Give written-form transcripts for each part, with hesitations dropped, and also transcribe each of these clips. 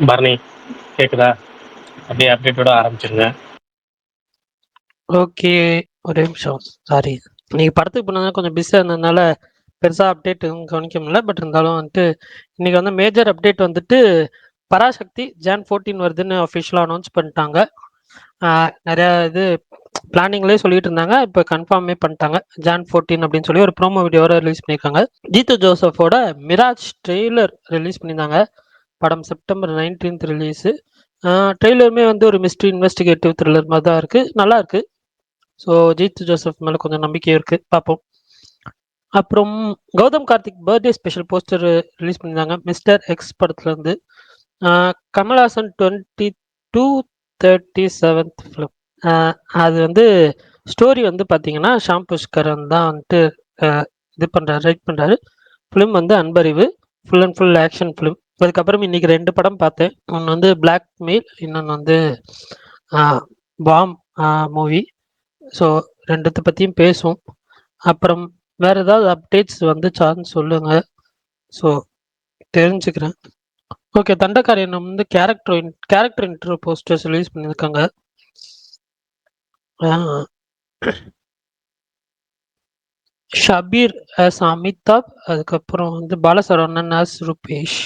பரணி கேக்குதா? அப்படியே அப்டேட்டோட ஆரம்பிச்சிருங்க. ஓகே. ஒரே நிமிஷம். சாரி. இன்னைக்கு படத்துக்கு போனதுனால கொஞ்சம் பிஸியா இருந்ததுனால, பெருசா அப்டேட் எதுவும் கவனிக்க முடியல. பட் இருந்தாலும் வந்துட்டு, இன்னைக்கு வந்து மேஜர் அப்டேட் வந்துட்டு, பராசக்தி ஜான் 14 வருதுன்னு அஃபிஷியலா அனௌன்ஸ் பண்ணிட்டாங்க. நெறைய இது பிளானிங்லயே சொல்லிட்டு இருந்தாங்க. இப்ப கன்ஃபார்மே பண்ணிட்டாங்க. ஜான் 14 அப்படின்னு சொல்லி ஒரு ப்ரோமோ வீடியோவோட ரிலீஸ் பண்ணியிருக்காங்க. ஜீத்து ஜோசஃபோட மிராஜ் ட்ரெய்லர் ரிலீஸ் பண்ணியிருந்தாங்க. படம் செப்டம்பர் 19th ரிலீஸு. ட்ரெய்லருமே வந்து ஒரு மிஸ்ட்ரி இன்வெஸ்டிகேட்டிவ் த்ரில்லர் மாதிரி தான் இருக்கு. நல்லா இருக்கு. ஸோ ஜீத்து ஜோசப் மேல கொஞ்சம் நம்பிக்கை இருக்கு. பார்ப்போம். அப்புறம் Gautham Karthik birthday special poster release பண்ணியிருந்தாங்க. மிஸ்டர் எக்ஸ் படத்துல இருந்து. Kamal Haasan 2237th film. அது வந்து ஸ்டோரி வந்து பார்த்தீங்கன்னா ஷாம் புஷ்கரன் தான் வந்துட்டு இது பண்றாரு, ரைட் பண்றாரு. ஃபிலிம் வந்து Anbarivu, full and full action film. அதுக்கப்புறம் இன்னைக்கு 2 படம் பார்த்தேன். ஒன்று வந்து பிளாக் மெயில், இன்னொன்று வந்து பாம் மூவி. ஸோ 2த்த பற்றியும் பேசும். அப்புறம் வேற ஏதாவது அப்டேட்ஸ் வந்துச்சான்னு சொல்லுங்க. ஸோ தெரிஞ்சுக்கிறேன். ஓகே. தண்டகாரியன் வந்து கேரக்டர் இன்ட்ரோ போஸ்டர்ஸ் ரிலீஸ் பண்ணியிருக்காங்க. ஷபீர் ஆஸ் அமிதாப், அதுக்கப்புறம் வந்து பாலசரவணன் ஆஸ் ரூபேஷ்.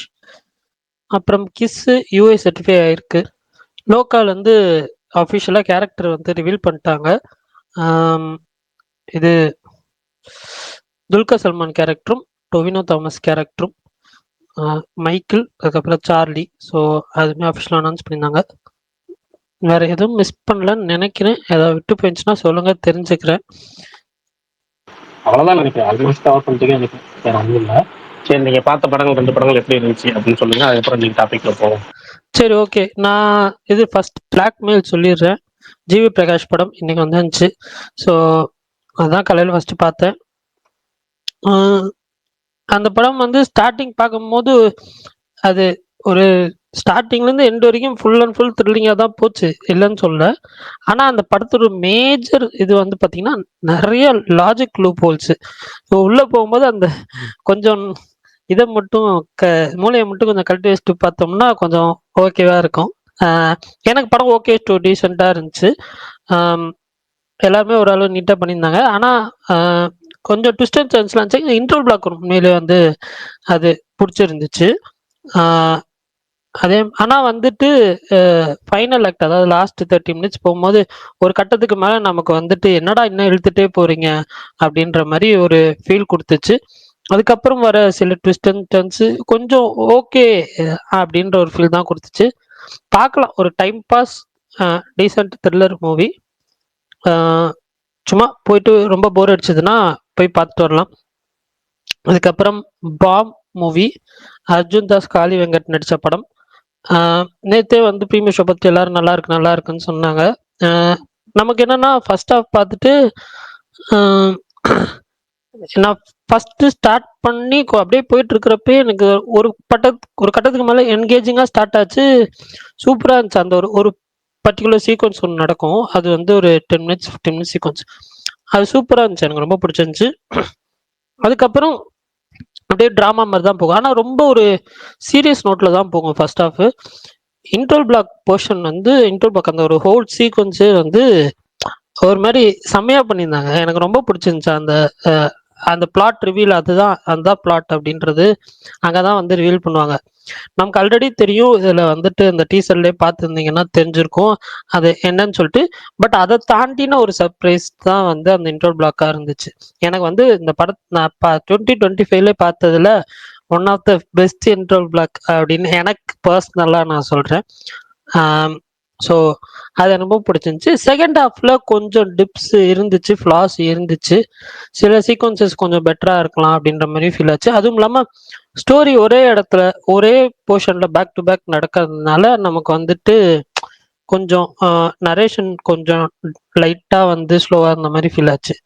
அப்புறம் கிஸ் யூஏ சர்டிஃபை ஆயிருக்கு. லோக்கால் வந்து அஃபிஷியலாக கேரக்டர் வந்து ரிவீல் பண்ணிட்டாங்க. இது துல்கர் சல்மான் கேரக்டரும் டொவினோ தாமஸ் கேரக்டரும் மைக்கிள், அதுக்கப்புறம் சார்லி. ஸோ அதுவுமே அஃபிஷியலாக அனௌன்ஸ் பண்ணியிருந்தாங்க. வேற எதுவும் மிஸ் பண்ணலன்னு நினைக்கிறேன். ஏதாவது விட்டு போயிடுச்சுன்னா சொல்லுங்க, தெரிஞ்சுக்கிறேன். அவ்வளவுதான் நினைக்கிறேன். ஆல்மோஸ்ட் கவர் பண்ணிட்டீங்க நினைக்கிறேன். வேற ஒன்றும் இல்லை. சரி, நீங்க பார்த்த படங்கள் 2 படங்கள் எப்படி இருந்துச்சு அப்படின்னு சொல்லுங்க. அதுக்கப்புறம் நீங்க டாபிக்ல போவோம். சரி, ஓகே. நான் இது ஃபர்ஸ்ட் பிளாக்மெயில் சொல்லிடுறேன். ஜிவி பிரகாஷ் படம் இன்னைக்கு வந்துருந்துச்சு. ஸோ அதான் காலையில் ஃபர்ஸ்ட் பார்த்தேன். அந்த படம் வந்து ஸ்டார்டிங் பார்க்கும்போது அது ஒரு ஸ்டார்டிங்லேருந்து எண்ட் வரைக்கும் ஃபுல் அண்ட் ஃபுல் த்ரில்லிங்காக தான் போச்சு, இல்லைன்னு சொல்ல. ஆனால் அந்த படத்தோட மேஜர் இது வந்து பார்த்தீங்கன்னா நிறைய லாஜிக் லூப் ஹோல்ஸு. ஸோ உள்ளே போகும்போது அந்த கொஞ்சம் இதை மட்டும் மூளையை மட்டும் கொஞ்சம் கழட்டி வச்சுட்டு பார்த்தோம்னா கொஞ்சம் ஓகேவா இருக்கும். எனக்கு படம் ஓகே டு டீசெண்டாக இருந்துச்சு. எல்லாருமே ஓரளவு நீட்டாக பண்ணியிருந்தாங்க. ஆனால் கொஞ்சம் ட்விஸ்ட் அண்ட் டர்ன்ஸ்லாம் இருந்துச்சு. இன்ட்ரோல் பிளாக் உண்மையிலே வந்து அது பிடிச்சிருந்துச்சு. அதே ஆனால் வந்துட்டு ஃபைனல் ஆக்ட், அதாவது லாஸ்ட் 30 மினிட்ஸ் போகும்போது ஒரு கட்டத்துக்கு மேலே நமக்கு வந்துட்டு என்னடா இன்னும் இழுத்துட்டே போறீங்க அப்படின்ற மாதிரி ஒரு ஃபீல் கொடுத்துச்சு. அதுக்கப்புறம் வர சில ட்விஸ்ட் அண்ட் டர்ன்ஸு கொஞ்சம் ஓகே அப்படின்ற ஒரு ஃபீல் தான் கொடுத்துச்சு. பார்க்கலாம், ஒரு time pass decent thriller movie. சும்மா போயிட்டு ரொம்ப போர் அடிச்சதுன்னா போய் பார்த்துட்டு வரலாம். அதுக்கப்புறம் பாம் மூவி, அர்ஜுன் தாஸ் காளி வெங்கட் நடித்த படம். நேற்றே வந்து ப்ரீமியர் ஷோ பற்றி எல்லாரும் நல்லா இருக்குன்னு சொன்னாங்க. நமக்கு என்னன்னா ஃபர்ஸ்ட் ஹாஃப் பார்த்துட்டு நான் ஃபர்ஸ்ட் ஸ்டார்ட் பண்ணி அப்படியே போயிட்டு இருக்கிறப்ப எனக்கு ஒரு கட்டத்துக்கு மேலே என்கேஜிங்காக ஸ்டார்ட் ஆச்சு. சூப்பராக இருந்துச்சு. அந்த ஒரு பர்டிகுலர் சீக்வன்ஸ் ஒன்று நடக்கும். அது வந்து ஒரு 10 மினிட்ஸ் 15 மினிட்ஸ் சீக்வன்ஸ். அது சூப்பராக இருந்துச்சு, எனக்கு ரொம்ப பிடிச்சிருந்துச்சு. அதுக்கப்புறம் அப்படியே ட்ராமா மாதிரி தான் போகும். ஆனால் ரொம்ப ஒரு சீரியஸ் நோட்டில் தான் போகும் ஃபர்ஸ்ட் ஹாஃப். இன்ட்ரோல் பிளாக் போர்ஷன் வந்து இன்ட்ரோல் பிளாக் அந்த ஒரு ஹோல் சீக்வன்ஸே வந்து ஒரு மாதிரி செம்மையாக பண்ணியிருந்தாங்க. எனக்கு ரொம்ப பிடிச்சிருந்துச்சு. அந்த பிளாட் ரிவீல், அதுதான் பிளாட் அப்படின்றது அங்கே தான் வந்து ரிவீல் பண்ணுவாங்க. நமக்கு ஆல்ரெடி தெரியும். இதில் வந்துட்டு இந்த டீசர்லேயே பார்த்துருந்தீங்கன்னா தெரிஞ்சிருக்கும் அது என்னன்னு சொல்லிட்டு. பட் அதை தாண்டின ஒரு சர்ப்ரைஸ் தான் வந்து அந்த இன்ட்ரோல் பிளாக்காக இருந்துச்சு. எனக்கு வந்து இந்த படத்தை நான் 2025 பார்த்ததுல one of the best interval block அப்படின்னு எனக்கு பர்சனலாக நான் சொல்கிறேன். ஸோ அது ரொம்ப பிடிச்சிருந்துச்சு. செகண்ட் ஹாஃப்ல கொஞ்சம் டிப்ஸ் இருந்துச்சு, ஃப்ளாஸ் இருந்துச்சு. சில சீக்வன்சஸ் கொஞ்சம் பெட்டராக இருக்கலாம் அப்படின்ற மாதிரி ஃபீல் ஆச்சு. அதுவும் இல்லாமல் ஸ்டோரி ஒரே இடத்துல ஒரே போர்ஷன்ல பேக் டு பேக் நடக்கிறதுனால நமக்கு வந்துட்டு கொஞ்சம் நரேஷன் கொஞ்சம் லைட்டாக வந்து ஸ்லோவாக இருந்த மாதிரி ஃபீல் ஆச்சு.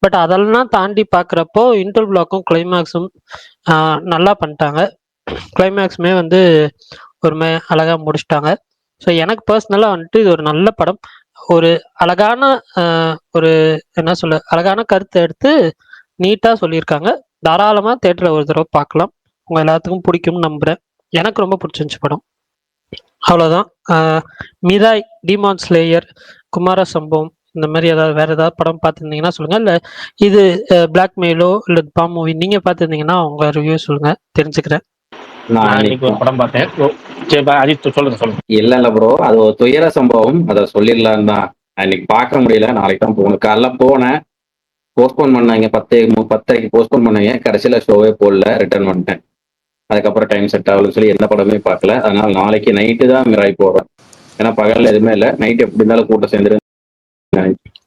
பட் அதெல்லாம் தாண்டி பார்க்குறப்போ இன்டர் பிளாக்கும் கிளைமேக்ஸும் நல்லா பண்ணிட்டாங்க. கிளைமேக்ஸுமே வந்து ஒரு அழகாக முடிச்சிட்டாங்க. ஸோ எனக்கு பர்சனலாக வந்துட்டு இது ஒரு நல்ல படம். ஒரு அழகான ஒரு என்ன சொல்ல அழகான கருத்தை எடுத்து நீட்டாக சொல்லியிருக்காங்க. தாராளமாக தேட்டரில் ஒரு தடவை பார்க்கலாம். உங்கள் எல்லாத்துக்கும் பிடிக்கும்னு நம்புகிறேன். எனக்கு ரொம்ப பிடிச்சிருந்துச்சு படம். அவ்வளோதான். மிராய், டீமான் ஸ்லேயர், குமார சம்பவம் இந்த மாதிரி வேற ஏதாவது படம் பார்த்துருந்தீங்கன்னா சொல்லுங்க. இல்லை இது பிளாக்மெயிலோ இல்லை பாம் மூவி நீங்கள் பார்த்துருந்தீங்கன்னா உங்க ரிவ்யூ சொல்லுங்க, தெரிஞ்சுக்கிறேன். நான் இன்னைக்கு ஒரு படம் பார்த்தேன். அஜித் சொல்லுங்க சொல்லுங்க. இல்ல ப்ரோ, அது ஒரு துயர சம்பவம். அதை சொல்லிடலாம் தான். இன்னைக்கு பார்க்க முடியல, நாளைக்கு தான் போகணும். காலைல போனேன், போஸ்ட்போன் பண்ணாங்க. 10:30க்கு போஸ்ட்போன் பண்ணாங்க. கடைசியில் ஷோவே போடல, ரிட்டர்ன் பண்ணிட்டேன். அதுக்கப்புறம் டைம் செட் ஆகலன்னு சொல்லி எந்த படமே பார்க்கல. அதனால நாளைக்கு நைட்டு தான் மிராய் போடுறேன். ஏன்னா பகல்ல எதுவுமே இல்லை, நைட் எப்படி இருந்தாலும் கூட்டம் சேர்ந்துரு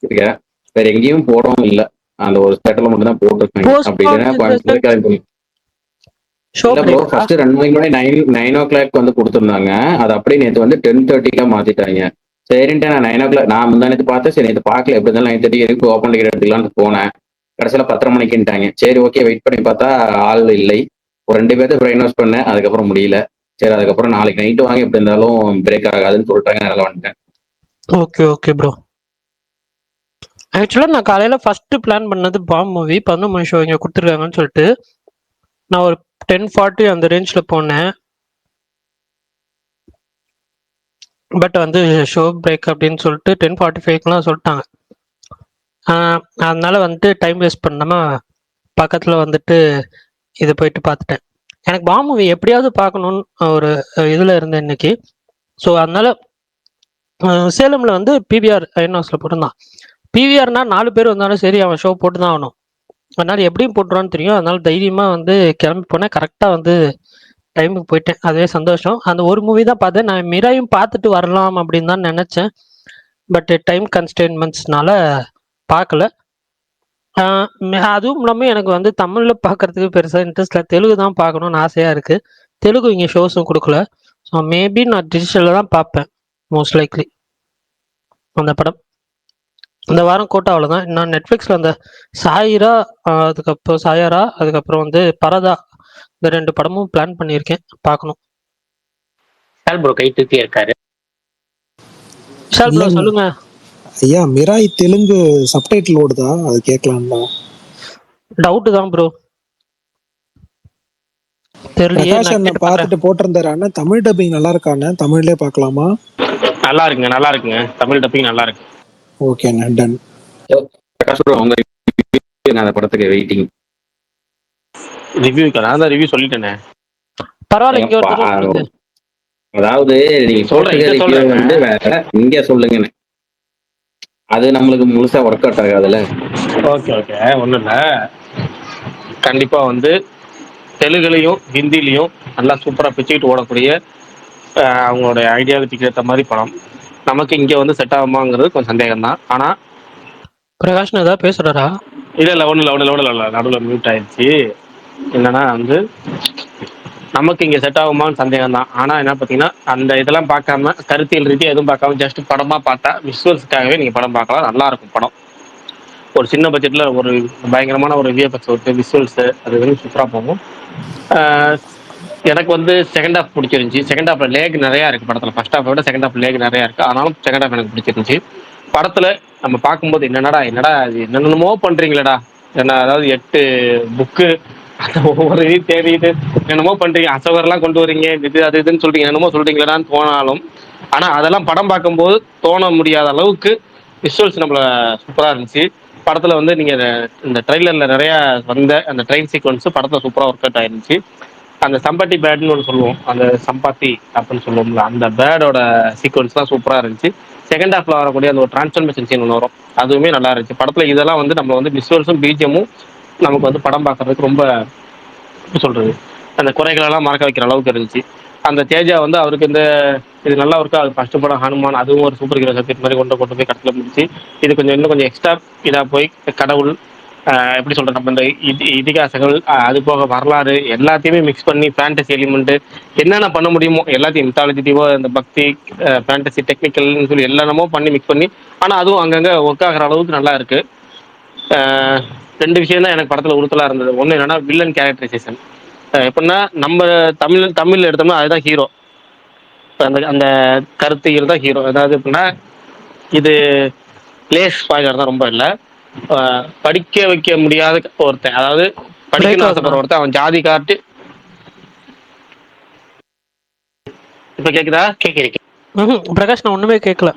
இருக்கேன். வேற எங்கேயும் போடவும் இல்லை, அந்த ஒரு தேட்டர்ல மட்டும் தான் போட்டிருக்காங்க. அப்படி இல்லைன்னா கோயம்புத்தூர் கிளம்பி இல்ல ப்ரோ, ஃபர்ஸ்ட் 2 மணிக்கு முன்னாடி 9 o'clock வந்து கொடுத்துருந்தாங்க. அது அப்படியே நேற்று வந்து 10:30க்கு மாத்திட்டாங்க. சரின்ட்டு நான் 9 o'clock நான் முந்தா நேற்று பார்த்தேன். சரி நேற்று பார்க்கல, எப்படி இருந்தாலும் 9:30 இருக்கு, ஓப்பன் டிக்கெட் எடுத்துக்கலாம்னு போனேன். கடைசியில் 10:30 மணிக்குன்ட்டாங்க. சரி ஓகே, வெயிட் பண்ணி பார்த்தா ஆள் இல்லை. ஒரு 2 பேர்த்த பிரெயின் வாஷ் பண்ணேன், அதுக்கப்புறம் முடியல. சரி அதுக்கப்புறம் நாளைக்கு நைட்டு வாங்கி எப்படி இருந்தாலும் பிரேக் ஆகாதுன்னு சொல்லிட்டாங்க, அதனால வந்துட்டேன். Okay okay bro. ஆக்சுவலாக நான் காலையில் ஃபர்ஸ்ட் பிளான் பண்ணது பாம் மூவி 11 மணி ஷோ இங்கே கொடுத்துருக்காங்கன்னு சொல்லிட்டு நான் ஒரு 10:40 அந்த ரேஞ்சில் போனேன். பட் வந்து ஷோ பிரேக் அப்படின்னு சொல்லிட்டு 10:45க்குலாம் சொல்லிட்டாங்க. அதனால வந்துட்டு டைம் வேஸ்ட் பண்ணாமல் பக்கத்தில் வந்துட்டு இதை போயிட்டு பார்த்துட்டேன். எனக்கு பாம் மூவி எப்படியாவது பார்க்கணுன்னு ஒரு இதில் இருந்தேன் இன்னைக்கு. ஸோ அதனால சேலமில் வந்து பிவிஆர் ஐநாக்ஸில் போட்டிருந்தான். பிவிஆர்னா 4 பேர் வந்தாலும் சரி அவன் ஷோ போட்டு தான் ஆகணும். அதனால எப்படியும் போட்டுருவான்னு தெரியும். அதனால தைரியமாக வந்து கிளம்பி போனேன். கரெக்டாக வந்து டைமுக்கு போயிட்டேன், அதுவே சந்தோஷம். அந்த ஒரு மூவி தான் பார்த்தேன். நான் மிராயும் பார்த்துட்டு வரலாம் அப்படின்னு தான் நினச்சேன். பட் டைம் கன்ஸ்டெயின்மெண்ட்ஸ்னால பார்க்கல. அதுவும் இல்லாமல் எனக்கு வந்து தமிழில் பார்க்கறதுக்கு பெருசாக இன்ட்ரெஸ்ட் இல்லை. தெலுங்கு தான் பார்க்கணுன்னு ஆசையாக இருக்குது. தெலுங்கு இங்கே ஷோஸும் கொடுக்கல. ஸோ மேபி நான் டிஜிட்டலில் தான் பார்ப்பேன் மோஸ்ட் லைக்லி அந்த படம். இந்த வாரம் கோட்டா அவ்வளோதான். நான் நெட்ஃப்ளிக்ஸில் அந்த சாயிரா, அதுக்கப்புறம் சாயாரா, அதுக்கப்புறம் வந்து பரதா, இந்த 2 படமும் பிளான் பண்ணியிருக்கேன், பார்க்கணும். ப்ரோ கை தூக்கி இருக்காரு. ப்ரோ சொல்லுங்க. ஐயா, மிராய் தெலுங்கு சப்டைட்டில் ஓடுதா? அது கேட்கலாம்டா. டவுட் தான் ப்ரோ, தெரியலையே. பிரகாஷ் அண்ணன் பார்த்துட்டு போட்டிருந்தாரு. அண்ணா தமிழ் டப்பிங் நல்லா இருக்காண்ணே, தமிழ்லேயே பார்க்கலாமா? நல்லா இருக்குங்க, நல்லா இருக்குங்க, தமிழ் டப்பிங் நல்லா இருக்கு. ஓகே அண்ணா, டன். பிரகாஷ் ப்ரோ, உங்க அந்த படத்துக்கு வெயிட்டிங். ரிவ்யூக்கு நான் தான் ரிவ்யூ சொல்லிட்டேனே. பரவாயில்ல, இங்க ஒரு தடவை சொல்லுங்க. அதாவது நீங்க சொல்றீங்க வந்து வேற, இங்க சொல்லுங்கன்னு அது நம்மளுக்கு முழுசா ஒர்க் அவுட் ஆகாதுல்ல. ஓகே ஓகே, ஒன்றும் இல்லை. கண்டிப்பாக வந்து தெலுங்குலையும் ஹிந்திலையும் நல்லா சூப்பராக பிச்சுக்கிட்டு ஓடக்கூடிய அவங்களோட ஐடியாலஜிக்கு ஏற்ற மாதிரி படம். நமக்கு இங்கே வந்து செட் ஆகுமாங்கிறது கொஞ்சம் சந்தேகம் தான். ஆனால் பிரகாஷ் ஏதாவது பேசுறாரா? இல்லை ஒன்றும் இல்லை, நடுவில் மியூட் ஆயிடுச்சு. என்னன்னா வந்து நமக்கு இங்கே செட் ஆகுமான்னு சந்தேகம் தான். ஆனால் என்ன பார்த்தீங்கன்னா, அந்த இதெல்லாம் பார்க்காம கருத்தியல் ரீதியாக எதுவும் பார்க்காம ஜஸ்ட் படமாக பார்த்தா விஷுவல்ஸ்க்காகவே நீங்கள் படம் பார்க்கலாம், நல்லாயிருக்கும் படம். ஒரு சின்ன பட்ஜெட்டில் ஒரு பயங்கரமான ஒரு விஎஃப்எக்ஸ் ஒர்க்கு, விஷுவல்ஸு, அது வந்து சூப்பராக போகும். எனக்கு வந்து செகண்ட் ஹாஃப் பிடிச்சிருந்துச்சி. செகண்ட் ஹாஃபில் லேக் நிறையா இருக்குது படத்தில். ஃபர்ஸ்ட் ஹாஃபை விட செகண்ட் ஹாஃப் லேக் நிறையா இருக்குது. ஆனாலும் செகண்ட் ஹாஃப் எனக்கு பிடிச்சிருந்துச்சி. படத்தில் நம்ம பார்க்கும்போது என்னடா அது என்னென்னமோ பண்ணுறீங்களடா, என்ன அதாவது 8 புக்கு ஒவ்வொரு இது தேடிட்டு என்னமோ பண்ணுறீங்க, அசோகர்லாம் கொண்டு வரீங்க, இது அது இதுன்னு சொல்கிறீங்க, என்னமோ சொல்கிறீங்களடான்னு தோணாலும், ஆனால் அதெல்லாம் படம் பார்க்கும்போது தோண முடியாத அளவுக்கு விஷுவல்ஸ் நம்மளை சூப்பராக இருந்துச்சு. படத்தில் வந்து நீங்கள் இந்த ட்ரெய்லரில் நிறையா வந்த அந்த ட்ரெயின் சீக்வன்ஸு படத்தில் சூப்பராக ஒர்க் அவுட் ஆயிருந்துச்சு. அந்த சம்பாத்தி பேட்னு ஒன்று சொல்லுவோம், அந்த சம்பாத்தி அப்படின்னு சொல்லுவோம்ல, அந்த பேடோட சீக்வன்ஸ் தான் சூப்பராக இருந்துச்சு. செகண்ட் ஹாஃப்ல வரக்கூடிய அந்த ஒரு டிரான்ஸ்ஃபர்மேஷன் சீன் ஒன்று வரும், அதுவுமே நல்லா இருந்துச்சு படத்தில். இதெல்லாம் வந்து நம்ம வந்து விஷுவல்ஸும் பிஜிஎம்மும் நமக்கு வந்து படம் பார்க்கறதுக்கு ரொம்ப எப்படி சொல்கிறது, அந்த குறைகளெல்லாம் மறக்க வைக்கிற அளவுக்கு இருந்துச்சு. அந்த தேஜா வந்து அவருக்கு இந்த இது நல்லா இருக்கா, அது ஃபர்ஸ்ட் படம் ஹனுமான், அதுவும் ஒரு சூப்பர் ஹீரோ சப்ஜெக்ட் மாதிரி கொண்டு போய் கட்டத்தில் முடிச்சு. இது கொஞ்சம் இன்னும் கொஞ்சம் எக்ஸ்ட்ரா இதாக போய் கடவுள் எப்படி சொல்கிறது, நம்ம இந்த இதிகாசங்கள், அது போக வரலாறு எல்லாத்தையுமே மிக்ஸ் பண்ணி ஃபேண்டசி எலிமெண்ட்டு என்னென்ன பண்ண முடியுமோ எல்லாத்தையும், மித்தாலஜிட்டிவோ இந்த பக்தி ஃபேண்டசி டெக்னிக்கல்னு சொல்லி எல்லாமே பண்ணி மிக்ஸ் பண்ணி, ஆனால் அதுவும் அங்கங்கே ஒர்க் ஆகிற அளவுக்கு நல்லா இருக்குது. 2 விஷயம் தான் எனக்கு படத்தில் உறுத்தலாக இருந்தது. ஒன்று என்னென்னா வில்லன் கேரக்டரைசேஷன். எப்படின்னா நம்ம தமிழ் எடுத்தோம்னா அதுதான் ஹீரோ, அந்த அந்த கருத்தியல் தான் ஹீரோ. அதாவது எப்படின்னா இது லேஸ் ஸ்பாய்லர் தான், ரொம்ப இல்லை. படிக்க வைக்க முடியாத ஒருத்தன், அதாவது படிக்கணும் ஆசைப்படுற ஒருத்தன், அவன் ஜாதி காட்டு இப்ப கேக்குதா? பிரகாஷ் நான் ஒண்ணுமே கேட்கல.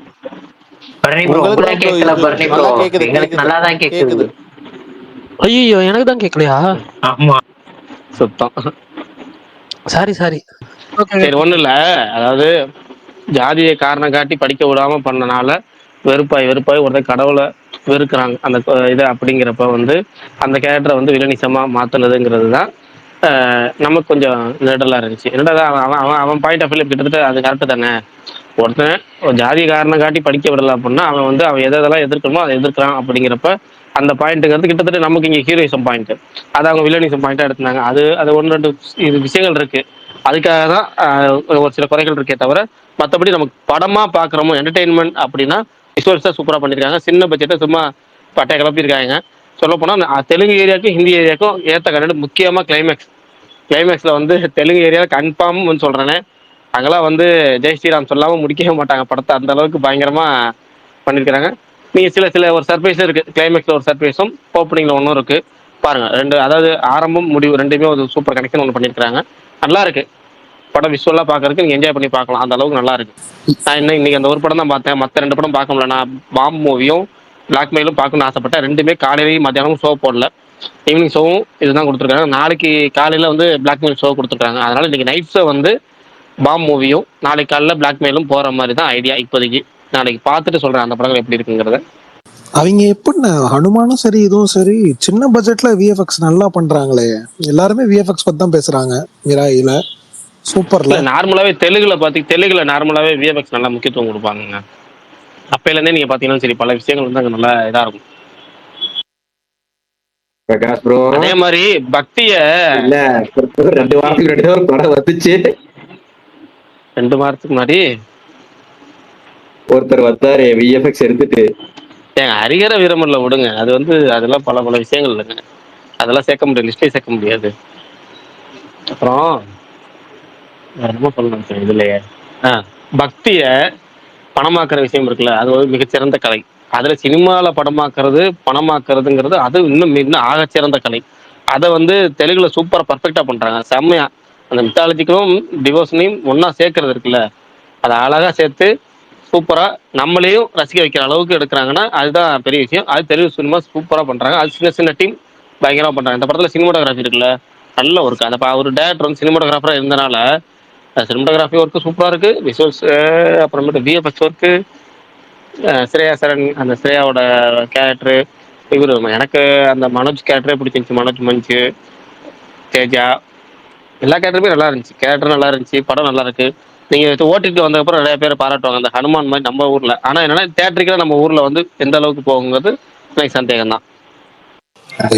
கேக்குது. ஐயோ எனக்கு தான் கேட்கலையா? ஆமா சுத்தம். சாரி சரி ஒண்ணும் இல்ல, அதாவது ஜாதியை காரணம் காட்டி படிக்க விடாம பண்ணனால வெறுப்பாய் ஒருத்தர் கடவுளை வெறுக்கிறாங்க அந்த இது அப்படிங்கிறப்ப வந்து அந்த கேரக்டரை வந்து வில்லனிசமா மாத்துனதுங்கிறது தான் நமக்கு கொஞ்சம் நெடலா இருந்துச்சு. என்னடா அவன் அவன் அவன் பாயிண்ட் ஆஃப் வியூ கிட்டத்தட்ட அது கரெக்டு தானே. ஒருத்தன் ஒரு ஜாதி காரணம் காட்டி படிக்க விடல அப்படின்னா அவன் வந்து அவன் எதெல்லாம் எதிர்க்கணுமோ அதை எதிர்க்கிறான் அப்படிங்கிறப்ப அந்த பாயிண்ட்டுங்கிறது கிட்டத்தட்ட நமக்கு இங்கே ஹீரோயிசம் பாயிண்ட், அதை அவங்க வில்லனிசம் பாயிண்டா எடுத்தாங்க. அது அது ஒன்று ரெண்டு இது விஷயங்கள் இருக்கு, அதுக்காக தான் ஒரு சில குறைகள் இருக்கே தவிர மற்றபடி நமக்கு படமா பார்க்குறோமோ என்டர்டெயின்மெண்ட் அப்படின்னா விஷுவல்ஸாக சூப்பராக பண்ணியிருக்காங்க. சின்ன பட்ஜெட்டை சும்மா பட்டை கிளப்பியிருக்காங்க. சொல்ல போனால் தெலுங்கு ஏரியாவுக்கும் ஹிந்தி ஏரியாவுக்கும் ஏற்ற கண்டென்ட். முக்கியமாக கிளைமேக்ஸில் வந்து தெலுங்கு ஏரியாவில் கன்ஃபார்ம்னு சொல்கிறேனே, அங்கெல்லாம் வந்து ஜெய் ஸ்ரீராம் சொல்லாமல் முடிக்கவே மாட்டாங்க படத்தை, அந்த அளவுக்கு பயங்கரமாக பண்ணியிருக்கிறாங்க. நீங்கள் சில ஒரு சர்ப்ரைஸும் இருக்குது, கிளைமேக்ஸில் ஒரு சர்ப்ரைஸும் ஓப்பனிங்கில் ஒன்றும் இருக்குது. பாருங்கள் ரெண்டு, அதாவது ஆரம்பம் முடிவு ரெண்டுமே ஒரு சூப்பர் கனெக்ஷன் ஒன்று பண்ணியிருக்கிறாங்க. நல்லா இருக்கு படம், விஷுவலாக பார்க்கறதுக்கு நீங்கள் என்ஜாய் பண்ணி பார்க்கலாம், அந்த அளவுக்கு நல்லா இருக்கு. நான் இன்னைக்கு அந்த ஒரு படம் தான் பார்த்தேன், மற்ற 2 படம் பார்க்க முடியல. நான் பாம் மூவியும் பிளாக்மெயிலும் பார்க்கணும்னு ஆசைப்பட்டேன். ரெண்டுமே காலையிலையும் மத்தியானமும் ஷோ போடல, ஈவினிங் ஷோவும் இதுதான் கொடுத்துருக்காங்க. நாளைக்கு காலையில் வந்து பிளாக்மெயில் ஷோ கொடுத்துருக்காங்க. அதனால இன்னைக்கு நைட் ஷோ வந்து பாம் மூவியும் நாளைக்கு காலையில் பிளாக்மெயிலும் போகிற மாதிரி தான் ஐடியா இப்போதைக்கு. நாளைக்கு பார்த்துட்டு சொல்கிறேன் அந்த படங்கள் எப்படி இருக்குங்கிறத. அவங்க எப்படின்னா ஹனுமானும் சரி இதுவும் சரி சின்ன பட்ஜெட்ல விஎஃப்எக்ஸ் நல்லா பண்றாங்களே. எல்லாருமே விஎஃப்எக்ஸ் பத்தி தான் பேசுறாங்க மிராயில. சூப்பர்ல. நார்மலாவே தெலுங்குல நார்மலாவே விஎஃப்எக்ஸ் நல்லா முக்கியத்துவம் கொடுப்பாங்க. அப்பையில இருந்தே நீங்க பாத்தீங்கன்னா சரி, பல விஷயங்கள் வந்து அங்க நல்லா இதா இருக்கும். பிரகாஷ் ப்ரோ அதே மாதிரி பக்திய இல்ல 2 வாரத்துக்கு முன்னாடி ஒரு படம் வந்துச்சு. 2 வாரத்துக்கு முன்னாடி ஒருத்தர் வந்தாரு விஎஃப்எக்ஸ் எடுத்துட்டு. ஏங்க ஹரிஹர வீரமல்ல விடுங்க, அது வந்து அதெல்லாம் பல விஷயங்கள் இல்லைங்க, அதெல்லாம் சேர்க்க முடியாது, லிஸ்டே சேர்க்க முடியாது. அப்புறம் என்னமோ சொல்லணும் சார் இதுலயே, பக்திய பணமாக்குற விஷயம் இருக்குல்ல, அது ஒரு மிகச்சிறந்த கலை. அதுல சினிமால படமாக்குறது பணமாக்குறதுங்கிறது அது இன்னும் ஆகச்சிறந்த கலை. அதை வந்து தெலுங்குல சூப்பரா பர்ஃபெக்டா பண்றாங்க, செம்மையா. அந்த மித்தாலஜிக்கும் டிவோஷனையும் ஒன்னா சேர்க்கறது இருக்குல்ல, அதை அழகா சேர்த்து சூப்பரா நம்மளையும் ரசிக்க வைக்கிற அளவுக்கு எடுக்கிறாங்கன்னா அதுதான் பெரிய விஷயம். அது தெலுங்கு சினிமா சூப்பரா பண்றாங்க. அது சின்ன சின்ன டீம் பயங்கரமா பண்றாங்க. இந்த படத்துல சினிமாட்டோகிராஃபி இருக்குல்ல, நல்ல ஒர்க். அந்த ஒரு டேரக்டர் வந்து சினிமாட்டோகிராஃபரா இருந்தனால சினிமாட்டோகிராஃபி ஒர்க்கு சூப்பரா இருக்கு. விஷுவல்ஸ் அப்புறமேட்டு விஎஃப்எக்ஸ் ஒர்க்கு, ஸ்ரேயா சரண் அந்த ஸ்ரேயாவோட கேரக்டரு, இவரு எனக்கு அந்த மனோஜ் கேரக்டரே பிடிச்சிருந்துச்சு. மனோஜ் மஞ்சு, தேஜா, எல்லா கேரக்டருமே நல்லா இருந்துச்சு. கேரக்டர் நல்லா இருந்துச்சு, படம் நல்லா இருக்கு. நீங்க ஓட்டிட்டு வந்ததுக்கப்புறம் நிறைய பேர் பாராட்டுவாங்க அந்த ஹனுமான் மாதிரி நம்ம ஊர்ல. ஆனா என்னன்னா தேட்டருக்குலாம் நம்ம ஊர்ல வந்து எந்த அளவுக்கு போகுங்கிறது எனக்கு சந்தேகம் தான்.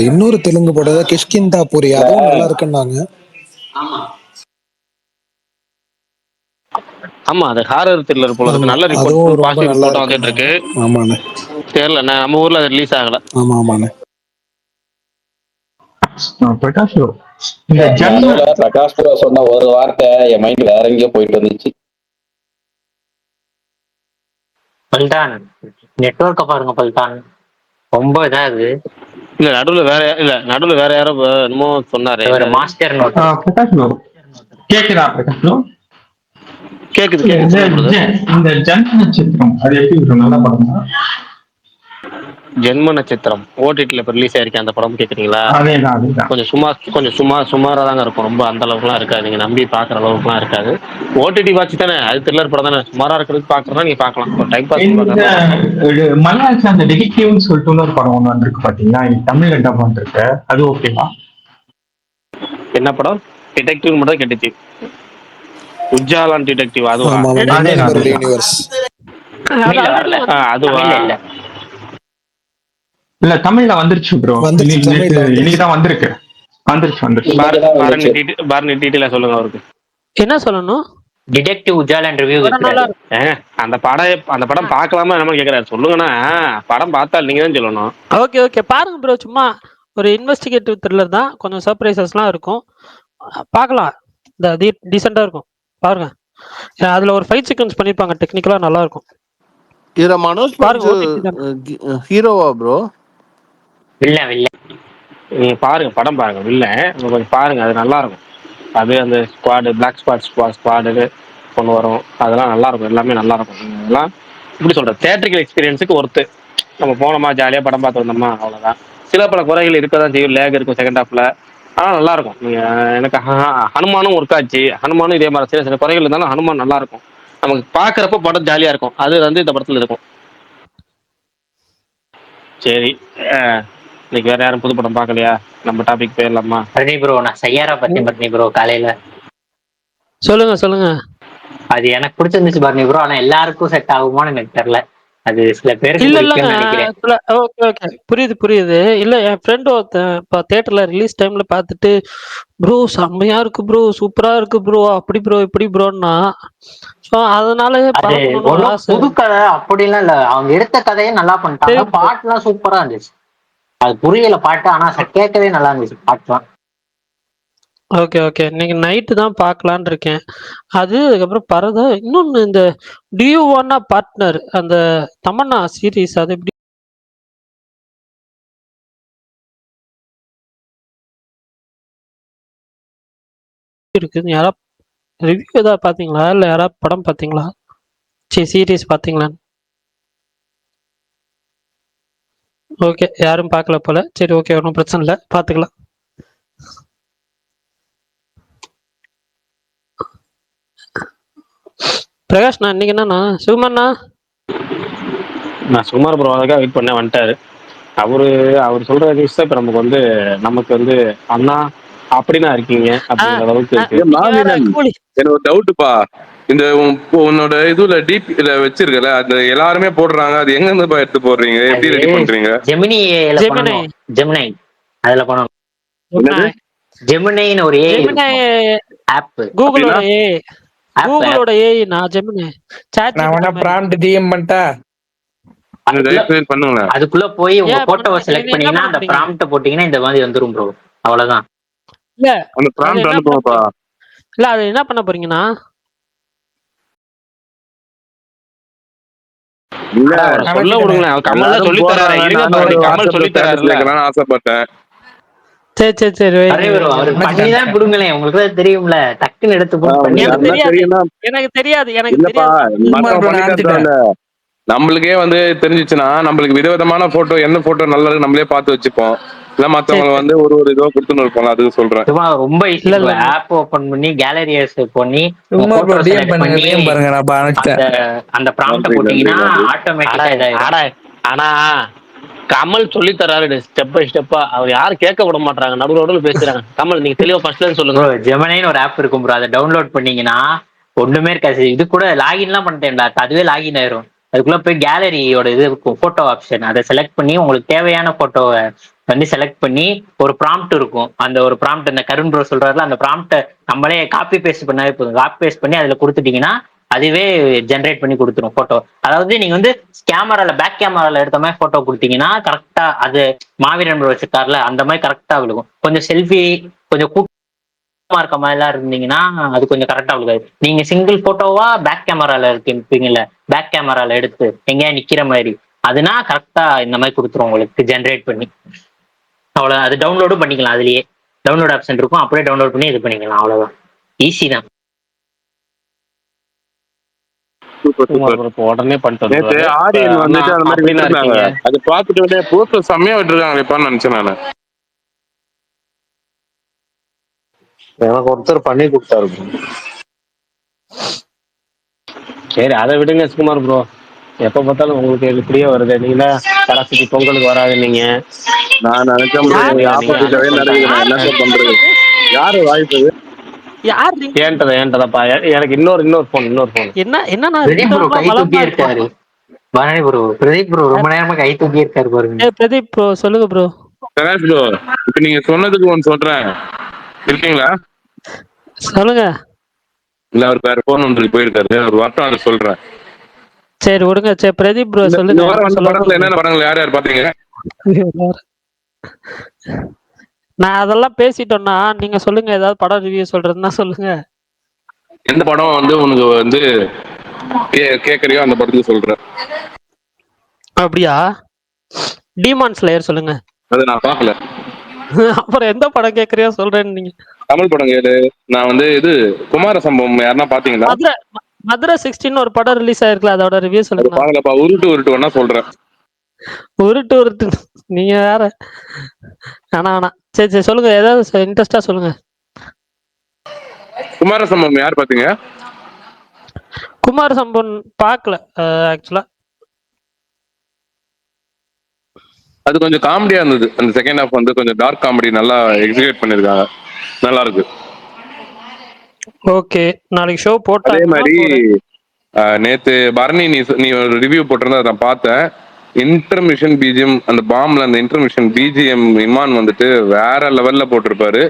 இன்னொரு தெலுங்கு படம் கிஷ்கிந்தா பூரி, அதுவும் நல்லா இருக்குன்னாங்க. ஆமா அது ஹாரர் த்ரில்லர் போல இருக்கு. நல்ல ரிப்போர்ட் பாசிட்டிவ் ரிப்போர்ட் வந்துட்டு இருக்கு. ஆமாண்ணே. தெரியல, நம்ம ஊர்ல அது ரிலீஸ் ஆகல. ஆமாண்ணே. பிரகாஷ் ப்ரோ சொன்ன ஒரு வார்த்தை என் மைண்ட் வேற எங்கேயோ போயிட்டு வந்துச்சு. பல்டான் நெட்வொர்க்க பாருங்க பல்டான், ரொம்ப இதாகுது. இல்ல நடுவுல வேற யாரோ என்னமோ சொன்னாரு. Master note. பிரகாஷ் ப்ரோ கேக்குதா? பிரகாஷ் ப்ரோ கேக்குது. இந்த ஜன்ம நட்சத்திரம் அது எப்படி நல்ல படம் தான்? ஜென்ம நட்சத்திரம் ஓடிடில இப்ப ரிலீஸ் ஆயிருக்கேன், அந்த படம் கேக்குறீங்களா? அதேதான். கொஞ்சம் சுமாரா தாங்க இருக்கும், ரொம்ப அந்த அளவுக்குலாம் இருக்காது. நீங்க நம்பி பாக்குற அளவுக்குலாம் இருக்காது. ஓடிடி வாட்ச் தானே, அது த்ரில்லர் படம் தானே, சுமாரா இருக்கிறதுக்கு பாக்குறதா நீங்க பாக்கலாம், ஒரு டைம் பாஸ். மலையாளத்துல அந்த டிடெக்டிவ்னு சொல்லிட்டு ஒரு படம் ஒண்ணு வந்திருக்கு பாத்தீங்களா, தமிழ்ல டப் வந்திருக்கு, அது ஓகேவா? என்ன படம்? டிடெக்டிவ் மட்டும் கேட்டுச்சு. உஜ்ஜாலான் டிடெக்டிவ் அதுவா? அதுவா? இல்ல தமிழ்ல வந்துருச்சு ப்ரோ, இன்னைக்குதான் வந்திருக்கு. பாருங்க டீடைலா சொல்லுங்க அவருக்கு. என்ன சொல்லணும்? Detective Ujjwalan review. அந்த படம் பார்க்கலாமா நம்ம கேக்குறாரு, சொல்லுங்கண்ணா. படம் பார்த்தா நீங்க தான் சொல்லணும். ஓகே பாருங்க ப்ரோ, சும்மா ஒரு இன்வெஸ்டிகேட்டிவ் த்ரில்லர் தான், கொஞ்சம் சர்ப்ரைசஸ்லாம் இருக்கும், பார்க்கலாம். டீசெண்டா இருக்கும் பாருங்க. அதுல ஒரு ஃபைட் சீக்வென்ஸ் பண்ணிருப்பாங்க, டெக்னிக்கலா நல்லா இருக்கும். இதுல மனோஜ் ஹீரோவா ப்ரோ? இல்ல நீங்க பாருங்க, படம் பாருங்க, இல்ல கொஞ்சம் பாருங்க, அது நல்லா இருக்கும். அது அந்த ஸ்குவாடு, பிளாக் ஸ்குவாடு ஒன்று வரும். அதெல்லாம் நல்லா இருக்கும், எல்லாமே நல்லா இருக்கும். அதெல்லாம் எப்படி சொல்றது, தேட்டரிக்கல் எக்ஸ்பீரியன்ஸுக்கு ஒர்த்து. நம்ம போனோமா ஜாலியாக படம் பார்த்து வந்தோமா அவ்வளோதான். சில பல குறைகள் இருக்க தான் செய்யும், லேக் இருக்கும் செகண்ட் ஹாஃப்ல. ஆனால் நல்லா இருக்கும். எனக்கு ஹனுமானும் ஒர்க் ஆச்சு. ஹனுமானும் இதே மாதிரி சில சில குறைகள் இருந்தாலும் ஹனுமான் நல்லா இருக்கும். நமக்கு பார்க்குறப்ப படம் ஜாலியாக இருக்கும். அது வந்து இந்த படத்தில் இருக்கும். சரி, இன்னைக்கு வேற யாரும் புது படம் பார்க்கலையா? நம்ம டாபிக் போயிடலாமா? பரணி ப்ரோ, நான் சையாரா பத்தி பரணி ப்ரோ காலையில சொல்லுங்க. அது எனக்கு பிடிச்சிருந்துச்சு பரணி ப்ரோ. ஆனா எல்லாருக்கும் செட் ஆகுமான்னு எனக்கு தெரியல. அது சில பேருக்கு இல்ல பிடிக்கும்னு நினைக்கிறேன். ஓகே புரியுது. இல்ல என் ஃப்ரெண்ட் ஒருத்தன் இப்போ தியேட்டர்ல ரிலீஸ் டைம்ல பார்த்துட்டு ப்ரோ செம்மையா இருக்கு ப்ரோ, சூப்பரா இருக்கு ப்ரோ, அப்படி ப்ரோ இப்படி ப்ரோன்னா, ஸோ அதனால அது பார்க்கணும்னு ஒரு ஒன்றும் ஆசை. புது கதை அப்படிலாம் இல்ல. அவங்க எடுத்த கதையே நல்லா பண்ணிட்டாங்க. பாட்டுலாம் சூப்பரா இருந்துச்சு. அது புரியல பாட்டு, ஆனா கேட்கவே நல்லா இருந்துச்சு பாட்டுலாம். ஓகே இன்னைக்கு நைட்டு தான் பார்க்கலான் இருக்கேன். அதுக்கப்புறம் பரதா இன்னொன்னு, இந்த டியூ ஒன்னா பார்ட்னர் அந்த தமன்னா சீரீஸ், அது எப்படி இருக்குது? யாரா ரிவ்யூ ஏதாவது பார்த்தீங்களா? இல்லை யாராவது படம் பார்த்தீங்களா? சீரீஸ் பார்த்தீங்களா? ஓகே, யாரும் பார்க்கல போல. சரி, ஓகே, ஒன்றும் பிரச்சனை இல்லை, பார்த்துக்கலாம். பிரகாஷ்ண்ணா, இன்னைக்கு என்னண்ணா சிவமண்ணா? நான் சுமார் ப்ரோ அதுக்காக வெயிட் பண்ண வந்துட்டாரு. அவர் சொல்ற விஷயம் இப்ப நமக்கு வந்து அண்ணா அப்படின்னா இருக்கீங்க அப்படிங்கிற அளவுக்கு இருக்கு. எனக்கு ஒரு டவுட்டுப்பா. இந்த உன்னோட இதுல டிபில வச்சிருக்கல, அது எல்லாருமே போடுறாங்க. அது எங்க இருந்து எடுத்து போடுறீங்க? எப்படி ரெடி பண்றீங்க? ஜெமினி அதுல பண்ணணும். ஜெமினின்னு ஒரு ஆப், கூகுளோட ஏஐ. நான் ஜெமினி சாட் பிராம்ப்ட் டிஎம் பண்ணிட்டா அதுக்குள்ள போய் உங்க போட்டோவை செலக்ட் பண்ணீங்கன்னா அந்த பிராம்ப்ட் போட்டீங்கன்னா இந்த மாதிரி வந்துரும் ப்ரோ. அவ்வளவுதான். இல்ல அந்த பிராம்ப்ட் அனுப்புங்கப்பா. இல்ல அது என்ன பண்ண போறீங்கன்னா, சொல்ல விடுங்களேன். கமல் சொல்லி தராரு, கமல் சொல்லி தராரு ஆசைப்பட்டேன். சரி அவர் பண்ணிதான் கொடுங்களேன். உங்களுக்கு தான் தெரியும்ல, டக்குன்னு எடுத்து எனக்கு தெரியாது. நம்மளுக்கே வந்து தெரிஞ்சிச்சுன்னா நம்மளுக்கு விதவிதமான போட்டோ, என்ன போட்டோ நல்லது நம்மளே பார்த்து வச்சுப்போம். இல்ல மத்தவங்க வந்து ஒரு இதுவா கொடுத்துன்னு இருப்பாங்க. அதுக்கு சொல்றேன். ரொம்ப ஆப் ஓபன் பண்ணி கேலரி பண்ணி அந்த ப்ராம்ப்ட் போட்டீங்கன்னா ஆட்டோமேட்டிக்கா. ஆனா கமல் சொல்லி தராரு ஸ்டெப் பை ஸ்டெப்பா. அவர் யாரும் கேட்க விட மாட்டாங்க, நடுவில் பேசுறாங்க. கமல் நீங்க தெளிவா ஃபர்ஸ்ட்ல சொல்லுங்க. ஜெமினின்னு ஒரு ஆப் இருக்கும் ப்ரோ. அதை டவுன்லோட் பண்ணீங்கன்னா ஒண்ணுமே இருக்காது. இது கூட லாகின்லாம் பண்ணிட்டேன்டா, அதுவே லாகின் ஆயிரும். அதுக்குள்ள போய் கேலரியோட இது இருக்கும், போட்டோ ஆப்ஷன். அதை செலக்ட் பண்ணி உங்களுக்கு தேவையான போட்டோவை வந்து செலக்ட் பண்ணி ஒரு ப்ராம்ப்ட் இருக்கும். அந்த ஒரு ப்ராம்ப்ட், அந்த கருண் ப்ரோ சொல்றாருல, அந்த ப்ராம்ப்டை நம்மளே காப்பி பேஸ்ட் பண்ணாவே போதும். காப்பி பேஸ்ட் பண்ணி அதுல கொடுத்துட்டீங்கன்னா அதுவே ஜென்ரேட் பண்ணி கொடுத்துரும் போட்டோ. அதாவது நீங்க வந்து கேமரால பேக் கேமரால எடுத்த மாதிரி போட்டோ கொடுத்தீங்கன்னா கரெக்டா அது மாவீரன் ப்ரோ வச்சிருக்காருல அந்த மாதிரி கரெக்டா விழுகும். கொஞ்சம் செல்ஃபி கொஞ்சம் கூட்டமா இருக்க மாதிரி எல்லாம் இருந்தீங்கன்னா அது கொஞ்சம் கரெக்டா விழுகாது. நீங்க சிங்கிள் போட்டோவா பேக் கேமரால இருப்பீங்கல்ல, பேக் கேமரால எடுத்து எங்கேயா நிக்கிற மாதிரி, அதுனா கரெக்டா இந்த மாதிரி கொடுத்துரும் உங்களுக்கு ஜென்ரேட் பண்ணி. அவ்வளோ. அது டவுன்லோடும் பண்ணிக்கலாம். அதுலயே டவுன்லோட் ஆப்ஷன் இருக்கும், அப்படியே டவுன்லோட் பண்ணி இது பண்ணிக்கலாம். அவ்வளவுதான், ஈஸி தான். உடனே பண்ணிட்டு அது பார்த்துட்டு போஸ்டர் செம்மையா விட்டுருக்காங்க நினைச்சேன் நானு. எனக்கு ஒருத்தர் பண்ணி கொடுத்தாரு. சரி, அதை விடுங்க சுகுமார் ப்ரோ. எப்ப பார்த்தாலும் உங்களுக்கு இப்படியே வருது. நீங்க சரஸ்வதி பொங்கலுக்கு வராது. நீங்க நான் நினைச்சேன் என்ன பண்றது? யாரு வாய்ப்பு? ஏன்டதாப்பா. எனக்கு இன்னொரு போன் என்ன கை தூக்கி இருக்காரு ப்ரோ. பிரதீப் ப்ரோ ரொம்ப நேரமா கை தூக்கி இருக்காரு பாருங்க. பிரதீப் ப்ரோ சொல்லுங்க ப்ரோ. பிரகாஷ் ப்ரோ, இப்ப நீங்க சொன்னதுக்கு ஒன்னு சொல்றேன், இருக்கீங்களா? சொல்லுங்க. இல்ல அவர் வேற போன் ஒன்று போயிருக்காரு, ஒரு வார்த்தை அதை சொல்றேன். சரி விடுங்க. சரி பிரதீப் ப்ரோ சொல்லுங்க. படத்துல என்னென்ன படங்கள் யார் யார் பாத்தீங்க? நான் அதெல்லாம் பேசிட்டோம்னா நீங்க சொல்லுங்க, ஏதாவது படம் ரிவ்யூ சொல்றதுன்னா சொல்லுங்க. எந்த படம் வந்து உனக்கு வந்து கேக்குறியோ அந்த படத்துக்கு சொல்றேன். அப்படியா? டீமான் ஸ்லேயர் சொல்லுங்க. அது நான் பாக்கல. அப்புறம் எந்த படம் கேக்குறியோ சொல்றேன்னு நீங்க. தமிழ் படம் கேளு. நான் வந்து இது குமார சம்பவம் யாருன்னா பாத்தீங்களா? மதுரை 16 ஒரு படம் ரிலீஸ் ஆயிருக்குல்ல, அதோட ரிவ்யூ அது சொல்லுங்கண்ணா. பாக்கலப்பா, உருட்டு வேணா சொல்றேன். உருட்டு நீங்க வேற. வேணா. சரி சொல்லுங்க, ஏதாவது இன்ட்ரெஸ்டா சொல்லுங்க. குமாரசம்பவம் யார் பாத்தீங்க? குமார் சம்பவன் பார்க்கல ஆக்சுவலா. அது கொஞ்சம் காமெடியா இருந்தது. அந்த செகண்ட் ஹாஃப் வந்து கொஞ்சம் டார்க் காமெடி நல்லா எக்ஸிக்யூட் பண்ணிருக்காங்க. நல்லா இருக்கு. ஓகே, நாளைக்கு ஷோ அதே போட்டாங்கன்னா மாதிரி போறேன். நேத்து பரணி நீ ஒரு ரிவ்யூ போட்டிருந்தா அதை நான் பார்த்தேன். இன்டர்மிஷன் பிஜிஎம், அந்த பாம்ல அந்த இன்டர்மிஷன் பிஜிஎம் இமான் வந்துட்டு வேற லெவல்ல போட்டிருப்பாரு.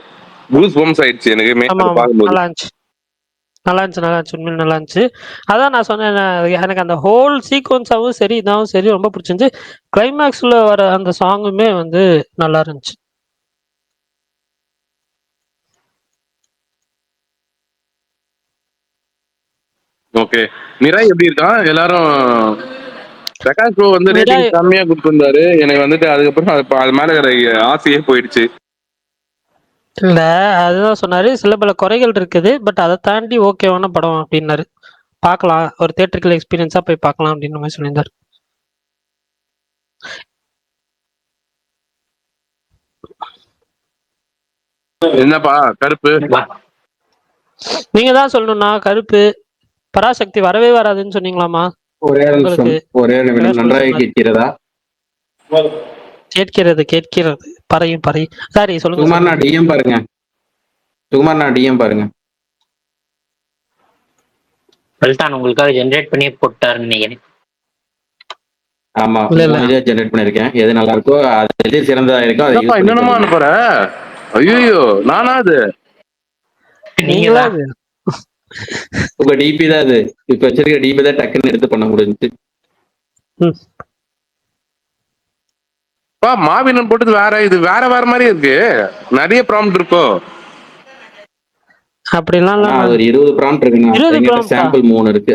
கூஸ் பம்ஸ் ஆயிடுச்சு எனக்கு ஆமா பார்க்கும்போது. நல்லா இருந்துச்சு. உண்மையில நல்லா இருந்துச்சு. அதான் நான் சொன்னேன், எனக்கு அந்த ஹோல் சீக்வன்ஸாவும் சரி, இதாவும் சரி ரொம்ப பிடிச்சிருந்துச்சு. கிளைமேக்ஸ்ல வர அந்த சாங்குமே வந்து நல்லா இருந்துச்சு. ஓகே, மிராய் எப்படி இருக்கான்? எல்லாரும் பிரகாஷ் ப்ரோ வந்து ரேட்டிங் மிராய் கம்மியா கொடுத்திருந்தாரு. எனக்கு வந்துட்டு அதுக்கப்புறம் அது மேல இருக்கிற ஆசையே போயிடுச்சு. இல்ல, அதுதான் சொன்னாரு, சில பல குறைகள் இருக்குது, பட் அதை தாண்டி ஓகேவான படம் அப்படின்னாரு. பார்க்கலாம், ஒரு தியேட்டரிக்கல் எக்ஸ்பீரியன்ஸா போய் பார்க்கலாம் அப்படின்ற மாதிரி சொல்லியிருந்தாரு. என்னப்பா கருப்பு? நீங்க தான் சொல்லணும்னா, கருப்பு பராசக்தி வரவே வராதுன்னு சொன்னீங்களாமா? ஒரே நிமிஷம், உங்களுக்கு ஒரே நிமிடம். நன்றாக கேட்கிறதா? கேட்கிறது. பறையும். சாரி, சொல்லுங்க. சுகுமார்ண்ணா டிஎம் பாருங்க. பல்தான் உங்களுக்காக ஜென்ரேட் பண்ணி போட்டாருன்னு நினைக்கிறேன். ஆமா, இல்ல. ஜெனரேட் பண்ணிருக்கேன். எது நல்லா இருக்கோ அது எது சிறந்ததா இருக்கோ அதை யூஸ் என்னமா பண்ணி. அனுப்புற? ஐயோ, நானா அது? நீங்களா அது? உங்க டிபி தான் அது. இப்ப வச்சிருக்க டிபி தான் டக்குன்னு எடுத்து பண்ண முடிஞ்சு. மாவீரன் போட்டது வேற, இது வேற மாதிரி இருக்கு. நிறைய ப்ராம்ப்ட் இருக்கோ? அப்படிலாம் இல்ல. அது ஒரு 20 ப்ராம்ப்ட் இருக்குண்ணா. 20 என்கிட்ட prompt சாம்பிள் 3 இருக்கு.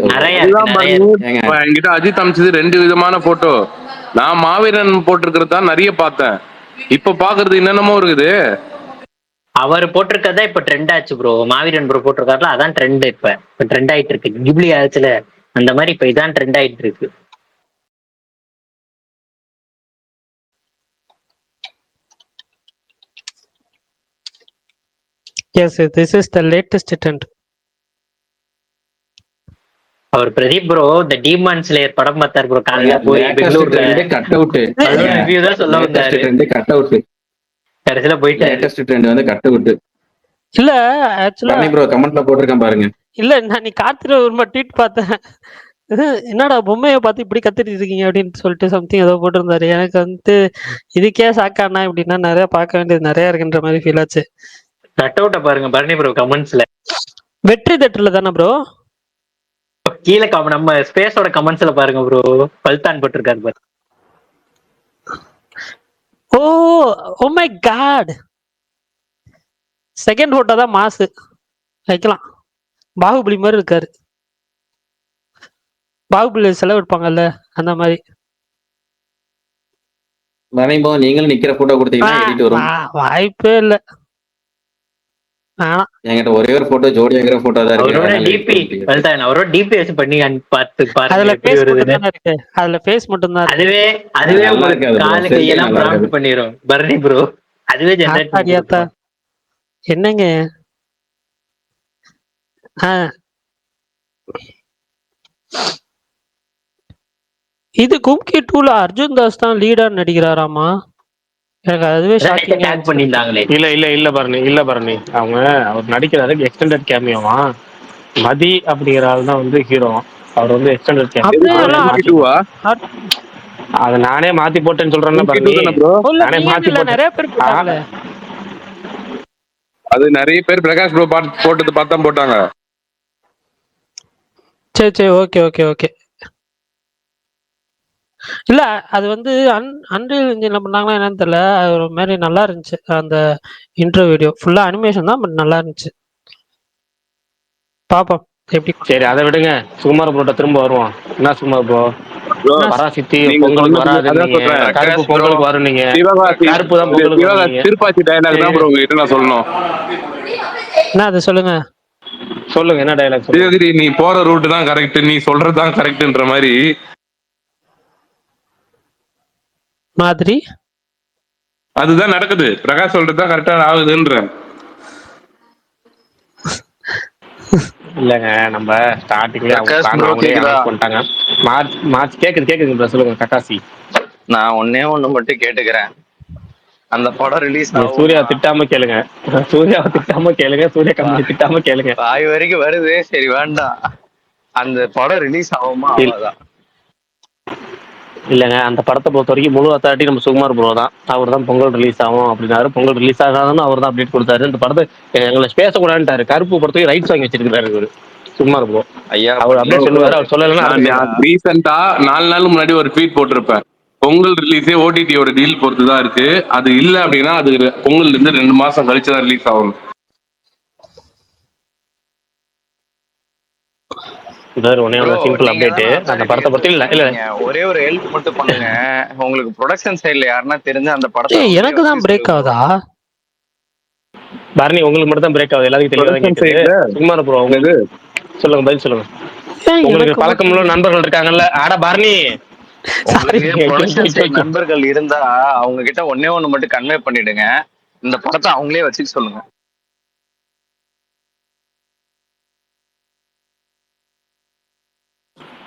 என்கிட்ட அஜித் அமைச்சது 2 விதமான போட்டோ. நான் மாவீரன் போட்டிருக்கிறது தான் நிறைய பார்த்தேன். இப்ப பாக்குறது என்னென்னமோ இருக்குது. அவர் போட்டிருக்கதா இப்ப ட்ரெண்ட் ஆச்சு ப்ரோ. மாவீரன் ப்ரோ போட்டிருக்காருல, அதான் ட்ரெண்ட். இப்ப ட்ரெண்ட் ஆயிட்டு இருக்கு. கிப்லி ஆச்சுல, அந்த மாதிரி இப்ப இதான் ட்ரெண்ட் ஆயிட்டு இருக்கு. Yes, this is the latest trend. அவர் பிரதீப் ப்ரோ இந்த டீமான் ஸ்லேயர் படம் பார்த்தாரு ப்ரோ. காலையில போய் பெங்களூர்ல கட் அவுட். ரிவ்யூ தான் சொல்ல வந்தாரு. Cut out. கடைசியில போயிட்டு லேட்டஸ்ட் ட்ரெண்ட் வந்து கட் அவுட். இல்ல ஆக்சுவலா ப்ரோ கமெண்ட்ல போட்டிருக்கேன் பாருங்க. இல்ல, நான் நீ கார்த்திர ஒரு ட்வீட் பார்த்தேன். என்னடா பொம்மையை பார்த்து இப்படி கத்திட்டு இருக்கீங்க அப்படின்னு சொல்லிட்டு சம்திங் ஏதோ போட்டிருந்தாரு. எனக்கு வந்து இதுக்கே சாக்கானா இப்படின்னா நிறைய பார்க்க வேண்டியது நிறைய இருக்குன்ற மாதிரி ஃபீல் ஆச்சு. கட் அவுட்ட பாருங்க பரணி ப்ரோ கமெண்ட்ஸ்ல. வெற்றி தேட்டர்ல தானே ப்ரோ? கீழே நம்ம ஸ்பேஸோட கமெண்ட்ஸ்ல பாருங்க ப்ரோ. பல்தான் போட்டிருக்காரு பாரு. Oh my god, second photo தான் மாசு வைக்கலாம். பாகுபலி மாதிரி இருக்காரு. பாகுபலி செலவு எடுப்பாங்கல்ல அந்த மாதிரி. வரையும்போ நீங்களும் நிக்கிற போட்டோ கொடுத்தீங்கன்னா எடிட் வரும். வாய்ப்பே இல்ல. என்கிட்ட ஒரே ஒரு போட்டோ ஜோடியாகிற போட்டோ தான் இருக்கு. அவரோட டிபி வச்சு பண்ணி பார்த்து பாருங்க. அதுல ஃபேஸ் மட்டும் தான் இருக்கு. அதுல ஃபேஸ் மட்டும் தான். அதுவே காலு கையெல்லாம் ப்ராம்ப்ட் பண்ணிரும் பரணி ப்ரோ. அதுவே ஜெனரேட். என்னங்க இது கும்கி 2ல அர்ஜுன் தாஸ் தான் லீடா நடிக்கிறாராமா? எனக்கு அதுவே ஷாக்கிங் பண்ணிருந்தாங்களே. இல்ல பரணி அவங்க அவர் நடிக்கிறாரு எக்ஸ்டெண்டட் கேமியோவா. மதி அப்படிங்கிற ஆள் தான் வந்து ஹீரோ. அவர் வந்து எக்ஸ்டெண்டட் கேமியோ. அத நானே மாத்தி போட்டேன்னு சொல்றேன்ல பரணி. நானே மாத்தி போட்டேன். நிறைய பேர் போட்டாங்களே. அது நிறைய பேர் பிரகாஷ் ப்ரோ போட்டது பார்த்தா போட்டாங்க. சரி ஓகே. இல்ல அது வந்து அன்ரியல் இன்ஜின்ல பண்ணாங்களா என்னன்னு தெரியல. அது ஒரு மாதிரி நல்லா இருந்துச்சு. அந்த இன்ட்ரோ வீடியோ ஃபுல்லா அனிமேஷன் தான், பட் நல்லா இருந்துச்சு. பாப்போம் எப்படி. சரி அதை விடுங்க, சுகுமார் ப்ரோட்ட திரும்ப வருவோம். என்ன சுகுமார் ப்ரோ, பராசக்தி பொங்கலுக்கு வராது, கருப்பு பொங்கலுக்கு வரும். நீங்க கருப்பு தான் பொங்கலுக்கு. திருப்பாச்சி டயலாக் தான் ப்ரோ உங்ககிட்ட நான் சொல்லணும். என்ன அது சொல்லுங்க. சொல்லுங்க என்ன டைலாக் சொல்லுங்க. சிவகிரி நீ போற ரூட் தான் கரெக்ட், நீ சொல்றதுதான் கரெக்ட்ன்ற மாதிரி மாதிரி அதுதான் நடக்குது. பிரகாஷ் சொல்றதுதான் கரெக்டா ஆகுதுன்ற. இல்லங்க நம்ம ஸ்டார்டிங்ல பிரகாஷ் அவங்க ப்ரோ அவங்களே கேக்குதா? அனௌன்ஸ் பண்ணிட்டாங்க. மார்ச் கேக்குது ப்ரோ, சொல்லுங்க கட்டாசி. நான் ஒன்னே ஒண்ணு மட்டும் கேட்டுக்கிறேன், அந்த படம் ரிலீஸ் நீங்க சூர்யா ஆகுமா? திட்டாம கேளுங்க, சூர்யாவை திட்டாம கேளுங்க, சூர்யா கம்பெனி திட்டாம கேளுங்க. வாய் வரைக்கும் வருது, சரி வேண்டாம். அந்த படம் ரிலீஸ் ஆகுமா ஆகாதா? இல்லங்க அந்த படத்தை பொறுத்த வரைக்கும் முழு அத்தாரிட்டி நம்ம சுகுமார் ப்ரோ தான். அவர் தான் பொங்கல் ரிலீஸ் ஆகும் அப்படின்னாரு. பொங்கல் ரிலீஸ் ஆகாதுன்னு அவர் தான் அப்டேட் கொடுத்தாரு. இந்த படத்தை எங்களை பேசக்கூடாதுட்டாரு. கருப்பு படத்துக்கு ரைட்ஸ் வாங்கி வச்சிருக்காரு இவரு சுகுமார் ப்ரோ. ஐயா அவர் அப்டேட் சொல்லுவாரு, அவர் சொல்லலைன்னா நான் ரீசெண்டா 4 நாள் முன்னாடி ஒரு ட்வீட் போட்டிருப்பேன். பொங்கல் ரிலீஸே ஓடிடியோட டீல் பொறுத்து தான் இருக்கு. அது இல்ல அப்படின்னா அது பொங்கல்ல இருந்து 2 மாசம் கழிச்சு தான் ரிலீஸ் ஆகும். Simple update. அந்த படத்தை பத்தி இல்ல ஒரே ஒரு ஹெல்ப் மட்டும் பண்ணுங்க, உங்களுக்கு ப்ரொடக்ஷன் சைடுல யாருன்னா தெரிஞ்ச அந்த படத்தை எனக்கு தான் பிரேக் ஆகுதா? பரணி உங்களுக்கு மட்டும் தான் பிரேக் ஆகுது, எல்லாருக்கும் தெளிவாக கேக்குது. சுகுமார் ப்ரோ உங்களுக்கு சொல்லுங்க, பதில் சொல்லுங்க. உங்களுக்கு பழக்கமுள்ள நண்பர்கள் இருக்காங்கல்ல. ஆட பரணி, நண்பர்கள் இருந்தா அவங்க கிட்ட ஒன்னே ஒண்ணு மட்டும் கன்வே பண்ணிடுங்க, இந்த படத்தை அவங்களே வச்சுக்க சொல்லுங்க.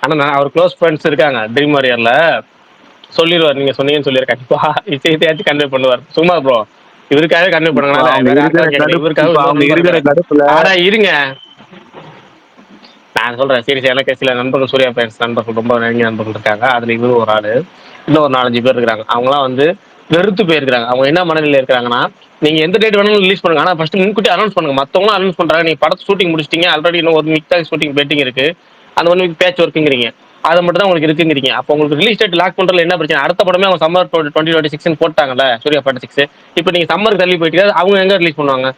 ஆனா அவர் க்ளோஸ் ஃப்ரெண்ட்ஸ் இருக்காங்க ட்ரீம் வாரியர்ல, சொல்லிடுவார். நீங்க சொன்னீங்கன்னு சொல்லிடுற கண்டிப்பா விஷயத்தையாச்சும் கன்வே பண்ணுவார். சும்மா ப்ரோ இவருக்காக கன்வே பண்ணுங்கனால இவருக்காக இருங்க. நான் சொல்றேன் சீரியஸா, எனக்கு சில நண்பர்கள் சூர்யா ஃபேன்ஸ் நண்பர்கள் ரொம்ப நெருங்கிய நண்பர்கள் இருக்காங்க. அதுல இவரு ஒரு ஆளு, இன்னும் ஒரு 4-5 பேர் இருக்காங்க. அவங்களாம் வந்து வெறுத்து போயிருக்காங்க. அவங்க என்ன மனநிலையில இருக்காங்கன்னா, நீங்க எந்த டேட் வேணாலும் ரிலீஸ் பண்ணுங்க, ஆனா ஃபர்ஸ்ட் முன்கூட்டி அனௌன்ஸ் பண்ணுங்க. மத்தவங்களும் அனௌன்ஸ் பண்றாங்க, நீங்க படத்தை ஷூட்டிங் முடிச்சிட்டீங்க, ஆல்ரெடி இன்னும் 1 வீக் தான் ஷூட்டிங் பெண்டிங் இருக்கு, அந்த 1 வீக் பேட்ச் ஒர்க்குங்கிறீங்க, அதை மட்டும் தான் உங்களுக்கு இருக்குங்கிறீங்க. அப்போ உங்களுக்கு ரிலீஸ் டேட் லாக் பண்றதுல என்ன பிரச்சனை? அடுத்த படமே அவங்க சம்மர் 2026 போட்டாங்கல்ல சூர்யா 46. இப்போ நீங்க சம்மருக்கு தள்ளி போயிட்டு அவங்க எங்க ரிலீஸ் பண்ணுவாங்க?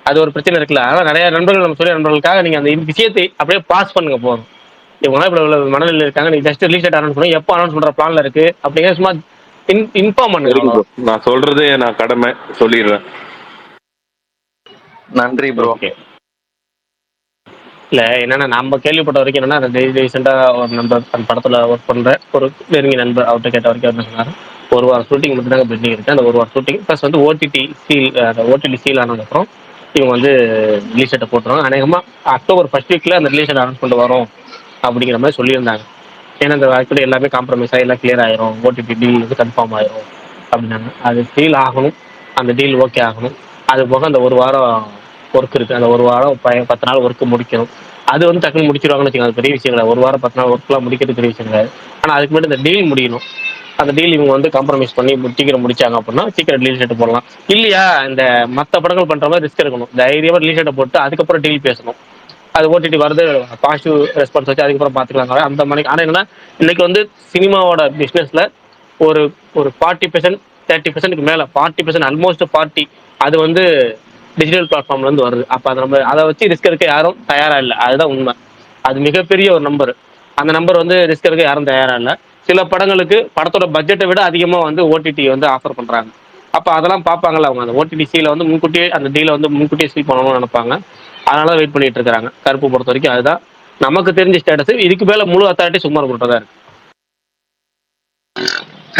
அது ஒரு பிரச்சனை இருக்குல்ல. அதனால நிறைய நண்பர்கள் நம்ம சூர்யா நண்பர்களுக்காக நீங்க அந்த விஷயத்தை அப்படியே பாஸ் பண்ணுங்க போதும். இவங்க இவ்வளவு மனநிலையில் இருக்காங்க, நீங்க ஜஸ்ட் ரிலீஸ் டேட் அனௌன்ஸ் பண்ணுங்க, எப்போ அனௌன்ஸ் பண்ற பிளான்ல இருக்கு அப்படிங்கிற சும்மா இன்ஃபார்ம் பண்ணுங்க. நான் சொல்றதே நான் கடமை சொல்லிடுறேன். நன்றி ப்ரோ. இல்ல என்னன்னா நம்ம கேள்விப்பட்ட வரைக்கும் என்னன்னா, ரீசெண்டா ஒரு நண்பர் அந்த படத்துல ஒர்க் பண்ற ஒரு நெருங்கிய நண்பர் அவர்கிட்ட கேட்ட வரைக்கும் என்ன சொன்னாரு, 1 வாரம் ஷூட்டிங் மட்டும் தாங்க பெண்டிங் இருக்கு. அந்த 1 வாரம் ஷூட்டிங் ப்ளஸ் வந்து ஓடிடி சீல் ஆனதுக்கப்புறம் இவங்க வந்து ரிலீஸ் டேட்டை போட்டுருவாங்க. அநேகமா அக்டோபர் ஃபர்ஸ்ட் வீக்ல அந்த ரிலீஸ் டேட் அனௌன்ஸ் பண்ணிட்டு வரும் அப்படிங்கிற மாதிரி சொல்லியிருந்தாங்க. ஏன்னா இந்த ஆக்சுவலி எல்லாமே காம்ப்ரமைஸ் ஆகி எல்லாம் கிளியர் ஆயிரும், ஓடிடி டீல் வந்து கன்ஃபார்ம் ஆயிரும் அப்படின்னாங்க. அது டீல் ஆகணும், அந்த டீல் ஓகே ஆகணும். அது போக அந்த 1 வாரம் ஒர்க் இருக்கு, அந்த 1 வாரம் 10 நாள் ஒர்க் முடிக்கணும். அது வந்து டக்குன்னு முடிச்சிருவாங்கன்னு வச்சுக்கோங்க, அது பெரிய விஷயம் கிடையாது. 1 வாரம் 10 நாள் ஒர்க்லாம் முடிக்கிறது பெரிய விஷயம் கிடையாது. ஆனால் அதுக்கு மட்டும் இந்த டீல் முடியணும். அந்த டீல் இவங்க வந்து காம்ப்ரமைஸ் பண்ணி சீக்கிரம் முடிச்சாங்க அப்படின்னா சீக்கிரம் ரிலீஸ் டேட் போடலாம். இல்லையா இந்த மற்ற படங்கள் பண்ற மாதிரி ரிஸ்க் எடுக்கணும், தைரியமா ரிலீஸ் டேட்டை போட்டு அதுக்கப்புறம் டீல் பேசணும். அது ஓடிடி வருது, பாசிட்டிவ் ரெஸ்பான்ஸ் வச்சு அதுக்கப்புறம் பார்த்துக்கலாங்க அந்த மணிக்கு. ஆனால் என்னன்னா இன்னைக்கு வந்து சினிமாவோட பிஸ்னஸ்ல ஒரு 40% 30% மேல 40% ஆல்மோஸ்ட் 40 அது வந்து டிஜிட்டல் பிளாட்ஃபார்ம்ல இருந்து வருது. அப்ப அதை நம்ம அதை வச்சு ரிஸ்க் எடுக்க யாரும் தயாரா இல்லை, அதுதான் உண்மை. அது மிகப்பெரிய ஒரு நம்பர். அந்த நம்பர் வந்து ரிஸ்க் எடுக்க யாரும் தயாரா இல்லை. சில படங்களுக்கு படத்தோட பட்ஜெட்டை விட அதிகமா வந்து ஓடிடி வந்து ஆஃபர் பண்றாங்க. அப்ப அதெல்லாம் பார்ப்பாங்கல்ல அவங்க, அந்த ஓடிடி சீலை வந்து முன்கூட்டியே அந்த டீலை வந்து முன்கூட்டியே சீல் பண்ணணும்னு நினைப்பாங்க. அதனால வெயிட் பண்ணிட்டு இருக்காங்க. கருப்பு பொறுத்த வரைக்கும் அதுதான் நமக்கு தெரிஞ்ச ஸ்டேட்டஸ். இதுக்கு மேல முழு அத்தாரிட்டி சுமார் போட்டதா இருக்கு.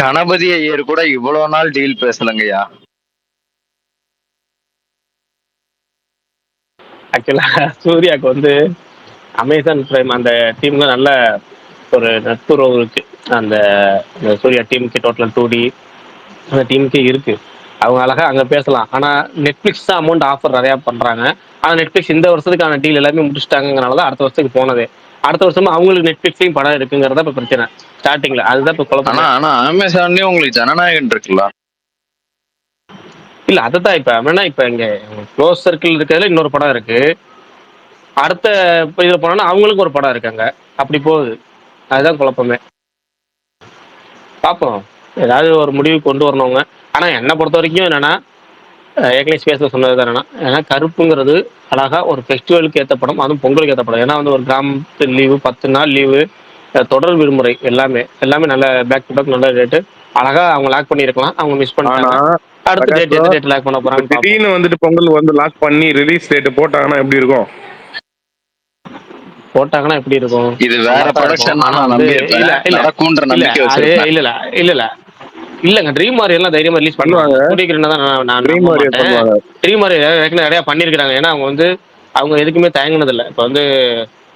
கணபதி ஐயர் கூட இவ்வளவு நாள் டீல் பேசலங்கய்யா. ஆக்சுவலா சூர்யாவுக்கு வந்து அமேசான் பிரைம் அந்த டீம்ல நல்ல ஒரு நட்புறவு இருக்கு. அந்த சூர்யா டீமுக்கு டோட்டல் 2D அந்த டீமுக்கே இருக்கு. அவங்க அழகா அங்க பேசலாம். ஆனா நெட்ஃபிளிக்ஸ் தான் அமௌண்ட் ஆஃபர் நிறைய பண்றாங்க. ஆனா நெட்ஃபிளிக்ஸ் இந்த வருஷத்துக்கான டீல் எல்லாமே முடிச்சிட்டாங்கிறனால அடுத்த வருஷத்துக்கு போனது. அடுத்த வருஷமா அவங்களுக்கு நெட்ஃபிளிக்ஸ்லயும் படம் இருக்குங்கிறத இப்ப பிரச்சனை ஸ்டார்டிங்ல. அதுதான் இப்ப குழப்பம். ஆனா அமேசான்லயும் உங்களுக்கு ஜனநாயகன் இருக்குல்ல. இல்ல அதுதான் இப்ப என்னன்னா, இப்ப இங்க க்ளோஸ் சர்க்கிள் இருக்கிறதுல இன்னொரு படம் இருக்கு, அடுத்த இதுல போனோம்னா அவங்களுக்கு ஒரு படம் இருக்காங்க, அப்படி போகுது. அதுதான் குழப்பமே. பார்ப்போம், ஏதாவது ஒரு முடிவு கொண்டு வரணுங்க. ஆனா என்னை பொறுத்த வரைக்கும் என்னன்னா, ஏற்கனவே ஸ்பேஸ்ல சொன்னது தான் என்னன்னா, ஏன்னா கருப்புங்கிறது அழகா ஒரு ஃபெஸ்டிவலுக்கு ஏற்ற படம், அதுவும் பொங்கலுக்கு ஏற்ற படம். ஏன்னா வந்து ஒரு கிராமத்து லீவு, 10 நாள் லீவு, தொடர் விடுமுறை, எல்லாமே நல்ல பேக் டு பேக் நல்ல ரேட்டு. அழகா அவங்க லாக் பண்ணிருக்கலாம், அவங்க மிஸ் பண்ணிட்டாங்க. அடுத்த டேட் லாக் பண்ண போறாங்க. திடீர்னு வந்துட்டு பொங்கல் வந்து லாக் பண்ணி ரிலீஸ் டேட் போட்டாங்கன்னா எப்படி இருக்கும்? போட்டாங்கன்னா எப்படி இருக்கும்? இது வேற நல்லாத்தான் இருக்கும். ப்ரொடக்ஷன் ஆனா நான் வந்து நம்பியிருப்பேன், இல்ல இல்ல நடக்கும்ன்ற இல்ல நம்பிக்கை அது வச்சிருப்பேன். இல்ல இல்லங்க. ட்ரீம் வாரியர் எல்லாம் தைரியமா ரிலீஸ் பண்ணுவாங்க. பண்ணுவாங்க. ஸ்டூடியோ கிரீன் தான் நான் ட்ரீம் நம்ப வாரியர் மாட்டேன். பண்ணுவாங்க. ட்ரீம் வாரியர் ஏற்கனவே நிறைய பண்ணியிருக்காங்க. ஏன்னா அவங்க வந்து அவங்க எதுக்குமே தயங்குனது இல்லை. இப்போ வந்து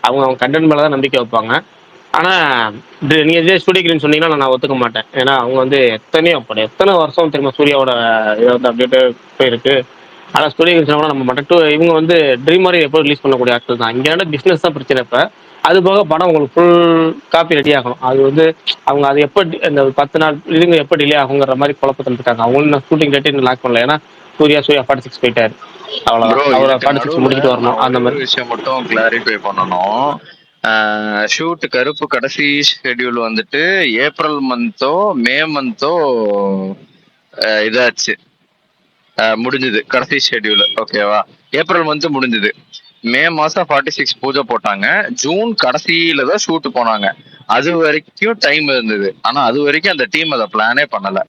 அவங்க கண்டென்ட் மேல தான் நம்பிக்கை வைப்பாங்க. ஆனா நீங்க இதே ஸ்டூடியோ கிரீன் சொன்னீங்கன்னா நான் ஒத்துக்க மாட்டேன். ஏன்னா அவங்க வந்து எத்தனை வருஷம் தெரியுமா சூர்யாவோட இதை வந்து அப்படியே போயிருக்கு. ஆனா ஸ்டூடியோ கிரீன் சொன்னா நம்ம மட்டும் இவங்க வந்து ட்ரீம் மாதிரி எப்போ ரிலீஸ் பண்ணக்கூடிய ஆட்கள் தான். இங்க பிசினஸ் தான் பிரச்சனை. இப்ப அது போக படம் உங்களுக்கு ஃபுல் காப்பி ரெடி ஆகணும். அது வந்து அவங்க அது எப்போ இந்த 10 நாள் இதுங்க எப்போ டிலே ஆகுங்கிற மாதிரி குழப்பத்தில் இருக்காங்க. அவங்களும் ஷூட்டிங் டேட்டே இன்னும் லாக் பண்ணல. ஏன்னா சூர்யா 46 போயிட்டாரு. ப்ரோ அவ்வளவுதான். அவரை இதுக்கு 46 நடுவுல முடிச்சுட்டு வரணும் நான் அந்த ஒரே ஒரு மாதிரி. விஷயம் மட்டும் கிளாரிஃபை பண்ணணும். ஷூட் கருப்பு கடைசி ஷெட்யூல் வந்துட்டு ஏப்ரல் மந்தோ மே மந்தோ இதாச்சு, முடிஞ்சது கடைசி ஷெட்யூல். ஓகேவா? ஏப்ரல் மந்த் முடிஞ்சது. மே மாசம் 46 பூஜை போட்டாங்க. ஜூன் கடைசியில தான் ஷூட் போனாங்க. அது வரைக்கும் டைம் இருந்தது. ஆனா அது வரைக்கும் அந்த டீம் அதை பிளானே பண்ணல.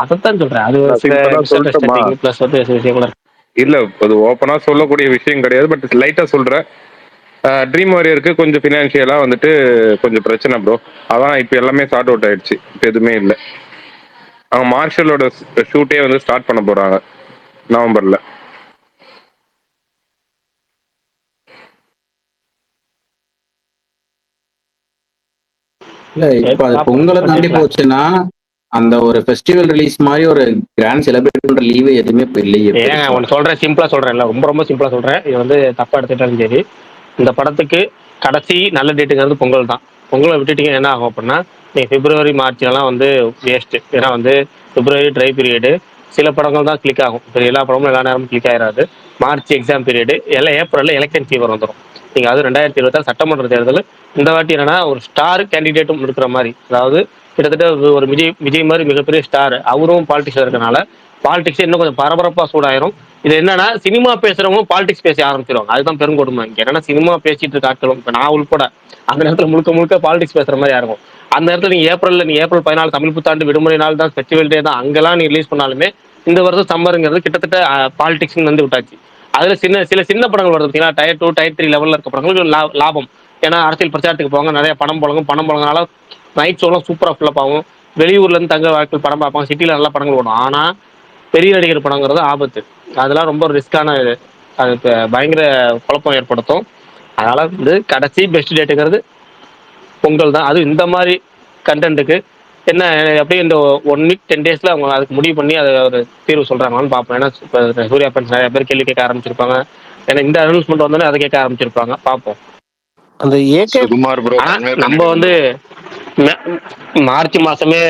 அதைத்தான் சொல்றேன். அது நான் சிம்பிளா சொல்லட்டுமா? பிளஸ் வந்து விஷயங்கள் இல்ல அது ஓப்பனா சொல்லக்கூடிய விஷயம் கிடையாது. பட் லைட்டா சொல்றேன். ட்ரீம் வாரியருக்கு கொஞ்சம் ஃபினான்ஷியலா வந்துட்டு கொஞ்சம் பிரச்சனை ப்ரோ. அதான் இப்போ எல்லாமே சார்ட் அவுட் ஆயிடுச்சு. இப்போ எதுவுமே இல்லை. அவங்க மார்ஷலோட ஷூட்டே வந்து ஸ்டார்ட் பண்ண போறாங்க நவம்பர்ல. இல்ல இப்ப அது பொங்கலை தாண்டி போச்சுன்னா அந்த ஒரு ஃபெஸ்டிவல் ரிலீஸ் மாதிரி ஒரு கிராண்ட் செலிப்ரேட் பண்ற லீவு எதுவுமே இப்ப இல்லையே. ஏங்க ஒன்று சொல்றேன், சிம்பிளா சொல்றேன்ல, ரொம்ப சிம்பிளா சொல்றேன். இது வந்து தப்பா எடுத்துட்டாலும் சரி, இந்த படத்துக்கு கடைசி நல்ல டேட்டுங்கிறது பொங்கல் தான். பொங்கலை விட்டுட்டீங்க என்ன ஆகும் அப்படின்னா, நீங்கள் பிப்ரவரி மார்ச்லாம் வந்து வேஸ்ட்டு. ஏன்னா வந்து பிப்ரவரி ட்ரை பீரியடு, சில படங்கள் தான் கிளிக் ஆகும். இப்போ எல்லா படமும் எல்லா நேரமும் கிளிக் ஆயிடாது. மார்ச் எக்ஸாம் பீரியடு, எல்லாம் ஏப்ரலில் எலெக்ஷன் ஃபீவர் வந்துடும். நீங்கள் அது 2026 சட்டமன்ற தேர்தல். இந்த வாட்டி என்னன்னா ஒரு ஸ்டார் கேண்டிடேட்டும் இருக்கிற மாதிரி, அதாவது கிட்டத்தட்ட ஒரு விஜய் மாதிரி மிகப்பெரிய ஸ்டார், அவரும் பாலிடிக்ஸ் இருக்கனால பாலிடிக்ஸ் இன்னும் கொஞ்சம் பரபரப்பா சூடாயிரும். இது என்னன்னா சினிமா பேசுறவங்க பாலிடிக்ஸ் பேச ஆரம்பிச்சிருவாங்க. அதுதான் பெருங்கொடுமை. இங்க என்னன்னா சினிமா பேசிட்டு இருக்க ஆட்களும் இப்ப நான் உள்பட அந்த நேரத்துல முழுக்க பாலிடிக்ஸ் பேசுற மாதிரி இருக்கும். அந்த நேரத்துல நீ ஏப்ரல் 14 தமிழ் புத்தாண்டு விடுமுறை நாள் தான், ஃபெஸ்டிவல் டே தான், அங்கெல்லாம் நீ ரிலீஸ் பண்ணாலுமே இந்த வருஷம் சம்மருங்கிறது கிட்டத்தட்ட பாலிடிக்ஸ் வந்து விட்டாச்சு. அதுல சின்ன படங்கள் வருது பார்த்தீங்கன்னா, டயர் 2 டயர் 3 லெவல்ல இருக்க படங்களுக்கு லாபம். ஏன்னா அரசியல் பிரச்சாரத்துக்கு போவாங்க, நிறைய பணம் புழங்கினால நைட் ஷோலாம் சூப்பரா ஃபில்லப் ஆகும். வெளியூர்ல இருந்து தங்க வாழ்க்கை படம் பார்ப்பாங்க, சிட்டில நல்ல படங்கள் ஓடும். ஆனா பெரிய நடிகர் படங்கிறது ஆபத்து. அதெல்லாம் ரொம்ப ரிஸ்கான இது. அது பயங்கர குழப்பம் ஏற்படுத்தும். அதனால வந்து கடைசி பெஸ்ட் டேட்டுங்கிறது பொங்கல் தான். அது இந்த மாதிரி கண்டென்ட்டுக்கு என்ன அப்படியே இந்த 1 வீக் 10 டேஸ்ல அவங்க அதுக்கு முடிவு பண்ணி அதை ஒரு தீர்வு சொல்றாங்களான்னு பார்ப்போம். ஏன்னா இப்போ சூர்யா ஃபேன்ஸ் நிறைய பேர் கேள்வி கேட்க ஆரம்பிச்சிருப்பாங்க. ஏன்னா இந்த அனௌன்ஸ்மெண்ட் வந்தோடனே அதை கேட்க ஆரம்பிச்சிருப்பாங்க. பார்ப்போம். அந்த ஏகே சுகுமார் ப்ரோ நம்ம வந்து மார்ச் மாசமே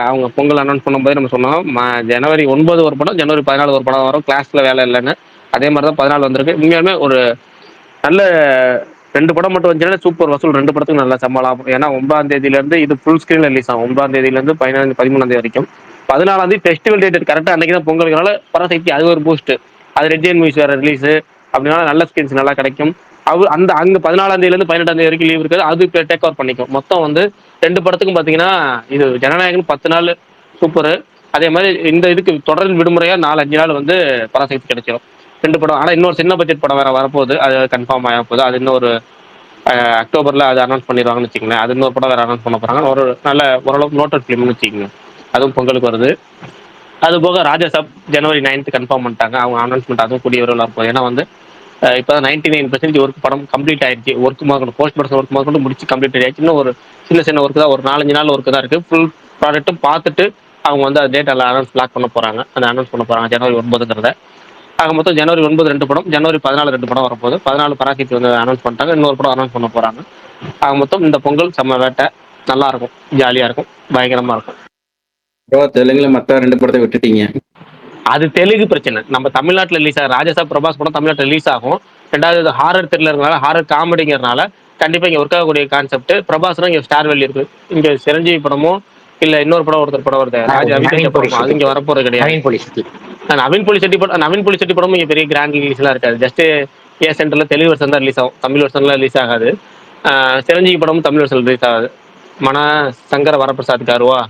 அவங்க பொங்கல் அனௌன்ஸ் பண்ணும்போது நம்ம சொன்னோம், ஜனவரி 9 ஒரு படம், ஜனவரி 14 ஒரு படம் வரும், கிளாஸ்ல வேலை இல்லைன்னு. அதே மாதிரி தான் 14 வந்திருக்கு. உண்மையாலுமே ஒரு நல்ல 2 படம் மட்டும் வந்துச்சுன்னா சூப்பர் வசூல். 2 படத்துக்கு நல்லா சம்பளம். ஏன்னா 9ஆம் தேதியிலேருந்து இது ஃபுல் ஸ்கிரீன்ல ரிலீஸ் ஆகும். 9ஆம் தேதியிலேருந்து 13ஆம் தேதி வரைக்கும். 14ஆம் தேதி ஃபெஸ்டிவல் டேட் கரெக்டாக அன்னைக்கு தான் பொங்கலுக்குனால பரசக்தி அது ஒரு பூஸ்ட். அது ரெட் ஜெயின் மூவிஸ் வேற ரிலீஸ் அப்படின்னா நல்ல ஸ்கிரீன்ஸ் நல்லா கிடைக்கும். அந்த அங்க 14ஆம் தேதியிலேருந்து 18ஆம் தேதி வரைக்கும் லீவ் இருக்குது. அது இப்போ டேக் ஓவர் பண்ணிக்கும். மொத்தம் வந்து 2 படத்துக்கும் பார்த்தீங்கன்னா இது ஜனநாயகன் 10 நாள் சூப்பர். அதே மாதிரி இந்த இதுக்கு தொடர் விடுமுறையா 4-5 நாள் வந்து பராசக்தி கிடைச்சிடும். 2 படம். ஆனால் இன்னொரு சின்ன பட்ஜெட் படம் வேற வரப்போகுது. அது கன்ஃபார்ம் ஆக போகுது. அது இன்னொரு அக்டோபர்ல அது அனௌன்ஸ் பண்ணிடுவாங்கன்னு வச்சுக்கோங்களேன். அது இன்னொரு படம் வேற அனௌன்ஸ் பண்ண போறாங்க. ஒரு நல்ல ஓரளவுக்கு நோட்டட் ஃபிலிம்னு வச்சுக்கோங்க. அதுவும் பொங்கலுக்கு வருது. அது போக ராஜாசாப் ஜனவரி 9 கன்ஃபார்ம் பண்ணிட்டாங்க. அவங்க அனௌன்ஸ்மெண்ட் அதுவும் கூடிய விரைவில் இருக்கும். ஏன்னா வந்து இப்போ 99% ஒர்க் படம் கம்ப்ளீட் ஆயிடுச்சு. ஒர்க் மார்க்கணும் போஸ்ட் ப்ரொடக்ஷன் ஒர்க் மார்க்கணும் முடிச்சு கம்ப்ளீட் ஆயிடுச்சு. இன்னும் ஒரு சின்ன ஒர்க் தான், ஒரு 4-5 நாள் ஒர்க் தான் இருக்கு. ஃபுல் ப்ராடக்ட்டும் பார்த்துட்டு அவங்க வந்து அந்த டேட் எல்லாம் லாக் பண்ண போறாங்க. அதை அனௌன்ஸ் பண்ண போறாங்க ஜனவரி 9ங்கிறத. ஆக மொத்தம் ஜனவரி 9 2 படம், ஜனவரி 14 2 படம் வரப்போகுது. 14 பராசக்தி வந்து அனௌன்ஸ் பண்ணிட்டாங்க. இன்னொரு படம் அனௌன்ஸ் பண்ண போறாங்க. ஆக மொத்தம் இந்த பொங்கல் செம்ம வேட்டை, நல்லா இருக்கும், ஜாலியா இருக்கும், பயங்கரமா இருக்கும். தெலுங்குல மத்த 2 படத்தை விட்டுட்டீங்க. அது தெலுங்கு பிரச்சனை. நம்ம தமிழ்நாட்டில் ரிலீஸ் ஆகும். ராஜாசாப் பிரபாஸ் படம் தமிழ்நாட்டில் ரிலீஸ் ஆகும். ரெண்டாவது ஹாரர் த்ரில்லர்னால, ஹாரர் காமெடிங்கிறனால கண்டிப்பா இங்க ஒர்க் ஆகக்கூடிய கான்செப்ட். பிரபாஸ்னா இங்க ஸ்டார் வேல்யூ இருக்கு. இங்க சிரஞ்சீவி படமோ இல்ல இன்னொரு படம் ஒருத்தர் படம் வருது அபிஷேக் படம், அது இங்க வரப்போறது கிடையாது. நவீன் போலி செட்டி படமும் இங்க பெரிய கிராண்ட் ரிலீஸ் எல்லாம் இருக்காது. ஜஸ்ட் சென்டர்ல தெலுங்கு வருஷன் தான் ரிலீஸ் ஆகும், தமிழ் வருஷன்ல ரிலீஸ் ஆகாது. சிரஞ்சீவி படமும் தமிழ் வருஷன் ரிலீஸ் ஆகாது. மன சங்கர வரப்பிரசாத் காருவா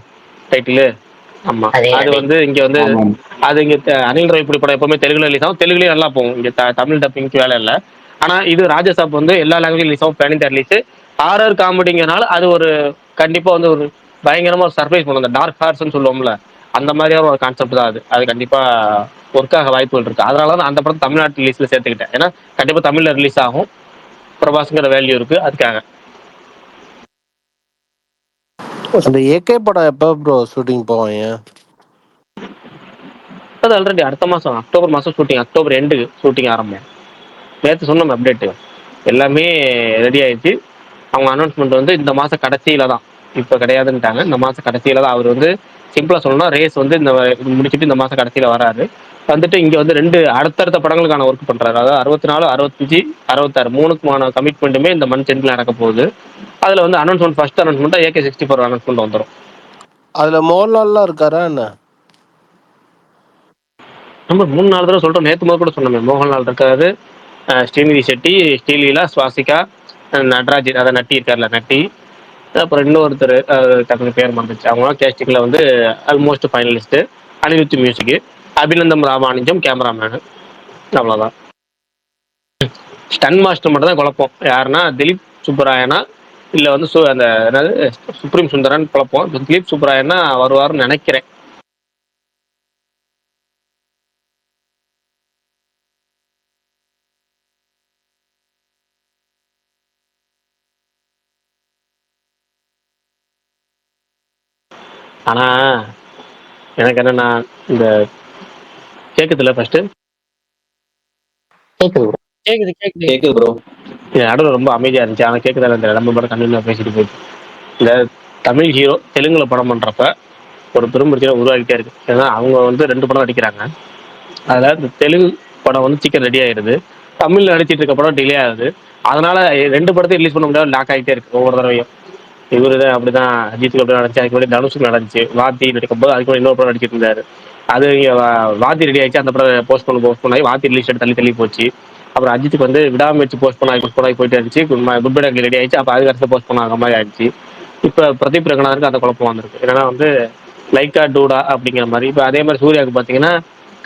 டைட்டிலு ஆமா அதே அது அதே வந்து இங்க வந்து ஆமாம். அது இங்க அனில் ராய்புடி படம் எப்பவுமே தெலுங்குல ரிலீஸ் ஆகும், தெலுங்குலயே நல்லா போகும். இங்க தமிழ் டப்பிங்க்கு வேலை இல்லை. ஆனா இது ராஜசாப் வந்து எல்லா லாங்குவேஜ் ரிலீஸ் ஆகும், பேன் இந்தியா ரிலீஸ். ஹாரர் காமெடிங்கிறனால அது ஒரு கண்டிப்பா வந்து ஒரு பயங்கரமா ஒரு சர்ப்ரைஸ் பண்ணும். அந்த டார்க் ஹார்ஸ்னு சொல்லுவோம்ல, அந்த மாதிரியான ஒரு கான்செப்ட் தான் அது. அது கண்டிப்பா ஒர்க் ஆக வாய்ப்புகள் இருக்கு. அதனால தான் அந்த படம் தமிழ்நாட்டு ரிலீஸ்ல சேர்த்துக்கிட்டேன். ஏன்னா கண்டிப்பா தமிழ்ல ரிலீஸ் ஆகும், பிரபாஸ்ங்கிற வேல்யூ இருக்கு அதுக்காக. அந்த ஏகே படம் எப்ப ப்ரோ ஷூட்டிங் போவாங்க? அது ஆல்ரெடி அடுத்த மாசம் அக்டோபர் மாசம் ஷூட்டிங், அக்டோபர் எண்டு ஷூட்டிங் ஆரம்பம். நேற்று சொன்னோம் அப்டேட்டு, எல்லாமே ரெடி ஆயிடுச்சு. அவங்க அனௌன்ஸ்மெண்ட் வந்து இந்த மாசம் கடைசியில தான், இப்போ கிடையாதுன்ட்டாங்க. இந்த மாசம் கடைசியில தான். அவர் வந்து சிம்பிளா சொல்லணும்னா ரேஸ் வந்து இந்த இது முடிச்சுட்டு இந்த மாசம் கடைசியில வராரு. வந்துட்டு இங்க வந்து 2 அடுத்தடுத்த படங்களுக்கான ஒர்க் பண்றாரு. அதாவது 64, 65, 66 3க்குமான கமிட்மெண்ட்டுமே இந்த மந்த் எண்ட்ல நடக்க போகுது. அதுல வந்து announcement first announcement AK-64 announcement வந்துடும். அதுல மோகன்லால்லாம் இருக்காரா என்ன? நம்ம 3-4 தடவை சொல்றோம். நேற்று முதல் கூட சொன்னோமே, மோகன்லால் இருக்காரு, ஸ்ரீநிதி ஷெட்டி, ஸ்ரீலீலா, சுவாசிகா, நடராஜ், அதை நட்டி இருக்கார்ல நட்டி, அப்புறம் இன்னொருத்தர் டக்குனு பேர் மறந்துச்சு. அவங்களாம் கேஸ்டிங்ல வந்து almost finalist. Anirudh music, Abinandhan Ramanujam cameraman, அவ்வளோதான். ஸ்டன் மாஸ்டர் மட்டும் தான் குழப்பம். யாருன்னா திலீப் சுப்பராயனா இல்லை வந்து அந்த என்னது சுப்ரீம் சுந்தரன் குழப்பம். திலீப் சுப்பராயனா வருவாருன்னு நினைக்கிறேன். ஆனா எனக்கு என்னன்னா இந்த கேக்குதுல ஃபர்ஸ்ட் கேக்குது கேக்குது கேக்குது. கேக்குது ப்ரோ. நடுவில் ரொம்ப அமைதியா இருந்துச்சு. ஆனால் கேட்குதா இந்த நம்ம படம் கண்டினியூ பேசிட்டு போயிடுச்சு. இந்த தமிழ் ஹீரோ தெலுங்குல படம் பண்றப்ப ஒரு பெரும் பிரச்சனை உருவாகிட்டே இருக்கு. ஏன்னா அவங்க வந்து 2 படம் நடிக்கிறாங்க. அதில் இந்த தெலுங்கு படம் வந்து சீக்கிரம் ரெடி ஆயிடுது, தமிழ்ல நடிச்சிட்டு இருக்க படம் டிலே ஆகுது. அதனால 2 படத்தையும் ரிலீஸ் பண்ண முடியாது, லாக் ஆகிட்டே இருக்கு ஒவ்வொரு தடவையும். இவரு தான் அப்படிதான், அஜித்துக்கு அப்படி நடந்துச்சு, அதுக்கு முன்னாடி தனுஷுக்கு நடந்துச்சு, வாத்தி நடிக்கும் போது அதுக்கு இன்னொரு படம் நடிச்சிட்டு இருந்தாரு. அது இங்க வாத்தி ரெடி ஆயிடுச்சு, அந்த படம் போஸ்ட்போன் ஆகி வாத்தி ரிலீஸ் தள்ளி தள்ளி போச்சு. அப்புறம் அஜித்துக்கு வந்து விடாமுயற்சி போஸ்ட்போன் ஆகி போயிட்டு இருந்துச்சு. குட் பை ரெடி ஆயிடுச்சு, அப்போ அது வருஷம் போஸ்ட்போன் ஆகிற மாதிரி ஆயிடுச்சு. இப்போ பிரதீப் ரங்கநாதனுக்கு அந்த குழப்பம் வந்திருக்கு. என்னன்னா வந்து லைக்கா டூடா அப்படிங்கிற மாதிரி. இப்போ அதே மாதிரி சூர்யாவுக்கு பார்த்தீங்கன்னா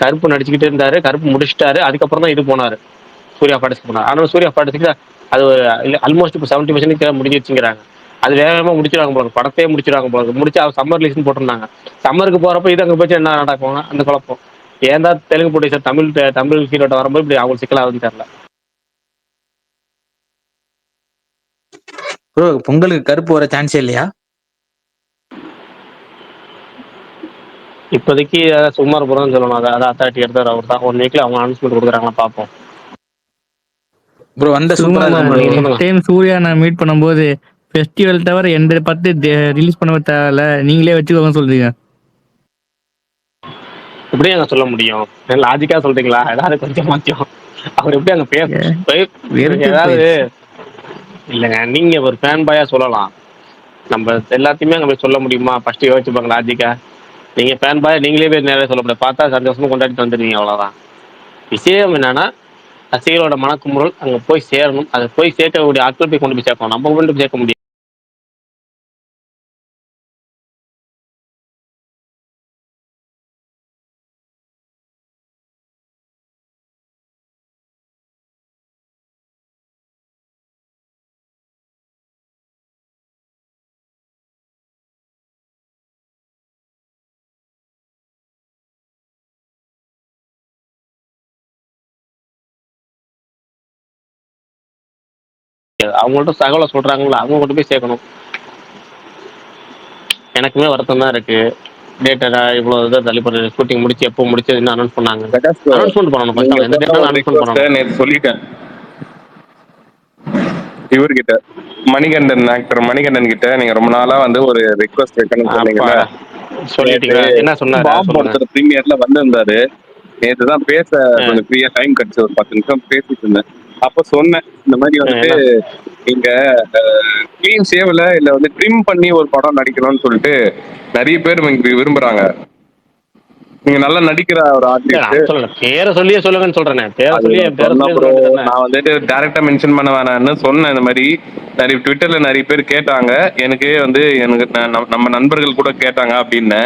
கருப்பு நடிச்சுக்கிட்டு இருந்தாரு, கருப்பு முடிச்சிட்டாரு, அதுக்கப்புறம் தான் இது போனாரு, சூர்யா பாட்டுக்கு போனார். ஆனால் சூர்யா பாட்டுக்கு அது ஆல்மோஸ்ட் இப்போ 70% முடிஞ்சிருச்சுங்கிறாங்க. அது வேகமாக முடிச்சிருவாங்க போல, படத்தையே முடிச்சிருவாங்க போல. முடிச்சு அவர் சம்மர் ரிலீஸ்னு போட்டிருந்தாங்க. சம்மருக்கு போறப்ப இது அங்கே போச்சு என்ன நடக்கும் அந்த குழப்பம். ஏன் தான் தெலுங்கு ப்ரொடியூசர் தமிழ் ஹீரோட்ட வரும்போது இப்படி அவங்களுக்கு சிக்கலாகுதுன்னு தெரியல. ப்ரோ பொங்கலுக்கு கருப்பு வர சான்ஸே இல்லையா? இப்போதைக்கு சுமார் போகிறோம்னு சொல்லணும். அதை அத்தாரிட்டி எடுத்தார் அவர் தான். 1 வீக்ல அவங்க அனௌன்ஸ்மெண்ட் கொடுக்குறாங்களா பார்ப்போம். ப்ரோ வந்த சூப்பரா சும்மா இருக்கும் ப்ரோ. நெக்ஸ்ட் டைம் சூர்யா நான் மீட் பண்ணும்போது ஃபெஸ்டிவல் தவிர எந்த பத்து ரிலீஸ் பண்ண தேவையில்ல, நீங்களே வச்சுக்கோங்க சொல்றீங்க. எப்படியும் அங்கே சொல்ல முடியும்? லாஜிக்கா சொல்றீங்களா? ஏதாவது கொஞ்சம் மாத்தியம் அவர் எப்படி அங்கே வெறுத்து ஏதாவது போயிடுச்சு. இல்லைங்க, நீங்க ஒரு ஃபேன் பாயா சொல்லலாம், நம்ம எல்லாத்தையுமே அங்கே போய் சொல்ல முடியுமா? ஃபர்ஸ்ட் யோசிச்சுப்பாங்க லாஜிக்கா. நீங்க ஃபேன் பாயா நீங்களே போய் நேரே சொல்லக்கூடாது, பார்த்தா சந்தோஷமா கொண்டாடிட்டு வந்துடுவீங்க, அவ்வளோதான். விஷயம் என்னன்னா ரசிகர்களோட மனக்குமுறல் அங்கே போய் சேரணும். அதை போய் சேர்க்கக்கூடிய ஆட்கள் போய் கொண்டு போய் சேர்க்கணும், நம்ம கொண்டு போய் சேர்க்க முடியும். அவங்கள்ட்ட தகவலை சொல்றாங்களா, அவங்க கொண்டு போய் சேர்க்கணும். எனக்குமே வருத்தம் தான் இருக்கு. டேட்டா இவ்வளவு இதை தள்ளி போடுற ஷூட்டிங் முடிச்சு எப்போ முடிச்சு என்ன அனௌன்ஸ் பண்ணாங்க? அனௌன்ஸ்மெண்ட் பண்ணணும் ஃபர்ஸ்ட். அவங்க எந்த டேட்டாலும் அனௌன்ஸ்மெண்ட் பண்ணணும். நேற்று சொல்லிட்டேன் இவர்கிட்ட, மணிகண்டன் ஆக்டர் மணிகண்டன் கிட்ட, நீங்க ரொம்ப நாளா வந்து ஒரு ரிக்வஸ்ட் வைக்கணும்னு சொன்னீங்கல்ல, சொல்லிட்டீங்களா? என்ன சொன்னாரு பாம் சொல்லுங்க. படத்தோட ப்ரீமியர்ல வந்திருந்தாரு. நேற்று தான் பேச கொஞ்சம் ஃப்ரீயா டைம் கிடைச்சு ஒரு 10 நிமிஷம் பேசிட்டு இருந்தேன். அப்ப சொன்னேன் இந்த மாதிரி வந்துட்டு நீங்க கிளீன் சேவ்ல இல்ல வந்து ட்ரிம் பண்ணி ஒரு படம் நடிக்கணும்னு சொல்லிட்டு நிறைய பேர் விரும்புறாங்க. நீங்க நல்லா நடிக்கிற ஒரு ஆர்டிஸ்ட், பேரை சொல்லியே சொல்லுங்கன்னு சொல்றேன். நான் வந்துட்டு டைரக்டா மென்ஷன் பண்ண வேணாம்னு சொன்னேன். இந்த மாதிரி நிறைய ட்விட்டர்ல நிறைய பேர் கேட்டாங்க, எனக்கு வந்து எனக்கு நம்ம நண்பர்கள் கூட கேட்டாங்க அப்படின்னு.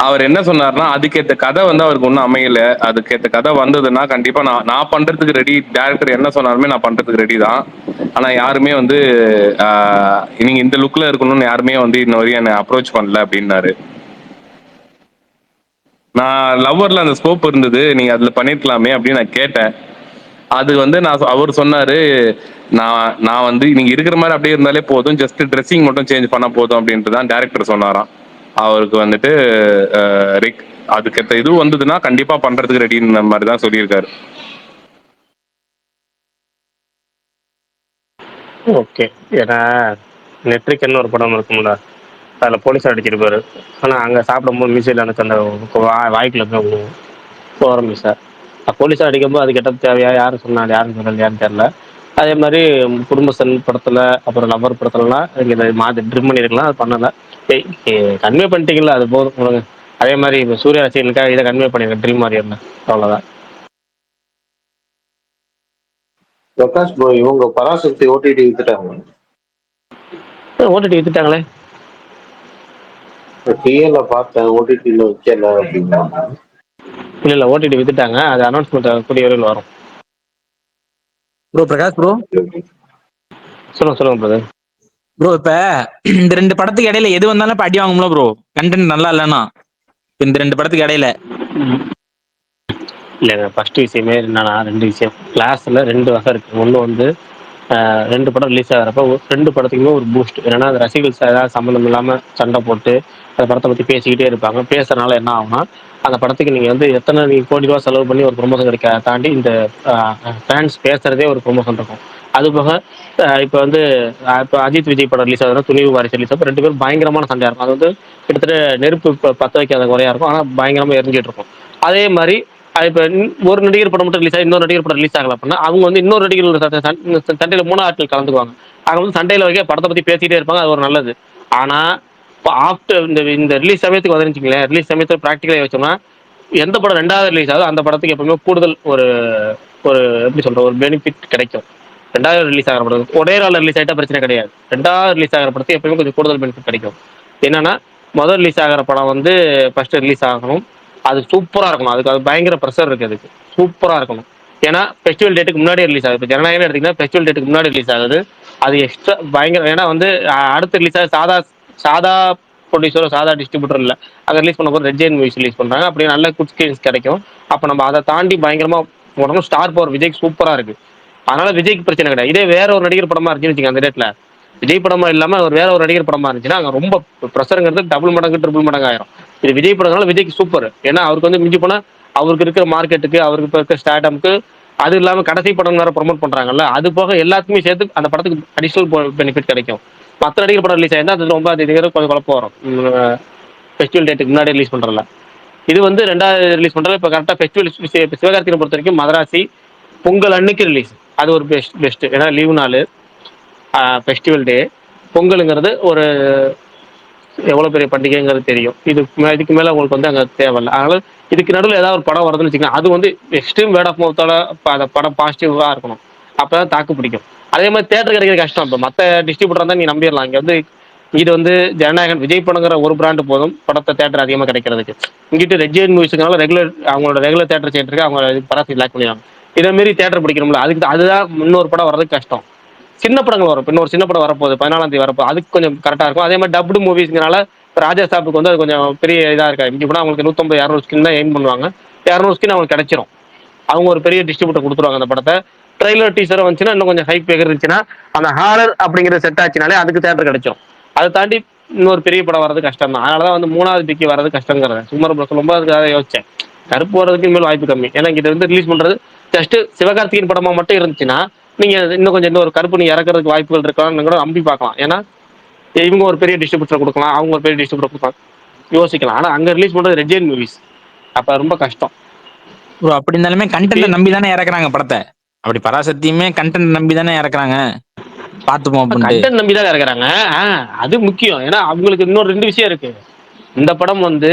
அவர் என்ன சொன்னார்னா அதுக்கேற்ற கதை வந்து அவருக்கு ஒன்றும் அமையல. அதுக்கேற்ற கதை வந்ததுன்னா கண்டிப்பா நான் பண்றதுக்கு ரெடி. டேரக்டர் என்ன சொன்னாலுமே நான் பண்றதுக்கு ரெடி தான். ஆனா யாருமே வந்து நீங்க இந்த லுக்ல இருக்கணும்னு யாருமே வந்து இன்ன வரையும் என்னை அப்ரோச் பண்ணல அப்படின்னாரு. நான் லவ்வர்ல அந்த ஸ்கோப் இருந்தது, நீங்க அதுல பண்ணிருக்கலாமே அப்படின்னு நான் கேட்டேன். அது வந்து அவர் சொன்னாரு, நான் வந்து நீங்க இருக்கிற மாதிரி அப்படியே இருந்தாலே போதும், ஜஸ்ட் ட்ரெஸ்ஸிங் மட்டும் சேஞ்ச் பண்ண போதும் அப்படின்ட்டு தான் டேரக்டர் சொன்னாராம். அவருக்கு வந்துட்டு அதுக்கேற்ற இது வந்ததுன்னா கண்டிப்பா பண்றதுக்கு ரெடின்ற மாதிரி தான் சொல்லியிருக்காரு. ஓகே. ஏன்னா நெட்ரிக்கல்னு ஒரு படம் இருக்கும்ல, அதில் போலீஸார் அடிச்சிருப்பாரு. ஆனால் அங்கே சாப்பிடும்போது மீசையில் எனக்கு அந்த வாய்க்குள்ள போய் போகிற மீசை போலீஸார் அடிக்கும்போது அது கெட்டது தேவையா, யாரும் சொன்னாங்க யாரும் சொல்லலையான்னு தெரில. அதே மாதிரி குடும்பஸ்தன் படத்தில் அப்புறம் லவ்வர் படத்துலலாம் இங்கே மாற்றி ட்ரிம் பண்ணியிருக்கலாம், அது பண்ணலை. கன்வே பண்ணிட்டீங்களா, அது போதும் உங்களுக்கு. அதே மாதிரி இப்போ சூர்யா ரசிகனுக்காக இதை கன்வே பண்ணியிருக்கேன் ட்ரில் மாதிரி இருந்தேன், அவ்வளோதான். பிரகாஷ் ப்ரோ, இவங்க பராசக்தி ஓடிடி வித்துட்டாங்க. ஓடிடி வித்துட்டாங்களே. டிஎல்ல பார்த்தேன், ஓடிடியில் விற்கல அப்படின்னாங்க. இல்லை ஓடிடி வித்துட்டாங்க, அது அனௌன்ஸ்மெண்ட் கூடிய விரைவில் வரும். ப்ரோ பிரகாஷ் ப்ரோ, சொல்லுங்க பிரதர். ப்ரோ இப்ப இந்த 2 படத்துக்கு இடையில எது வந்தாலும் இப்ப அடி வாங்கும்ல ப்ரோ, கண்டென்ட் நல்லா இல்லைன்னா. இந்த 2 படத்துக்கு இடையில இல்லைங்க, ஃபர்ஸ்ட் விஷயமே என்னன்னா 2 விஷயம். கிளாஸ்ல 2 வகை இருக்கு. ஒன்று வந்து 2 படம் ரிலீஸ் ஆகிறப்ப 2 படத்துக்குமே ஒரு பூஸ்ட். ஏன்னா அந்த ரசிகர்கள் ஏதாவது சம்மந்தம் இல்லாமல் சண்டை போட்டு அந்த படத்தை பற்றி பேசிக்கிட்டே இருப்பாங்க. பேசுறதுனால என்ன ஆகும்னா அந்த படத்துக்கு நீங்கள் வந்து எத்தனை நீங்கள் கோடி ரூபா செலவு பண்ணி ஒரு ப்ரொமோஷன் கிடைக்க தாண்டி இந்த ஃபேன்ஸ் பேசுறதே ஒரு ப்ரொமோஷன் இருக்கும். அது போக இப்போ வந்து இப்போ அஜித் விஜய் படம் ரிலீஸ் ஆகுதுன்னா துணிவு வாரிசு ரிலீஸ் அப்போ 2 பேரும் பயங்கரமான சண்டையாக இருக்கும். அது வந்து கிட்டத்தட்ட நெருப்பு பற்ற வைக்காத குறையா இருக்கும், ஆனால் பயங்கரமாக எரிஞ்சிட்டு இருக்கும். அதே மாதிரி இப்போ ஒரு நடிகர் படம் மட்டும் ரிலீஸ் ஆகி இன்னொரு நடிகர் படம் ரிலீஸ் ஆகல அப்படின்னா அவங்க வந்து இன்னொரு நடிகர் சண்டையில் 3 ஆட்கள் கலந்துக்குவாங்க. அவங்க வந்து சண்டையில் வைக்க படத்தை பற்றி பேசிக்கிட்டே இருப்பாங்க, அது ஒரு நல்லது. ஆனால் இப்போ ஆஃப்டர் இந்த ரிலீஸ் சமயத்துக்கு வந்துருச்சிங்களேன், ரிலீஸ் சமயத்தில் ப்ராக்டிக்கலாக வச்சோம்னா எந்த படம் 2வது ரிலீஸ் ஆகுது அந்த படத்துக்கு எப்பவுமே கூடுதல் ஒரு ஒரு எப்படி சொல்கிற ஒரு பெனிஃபிட் கிடைக்கும். 2வது ரிலீஸ் ஆகிற படத்துக்கு ஒரே நாள் ரிலீஸ் ஆகிட்டா பிரச்சனை கிடையாது. 2வது ரிலீஸ் ஆகிற படத்துக்கு எப்பவுமே கொஞ்சம் கூடுதல் பெனிஃபிட் கிடைக்கும். என்னன்னா முதல் ரிலீஸ் ஆகிற படம் வந்து ஃபர்ஸ்ட் ரிலீஸ் ஆகணும், அது சூப்பராக இருக்கணும், அதுக்கு அது பயங்கர ப்ரெஷர் இருக்குது, அதுக்கு சூப்பராக இருக்கணும். ஏன்னா ஃபெஸ்டிவல் டேட்டுக்கு முன்னாடியே ரிலீஸ் ஆகுது. இப்போ ஜனநாயகம் எடுத்திங்கன்னா ஃபெஸ்டிவல் டேட்டுக்கு முன்னாடி ரிலீஸ் ஆகுது, அது எக்ஸ்ட்ரா பயங்கரம். ஏன்னா வந்து அடுத்து ரிலீஸ் ஆகுது சாதா ப்ரொடியூசரோ சாதா டிஸ்ட்ரிபியூட்டர் இல்லை, அதை ரிலீஸ் பண்ண போது ரெட் ஜெயின் மூவிஸ் ரிலீஸ் பண்ணுறாங்க. அப்படி நல்ல குட் ஸ்கிரீன்ஸ் கிடைக்கும். அப்போ நம்ம அதை தாண்டி பயங்கரமாக போனோம். ஸ்டார் பவர் விஜய்க்கு சூப்பராக இருக்குது, அதனால விஜய்க்கு பிரச்சனை கிடையாது. இதே வேற ஒரு நடிகர் படமா இருந்துச்சுன்னு வச்சுக்கோங்க, அந்த டேட்டில் விஜய் படமா இல்லாமல் ஒரு வேற ஒரு நடிகர் படமா இருந்துச்சுன்னா அங்கே ரொம்ப ப்ரெஷருங்கிறது டபுள் மடங்கு ட்ரிபிள் மடங்கு ஆயிரும். இது விஜய் படம்னால விஜய்க்கு சூப்பர். ஏன்னா அவருக்கு வந்து மிஞ்சி போனால் அவருக்கு இருக்கிற மார்க்கெட்டுக்கு அவருக்கு இப்போ இருக்க ஸ்டார்டம்க்கு அது இல்லாமல் கடைசி படம் வேற ப்ரொமோட் பண்ணுறாங்கல்ல, அது போக எல்லாத்துக்குமே சேர்த்து அந்த படத்துக்கு அடிஷனல் பெனிஃபிட் கிடைக்கும். மற்ற நடிகர் படம் ரிலீஸ் ஆயிருந்தா அது ரொம்ப அதிகம் கொஞ்சம் குழப்பம் வரும் ஃபெஸ்டிவல் டேட்டுக்கு முன்னாடி ரிலீஸ் பண்ணுறல. இது வந்து 2வது ரிலீஸ் பண்ணுறது இப்போ கரெக்டாக ஃபெஸ்டிவல். சிவகார்த்திகை பொறுத்த வரைக்கும் மதராசி பொங்கல் அன்னைக்கு ரிலீஸ், அது ஒரு பெஸ்ட்டு. ஏன்னா லீவு நாள், ஃபெஸ்டிவல் டே, பொங்கலுங்கிறது ஒரு எவ்வளோ பெரிய பண்டிகைங்கிறது தெரியும். இதுக்கு மேலே உங்களுக்கு வந்து அங்கே தேவையில்லை. அதனால இதுக்கு நடுவில் ஏதாவது ஒரு படம் வருதுன்னு வச்சுக்கோங்க, அது வந்து எக்ஸ்ட்ரீம் வேர்ட் ஆஃப் மவுத்தால அந்த படம் பாசிட்டிவாக இருக்கணும், அப்போ தான் தாக்கு பிடிக்கும். அதே மாதிரி தேட்டர் கிடைக்கிறது கஷ்டம். இப்போ மற்ற டிஸ்ட்ரிபியூட்டர் தான் நீ நம்பிடலாம். இங்கே வந்து இது வந்து ஜனநாயகன் விஜய் படங்கிற ஒரு பிராண்டு போதும் படத்தை தேட்டர் அதிகமாக கிடைக்கிறதுக்கு. இங்கிட்டு ரெட் ஜெயின் மூவிஸுனால அவங்களோட ரெகுலர் தேட்டர் தேட்டருக்கு அவங்க பராசி லாக் பண்ணிடுவாங்க. இதே மாரி தேட்டர் பிடிக்கணும்ல, அதுதான் இன்னொரு படம் வர்றதுக்கு கஷ்டம். சின்ன படங்கள் வரும், இன்னொரு சின்ன படம் வரப்போகுது 14ஆம் தேதி வரப்போகுது, அதுக்கு கொஞ்சம் கரெக்டாக இருக்கும். அதே மாதிரி டப்டு மூவிஸ்னால ராஜா சாப்புக்கு வந்து அது கொஞ்சம் பெரிய இதாக இருக்காது. இங்கே போனால் அவங்களுக்கு 150-200 ஸ்கின் தான் எய்ம் பண்ணுவாங்க, 200 ஸ்கின் அவங்களுக்கு கிடைச்சிரும். அவங்க ஒரு பெரிய டிஸ்ட்ரிபியூட்டர் கொடுத்துருவாங்க அந்த படத்தை. ட்ரெய்லர் டீசர் வந்துச்சுன்னா இன்னும் கொஞ்சம் ஹைப் இருந்துச்சுன்னா அந்த ஹாரர் அப்படிங்கிற செட் ஆச்சுனாலே அதுக்கு தேட்டர் கிடைச்சிரும். அதை தாண்டி இன்னொரு பெரிய படம் வர்றது கஷ்டம் தான். அதனால தான் வந்து 3வது பிக்கு வர்றது கஷ்டங்கிறத சுமார் சொல்லும்போது அதுக்காக யோசிச்சேன். கருப்பு வர்றதுக்கு இனிமேல் வாய்ப்பு கம்மி. ஏன்னா இங்கிட்ட வந்து ரிலீஸ் பண்ணுறது ஜஸ்ட் சிவகார்த்திகேயன் படமா மட்டும் இருந்துச்சுன்னா நீங்கள் இன்னும் ஒரு கருப்பு நீ இறக்குறதுக்கு வாய்ப்புகள் இருக்கான்னு கூட நம்பி பார்க்கலாம். ஏன்னா இவங்க ஒரு பெரிய டிஸ்ட்ரிபியூட்டர் கொடுக்கலாம், அவங்க ஒரு பெரிய டிஸ்ட்ரிபியூட்டர் கொடுக்கலாம், யோசிக்கலாம். ஆனால் அங்கே ரிலீஸ் பண்ணுறது ரெட் ஜெயின் மூவிஸ், அப்போ ரொம்ப கஷ்டம். ப்ரோ அப்படி இருந்தாலுமே கண்டென்ட் நம்பி தானே இறக்குறாங்க படத்தை. அப்படி பராசக்தியுமே கண்டென்ட் நம்பி தானே இறக்குறாங்க, பார்த்துப்போம். கண்டென்ட் நம்பி தான் இறக்குறாங்க, அது முக்கியம். ஏன்னா அவங்களுக்கு இன்னொரு 2 விஷயம் இருக்கு. இந்த படம் வந்து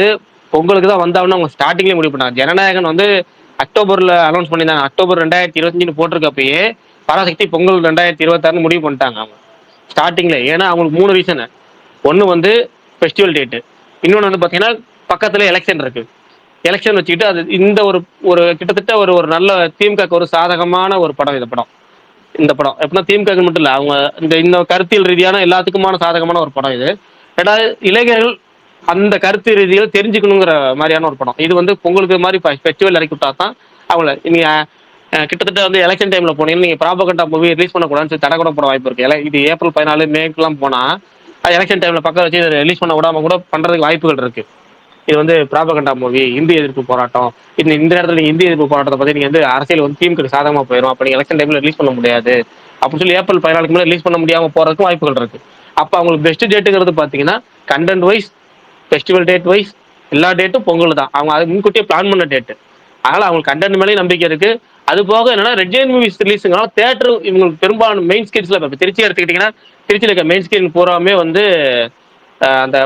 பொங்கலுக்கு தான் வந்தாங்கன்னா அவங்க ஸ்டார்டிங்லேயே முடிவு பண்ணாங்க. ஜனநாயகன் வந்து அக்டோபரில் அனௌன்ஸ் பண்ணியிருந்தாங்க. அக்டோபர் 2025 போட்டிருக்கப்பயே பராசக்தி பொங்கல் 2026 முடிவு பண்ணிட்டாங்க அவங்க ஸ்டார்டிங்கில். ஏன்னா அவங்களுக்கு 3 ரீசனு. ஒன்று வந்து ஃபெஸ்டிவல் டேட்டு, இன்னொன்று வந்து பார்த்தீங்கன்னா பக்கத்துல எலெக்ஷன் இருக்கு. எலெக்ஷன் வச்சுக்கிட்டு அது இந்த ஒரு ஒரு கிட்டத்தட்ட ஒரு ஒரு நல்ல திமுகக்கு ஒரு சாதகமான ஒரு படம் இந்த படம். இந்த படம் எப்படின்னா திமுக மட்டும் இல்ல, அவங்க இந்த கருத்தியல் ரீதியான எல்லாத்துக்குமான சாதகமான ஒரு படம் இது. ரெண்டாவது இளைஞர்கள் அந்த கருத்து ரீதியில் தெரிஞ்சுக்கணுங்கிற மாதிரியான ஒரு படம் இது. வந்து பொங்கலுக்கு மாதிரி ஃபெஸ்டிவல் இறக்கி விட்டா தான் அவங்கள நீங்க கிட்டத்தட்ட வந்து எலெக்ஷன் டைம்ல போனீங்கன்னா நீங்க ப்ராபகண்டா மூவி ரிலீஸ் பண்ணக்கூடாதுன்னு சொல்லி தடை கூட போட வாய்ப்பு இருக்கு. இது ஏப்ரல் 14 மேக்கெல்லாம் போனா எலெக்ஷன் டைம்ல பக்கம் வச்சு ரிலீஸ் பண்ண விடாம கூட பண்றதுக்கு வாய்ப்புகள் இருக்கு. இது வந்து ப்ராபகண்டா மூவி, இந்திய எதிர்ப்பு போராட்டம். இந்த இடத்துல நீங்க இந்திய எதிர்ப்பு போராட்டத்தை பத்தி நீங்க வந்து அரசியல் வந்து திமுக சாதகமா போயிடும், அப்ப நீங்க எலெக்ஷன் டைம்ல ரிலீஸ் பண்ண முடியாது அப்படின்னு சொல்லி ஏப்ரல் 14 மேலே ரிலீஸ் பண்ண முடியாம போறதுக்கும் வாய்ப்புகள் இருக்கு. அப்ப அவங்களுக்கு பெஸ்ட் டேட்டுங்கிறது பாத்தீங்கன்னா content wise, festival date wise எல்லா டேட்டும் பொங்கல் தான். அவங்க அது முன்கூட்டியே பிளான் பண்ண டேட்டு. அதனால அவங்களுக்கு கண்டென்ட் மேலேயும் நம்பிக்கை இருக்கு. அது போக என்னன்னா ரெட் ஜெயின் மூவிஸ் ரிலீஸுங்கனால தேட்டர் இவங்களுக்கு பெரும்பாலான மெயின் ஸ்கிரீன்ஸ்ல இப்போ திருச்சி எடுத்துக்கிட்டீங்கன்னா திருச்சியில் இருக்க மெயின் ஸ்கிரீன் பூராமே வந்து அந்த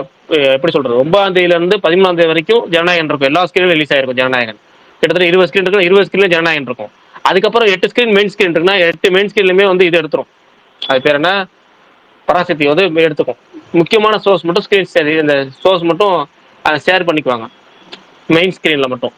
எப்படி சொல்றது 9ஆம் தேதியில இருந்து 13ஆம் தேதி வரைக்கும் ஜனநாயகன் இருக்கும். எல்லா ஸ்கிரீனும் ரிலீஸ் ஆயிருக்கும் ஜனநாயகன். கிட்டத்தட்ட 20 ஸ்கிரீன் இருக்கு, 20 ஸ்கிரீன்ல ஜனநாயகன் இருக்கும். அதுக்கப்புறம் 8 ஸ்கிரீன் மெயின் ஸ்கிரீன் இருக்குன்னா 8 மெயின் ஸ்கிரீன்லுமே வந்து இது எடுத்துரும். அது பேர் என்ன, பராசக்தி வந்து எடுத்துக்கும். முக்கியமான சோர்ஸ் மட்டும் ஸ்கிரீன் இந்த சோர்ஸ் மட்டும் ஷேர் பண்ணிக்குவாங்க மெயின் ஸ்கிரீன்ல மட்டும்.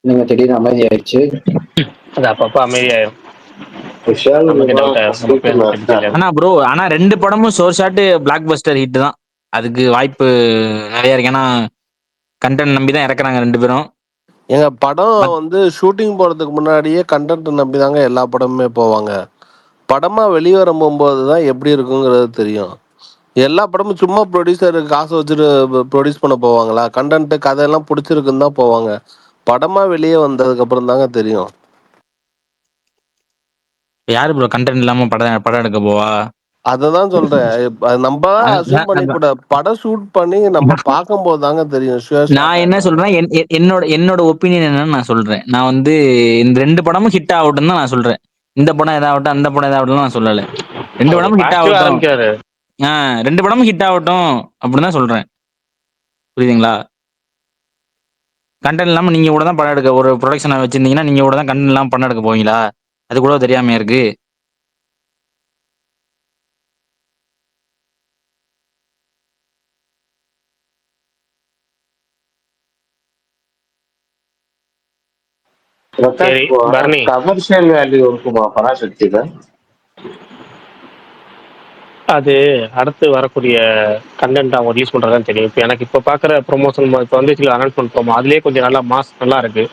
நீங்க திடீர்னு அமைதி ஆயிடுச்சு. அது அப்பப்ப அமைதியாயிரும். ஆனா ப்ரோ, ஆனா 2 படமும் sure shot blockbuster hit தான். அதுக்கு வாய்ப்பு நிறைய இருக்கு. ஏன்னா கண்டென்ட் நம்பி தான் இறக்குறாங்க 2 பேரும். எங்க படம் வந்து ஷூட்டிங் போறதுக்கு முன்னாடியே கண்டென்ட் நம்பி தாங்க எல்லா படமுமே போவாங்க. படமா வெளிவர போகும்போது தான் எப்படி இருக்குங்கிறது தெரியும். எல்லா படமும் சும்மா ப்ரொடியூசருக்கு காசு வச்சுட்டு ப்ரொடியூஸ் பண்ண போவாங்களா? கண்டென்ட் கதையெல்லாம் பிடிச்சிருக்குன்னு தான் போவாங்க. படமா வெளியே வந்ததுக்கு அப்புறம் தாங்க தெரியும். யாரு ப்ரோ கண்டென்ட் இல்லாம படம் எடுக்க போவா? அததான் சொல்றேன். நம்ம அசூம் பண்ணி கூட படம் ஷூட் பண்ணி நம்ம பார்க்கும்போது தாங்க தெரியும். நான் என்ன சொல்றேன், என்னோட ஒப்பீனியன் என்னன்னு நான் சொல்றேன். நான் வந்து இந்த 2 படமும் ஹிட் ஆகட்டும் தான் நான் சொல்றேன். இந்த படம் ஏதாவட்டும் அந்த படம் ஏதாவட்டும் நான் சொல்லல. 2 படமும் ஹிட் ஆகட்டும். 2 படமும் ஹிட் ஆகட்டும் அப்படின்னு தான் சொல்றேன். புரியுதுங்களா? கண்டென்ட் இல்லாம நீங்க கூட தான் படம் எடுக்க, ஒரு ப்ரொடக்ஷனை வச்சிருந்தீங்கன்னா நீங்க கூட தான் கண்டென்ட் இல்லாம படம் எடுக்க போவீங்களா? அது கூட தெரியாம இருக்கு. கமர்ஷியல் வேல்யூ இருக்குமா பராசக்தியில? அது அடுத்து வரக்கூடிய கண்டென்ட் அவங்க ரிலீஸ் பண்றதுதான் தெரியும். இப்போ எனக்கு இப்போ பார்க்குற ப்ரொமோஷன் இப்போ வந்து சில அனௌன்ஸ்மெண்ட் ப்ரோமோ அதுலேயே கொஞ்சம் நல்லா மாஸ் நல்லா இருக்கு.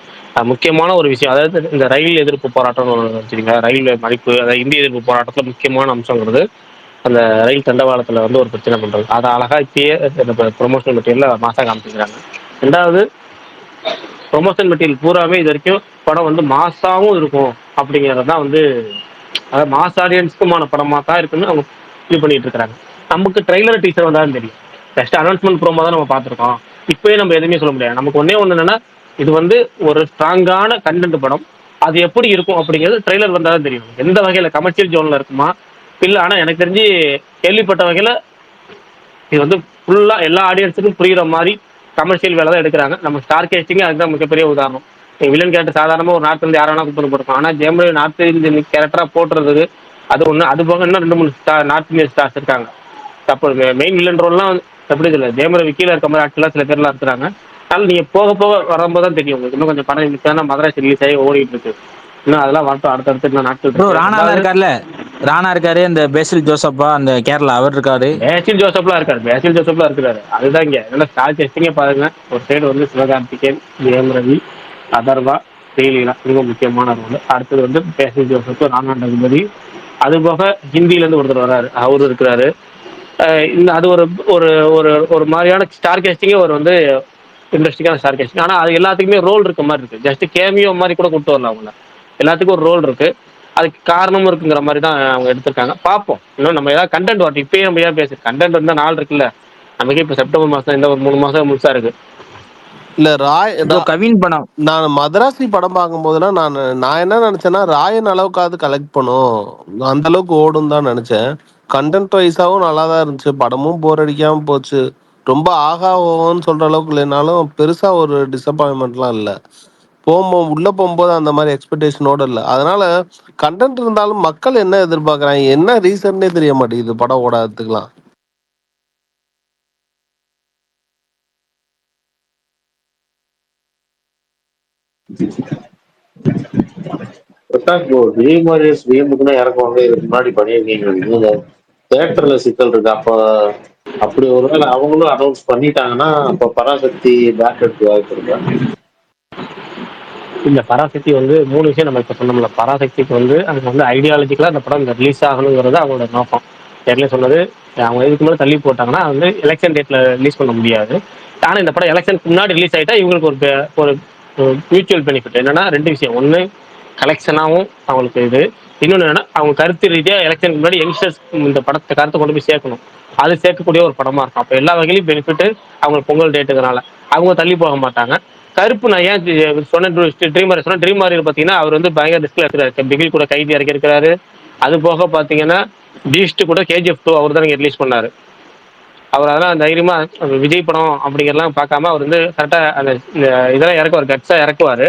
முக்கியமான ஒரு விஷயம், அதாவது இந்த ரயில் எதிர்ப்பு போராட்டம்னு ஒன்று வச்சுருங்க. ரயில் மதிப்பு, அதாவது இந்திய எதிர்ப்பு போராட்டத்தில் முக்கியமான அம்சங்கிறது அந்த ரயில் தண்டவாளத்தில் வந்து ஒரு பிரச்சனை பண்ணுறது. அதை அழகாக இப்பயே ப்ரொமோஷனல் மெட்டீரியலில் மாசாக காமிச்சிக்கிறாங்க. ரெண்டாவது ப்ரொமோஷன் மெட்டீரியல் பூராவே இது வரைக்கும் படம் வந்து மாசாவும் இருக்கும் அப்படிங்கிறது தான் வந்து, அதாவது மாஸ் ஆடியன்ஸ்க்குமான படமாக தான் இருக்குன்னு அவங்க இது பண்ணிட்டு இருக்காங்க. நமக்கு ட்ரெய்லர் டீசர் வந்தாலும் தெரியும். ஜஸ்ட் அனௌன்ஸ்மெண்ட் ப்ரோமோ தான் நம்ம பார்த்துருக்கோம். இப்பயே நம்ம எதுவுமே சொல்ல முடியாது. நமக்கு ஒன்னே ஒன்று என்னன்னா, இது வந்து ஒரு ஸ்ட்ராங்கான கண்டென்ட் படம். அது எப்படி இருக்கும் அப்படிங்கிறது ட்ரெய்லர் வந்தாலும் தெரியும். எந்த வகையில் கமர்ஷியல் ஜோன்ல இருக்குமா இல்லை. ஆனால் எனக்கு தெரிஞ்சு கேள்விப்பட்ட வகையில் இது வந்து ஃபுல்லாக எல்லா ஆடியன்ஸுக்கும் புரிகிற மாதிரி கமர்ஷியல் வேலை தான் எடுக்கிறாங்க. நம்ம ஸ்டார் கேஸ்டிங் அதுதான் மிகப்பெரிய உதாரணம். வில்லன் கேரக்டர் சாதாரணமாக ஒரு நார்த்லேருந்து யாராவது கூப்பிட்டு போயிருக்கோம். ஆனால் ஜெயமரவி நார்த் இந்தியன் கேரக்டராக போட்டுறதுக்கு அது ஒன்று. அது போக இன்னும் 2-3 ஸ்டார் நார்த் இந்தியன் ஸ்டார்ஸ் இருக்காங்க. அப்போ மெயின் வில்லன் ரோல்லாம் எப்படி இல்லை, ஜெயமரவி கீழே இருக்க மாதிரி ஆட்களாக சில பேர்லாம் இருக்கிறாங்க. அதனால் நீங்கள் போக போக வரும்போது தான் தெரியும் உங்களுக்கு. இன்னும் கொஞ்சம் படம் இருந்துச்சுன்னா மதராசி ரிலீஸ் ஆகி ஓடிட்டு இருக்கு. இன்னும் அதெல்லாம் வரட்டும், அடுத்தடுத்து இன்னும் நாட்கள். ராணா இருக்காருல்ல, ராணா இருக்காரு, இந்த பேசில் ஜோசப்பா அந்த கேரளா அவர் இருக்காரு. பேசில் ஜோசப்லாம் இருக்கிறாரு. அதுதான் இங்க நல்லா ஸ்டார் டெஸ்டிங்கே பாருங்க. ஒரு சைடு வந்து சிவகார்த்திகேயன், ஜெயம் அதர்வா, ஸ்ரீலீலா, மிக முக்கியமான ரோல். அடுத்தது வந்து பேசில் ஜோசப், ராணா ரகுபதி. அது போக ஹிந்தில இருந்து ஒருத்தர் வர்றாரு, அவரு இருக்கிறாரு. இந்த அது ஒரு ஒரு ஒரு ஒரு மாதிரியான ஸ்டார் கேஸ்டிங்கே ஒரு வந்து இன்ட்ரெஸ்டிங்கான ஸ்டார் கேஸ்டிங். ஆனால் அது எல்லாத்துக்குமே ரோல் இருக்க மாதிரி இருக்கு. ஜஸ்ட் கேமியோ மாதிரி கூட கூப்பிட்டு வரல அவங்கள. எல்லாத்துக்கும் ஒரு ரோல் இருக்கு, அதுக்கு காரணமும் இருக்குங்கிற மாதிரி தான் அவங்க எடுத்திருக்காங்க. பார்ப்போம். இன்னும் நம்ம ஏதாவது கண்டென்ட் வரட்டும். இப்பயே நம்ம ஏன் பேசுறது, கண்டென்ட் இருந்தால் நாள் இருக்குல்ல. நமக்கே இப்போ செப்டம்பர் மாதம் இந்த ஒரு 3 மாதம் முழுசா இருக்கு. இல்ல ராய் ப்ரோ கவின் படம் நான் மதராசி படம் பார்க்கும்போதெல்லாம் நான் என்ன நினைச்சேன்னா ராயன் அளவுக்காவது கலெக்ட் பண்ணும், அந்த அளவுக்கு ஓடும் தான் நினைச்சேன். கண்டென்ட் வைஸாவும் நல்லா தான் இருந்துச்சு, படமும் போர் அடிக்காம போச்சு. ரொம்ப ஆகா ஓன்னு சொல்ற அளவுக்கு இல்லைனாலும் பெருசா ஒரு டிசப்பாயின்மெண்ட்லாம் இல்லை. உள்ள போகும்போது அந்த மாதிரி எக்ஸ்பெக்டேஷனோட இல்லை. அதனால கண்டென்ட் இருந்தாலும் மக்கள் என்ன எதிர்பார்க்கறாங்க, என்ன ரீசன்னே தெரிய மாட்டேங்குது படம் ஓடாததுக்கெல்லாம். பிரகாஷ் ப்ரோ, ட்ரீம் வாரியர்ஸ் கேமுக்கு தான் இறக்குவாங்க, இதுக்கு முன்னாடி பண்ணியிருக்கீங்க. நீங்க தேட்டர்ல சிக்கல் இருக்கு. அப்ப அப்படி ஒருவேளை அவங்களும் அனௌன்ஸ் பண்ணிட்டாங்கன்னா அப்ப பராசக்தி பேக் எடுத்து வாய்ப்பு இருக்கா? இந்த பராசக்தி வந்து 3 விஷயம் நம்ம இப்ப சொன்னோம்ல. பராசக்திக்கு வந்து அதுக்கு வந்து ஐடியாலஜிக்கலா அந்த படம் ரிலீஸ் ஆகணுங்கிறது அவங்களோட நோக்கம். ஏற்கனவே சொன்னது, அவங்க இதுக்கு மேலே தள்ளி போட்டாங்கன்னா வந்து எலெக்ஷன் டேட்ல ரிலீஸ் பண்ண முடியாது. ஆனா இந்த படம் எலெக்ஷனுக்கு முன்னாடி ரிலீஸ் ஆயிட்டா இவங்களுக்கு ஒரு மியூச்சுவல் பெனிஃபிட் என்னன்னா 2 விஷயம். ஒன்று கலெக்ஷனாகவும் அவங்களுக்கு இது, இன்னொன்று என்னன்னா அவங்க கருத்து ரீதியாக எலெக்ஷனுக்கு முன்னாடி யங்ஸ்டர்ஸ் இந்த படத்தை கருத்தை கொண்டு போய் சேர்க்கணும். அது சேர்க்கக்கூடிய ஒரு படமா இருக்கும். அப்போ எல்லா வகையிலும் பெனிஃபிட் அவங்களுக்கு பொங்கல் டேட்டுங்கிறனால அவங்க தள்ளி போக மாட்டாங்க. கருப்பு நான் ஏன் சொன்ன ட்ரீம் வாரியர் பார்த்தீங்கன்னா அவர் வந்து பயங்கர ரிஸ்க்ல இருக்கிறாரு. பிகில் கூட கைதி இறக்கிருக்கிறாரு. அது போக பார்த்தீங்கன்னா பீஸ்ட் கூட KGF 2 அவர் தான் ரிலீஸ் பண்ணாரு. அவர் அதெல்லாம் தைரியமா விஜய் படம் அப்படிங்கிறலாம் பார்க்காம அவர் வந்து கரெக்டா அந்த இதெல்லாம் இறக்குவார், கட்ஸா இறக்குவாரு.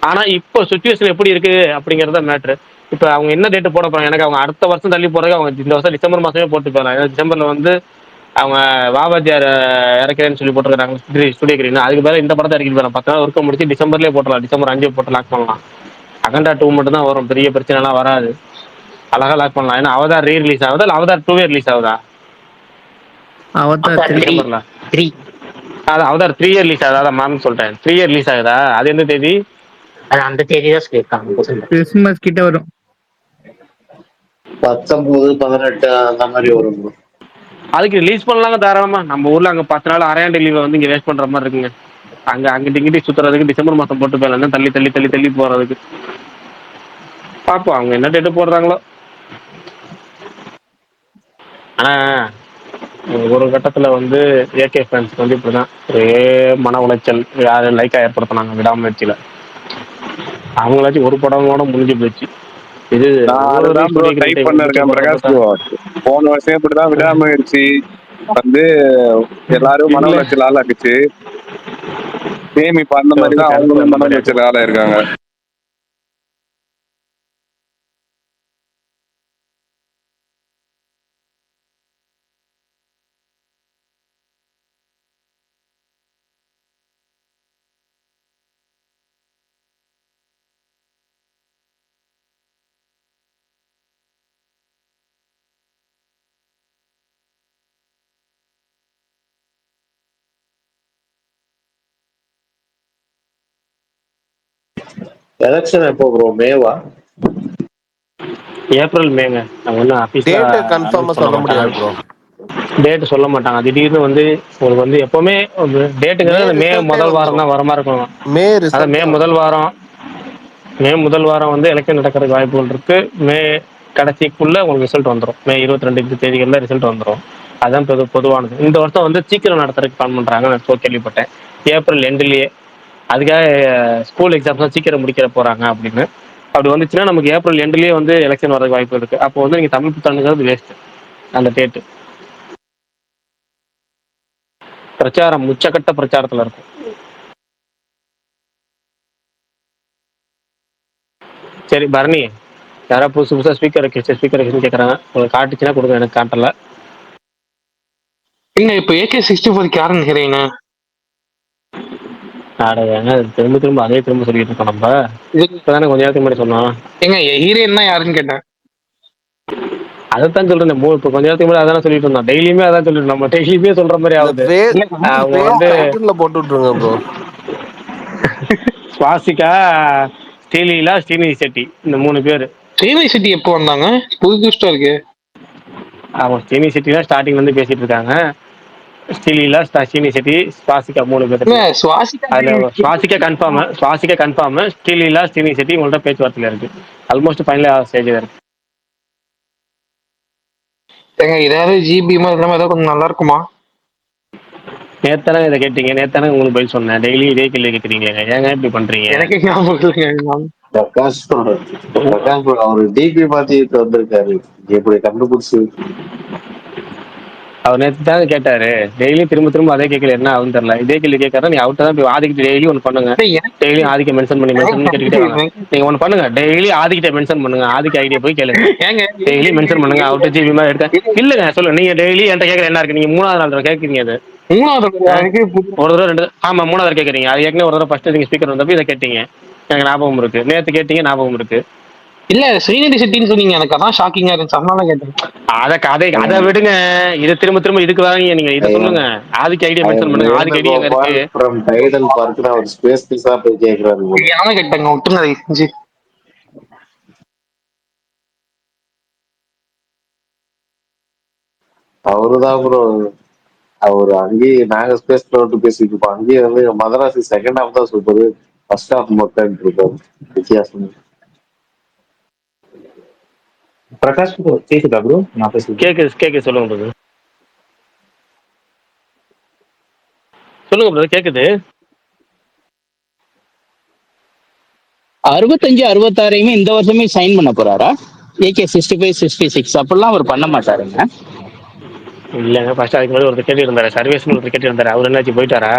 ஆனா இப்போ சுச்சுவேஷன் எப்படி இருக்கு அப்படிங்கறத மேட்ரு. இப்ப அவங்க என்ன டேட்டு போட போறாங்க, எனக்கு அவங்க அடுத்த வருஷம் தள்ளி போறதுக்கு அவங்க இந்த வருஷம் டிசம்பர் மாசமே போட்டு போறாங்க. ஏன்னா டிசம்பர்ல வந்து அவங்க வாவாஜியார் இறக்கிறேன்னு சொல்லி போட்டுருக்காங்க ஸ்டுடியோ கிரீன். அதுக்கு மேலே இந்த படத்தை இறக்கிட்டு போறாங்க. 10 நாள் ஒர்க்கை முடிச்சு டிசம்பர்லேயே போட்டுலாம், டிசம்பர் 5 போட்டு லாக் பண்ணலாம். அகண்டா 2 மட்டும் தான் வரும், பெரிய பிரச்சனைலாம் வராது, அழகா லாக் பண்ணலாம். ஏன்னா அவதார் ரிலீஸ் ஆகுதா இல்லை அவதார் 2 ரிலீஸ் ஆகுதா? அவதார் டிசம்பர்ல அதான் அவதார் 3 ரிலீஸ் ஆகுதா? அதான் மேம் சொல்றேன், 3 ரிலீஸ் ஆகுதா? அது எந்த தேதி? அது அந்த தேதி தான் சொல்லியிருக்காங்க. கிறிஸ்துமஸ் கிட்ட வரும். 19, 18 அந்த மாதிரி வரும். அதுக்கு ரிலீஸ் பண்ணலாங்க தாராளமா. நம்ம ஊர்ல அங்க 10 நாள் அரையாண்டு லீவை வந்து இங்க வேஸ்ட் பண்ற மாதிரி இருக்குங்க. அங்கிட்டு இங்கிட்டு சுத்துறதுக்கு டிசம்பர் மாசம் போட்டு போயிடலாம், தள்ளி தள்ளி தள்ளி தள்ளி போறதுக்கு. பார்ப்போம் அவங்க என்ன டேட்டு போடுறாங்களோ. ஆனா ஒரு கட்டத்துல வந்து AK ஃபேன்ஸ்க்கு வந்து இப்படிதான் ஒரே மன உளைச்சல், யாரு லைக்கா ஏற்படுத்தினாங்க விடாமுயற்சியில. அவங்களாச்சும் ஒரு படம் கூட முடிஞ்சு போச்சு. இது ட்ரை பண்ணிருக்கேன் பிரகாஷ் ப்ரோ. போன வருஷம் இப்படிதான் விடாமுயற்சி வந்து எல்லாரும் மன உளைச்சல் ஆளாக்குச்சு. சேம் இப்ப அந்த மாதிரி தான் அவங்களும் மன உளைச்சல் ஆளாயிருக்காங்க. எலெக்ஷன் எப்போ ப்ரோ? மேவா? ஏப்ரல் மேங்க. அவங்க ஒன்றும் டேட்டை கன்ஃபார்மா சொல்ல முடியாது ப்ரோ. டேட் சொல்ல மாட்டாங்க. திடீர்னு வந்து உங்களுக்கு வந்து எப்பவுமே டேட்டுங்கிறது மே முதல் வாரம் தான் வர மாதிரி இருக்கும். அதான் மே முதல் வாரம் வந்து எலெக்ஷன் நடக்கிறதுக்கு வாய்ப்புகள் இருக்கு. மே கடைசிக்குள்ள உங்களுக்கு ரிசல்ட் வந்துடும். மே 22 தேதிகளில் ரிசல்ட் வந்துடும். அதுதான் பொதுவானது. இந்த வருஷம் வந்து சீக்கிரம் நடத்துறதுக்கு பிளான் பண்றாங்க, நான் கேள்விப்பட்டேன். ஏப்ரல் எண்ட்லயே. அதுக்காக ஸ்கூல் எக்ஸாம்ஸ் தான் சீக்கிரம் முடிக்கிற போறாங்க அப்படின்னு. அப்படி வந்துச்சுன்னா நமக்கு ஏப்ரல் எண்ட்லயே வந்து எலெக்ஷன் வரதுக்கு வாய்ப்பு இருக்கு. அப்போ வந்து நீங்க தமிழ் புத்தாண்டுங்கிறது வேஸ்ட். அந்த டேட்டு பிரச்சாரம் உச்சக்கட்ட பிரச்சாரத்துல இருக்கும். சரி பரணி, யாராவது புதுசா ஸ்பீக்கர் கேட்கறாங்க, உங்களுக்கு காட்டுச்சுன்னா கொடுங்க, எனக்கு காட்டல. இல்ல இப்ப AK64 யாருன்னு ஹீரோயினா? திரும்ப அதே திரும்ப சொல்லிட்டு இருக்கோம். நம்ம இப்பதானே கொஞ்ச நேரத்துக்கு முன்னாடி சொன்னோம். ஏங்க ஹீரோயின் தான் யாருன்னு கேட்டேன். அதைத்தான் சொல்றேன். இப்போ கொஞ்ச நேரத்துக்கு முன்னாடி அதான் சொல்லிட்டு இருந்தோம். டெய்லியுமே அதான் சொல்லிட்டு நம்ம டெய்லியுமே சொல்ற மாதிரி ஆகுது. அவங்க வந்து போட்டு விட்டுருங்க ப்ரோ. சுவாசிகா, ஸ்ரீலீலா, ஸ்ரீநிதி செட்டி, இந்த 3 பேரு. ஸ்ரீநிதி செட்டி எப்போ வந்தாங்க? புதுசா இருக்கு. அவங்க ஸ்ரீநிதி செட்டி தான் ஸ்டார்டிங்ல இருந்து பேசிட்டு இருக்காங்க. ஸ்ரீலீலா, ஸ்ரீநிதி செட்டி, சுவாசிகா 3 பேர். சுவாசிகா கன்ஃபார்ம். ஸ்ரீலீலா, ஸ்ரீநிதி செட்டி உங்கள்ட்ட பேச்சுவார்த்தையில இருக்கு. ஆல்மோஸ்ட் ஃபைனல் ஸ்டேஜ்ல இருக்கு. ஏங்க ஏதாவது ஜிபி மாதிரி இல்லாம ஏதாவது கொஞ்சம் நல்லா இருக்குமா? நேத்தானே இதை கேட்டீங்க, நேத்தானே உங்களுக்கு பதில் சொன்னேன். டெய்லி இதே கேள்வி கேட்குறீங்க, ஏங்க இப்படி பண்றீங்க? எனக்கே ஞாபகம் இல்லைங்க. பிரகாஷ் பிரகாஷ் அவரு டிபி மாத்திட்டு வந்திருக்காரு, எப்படி கண்டுபிடிச்சு? அவர் நேற்று தாங்க கேட்டாரு, டெய்லி திரும்ப திரும்ப அதே கேட்கல, என்ன ஆகுன்னு தெரியல. இதே கேள்வி கேட்கறா, நீ அவர்கிட்ட தான் போய் ஆதிக்கிட்ட டெய்லி ஒன்று பண்ணுங்க. டெய்லி ஆதிக்க மென்ஷன் பண்ணி கேட்டுக்கிட்டே வாங்க. நீங்க ஒன்று பண்ணுங்க, டெய்லி ஆதிக்கிட்ட மென்ஷன் பண்ணுங்க, ஆதிக்க ஐடியா போய் கேளுங்க. டெய்லி மென்ஷன் பண்ணுங்க, அவர்கிட்ட ஜிபி மாதிரி எடுக்க இல்லைங்க. சொல்லுங்க, நீங்க டெய்லி என்கிட்ட கேட்கற என்ன இருக்கு? நீங்க 3வது நாள் கேட்குறீங்க. அது ஒரு தடவை 2 ஆமா 3வது கேட்குறீங்க. அது ஏற்கனவே ஒரு தடவை ஃபர்ஸ்ட் நீங்க ஸ்பீக்கர் வந்தப்போ இதை கேட்டீங்க, எனக்கு ஞாபகம் இருக்கு. நேற்று கேட்டீங்க, ஞாபகம் இருக்கு. இல்ல ஸ்ரீநிதி செட்டின்னு சொன்னீங்க, எனக்கு அதான் ஷாக்கிங்கா இருந்துச்சு, அதனால கேட்டேன். அதை விடுங்க, இதை திரும்ப திரும்ப இதுக்கு வாங்க. நீங்க இதை சொல்லுங்க, ஆதிக்க ஐடியா மென்ஷன் பண்ணுங்க. ஆதிக்க ஐடியா எங்க இருக்கு? ஃப்ரம் டைடல் பார்க் அவர் ஸ்பேஸ் பீஸா போய் கேக்குறாரு. ஏன்னா கேட்டேங்க, விட்டுருங்க அதை செஞ்சு. அவருதான் ப்ரோ, அவரு அங்கேயே நாங்க ஸ்பேஸ் விட்டு பேசிட்டு இருப்போம், அங்கேயே வந்து மதராசி செகண்ட் ஹாஃப் தான் சூப்பர், ஃபர்ஸ்ட் ஹாஃப் மொத்தம் இருப்பாரு வித்தியாசம். பிரகாஷ் ப்ரோ கேக்குதா ப்ரோ? நான் பேசுறது கேக்குது சொல்லுங்க ப்ரோ. சொல்லுங்க ப்ரோ, கேக்குது. 65, 66 இந்த வருஷமே சைன் பண்ண போறாரா? AK 65, 66 அப்படிலாம் அவர் பண்ண மாட்டாருங்க. இல்லங்க, ஃபர்ஸ்ட் அதுக்கு முன்னாடி ஒருத்தர் கேட்டு இருந்தாரு, சர்வீஸ்னு ஒருத்தர் கேட்டு இருந்தாரு. அவர் என்னாச்சு, போயிட்டாரா?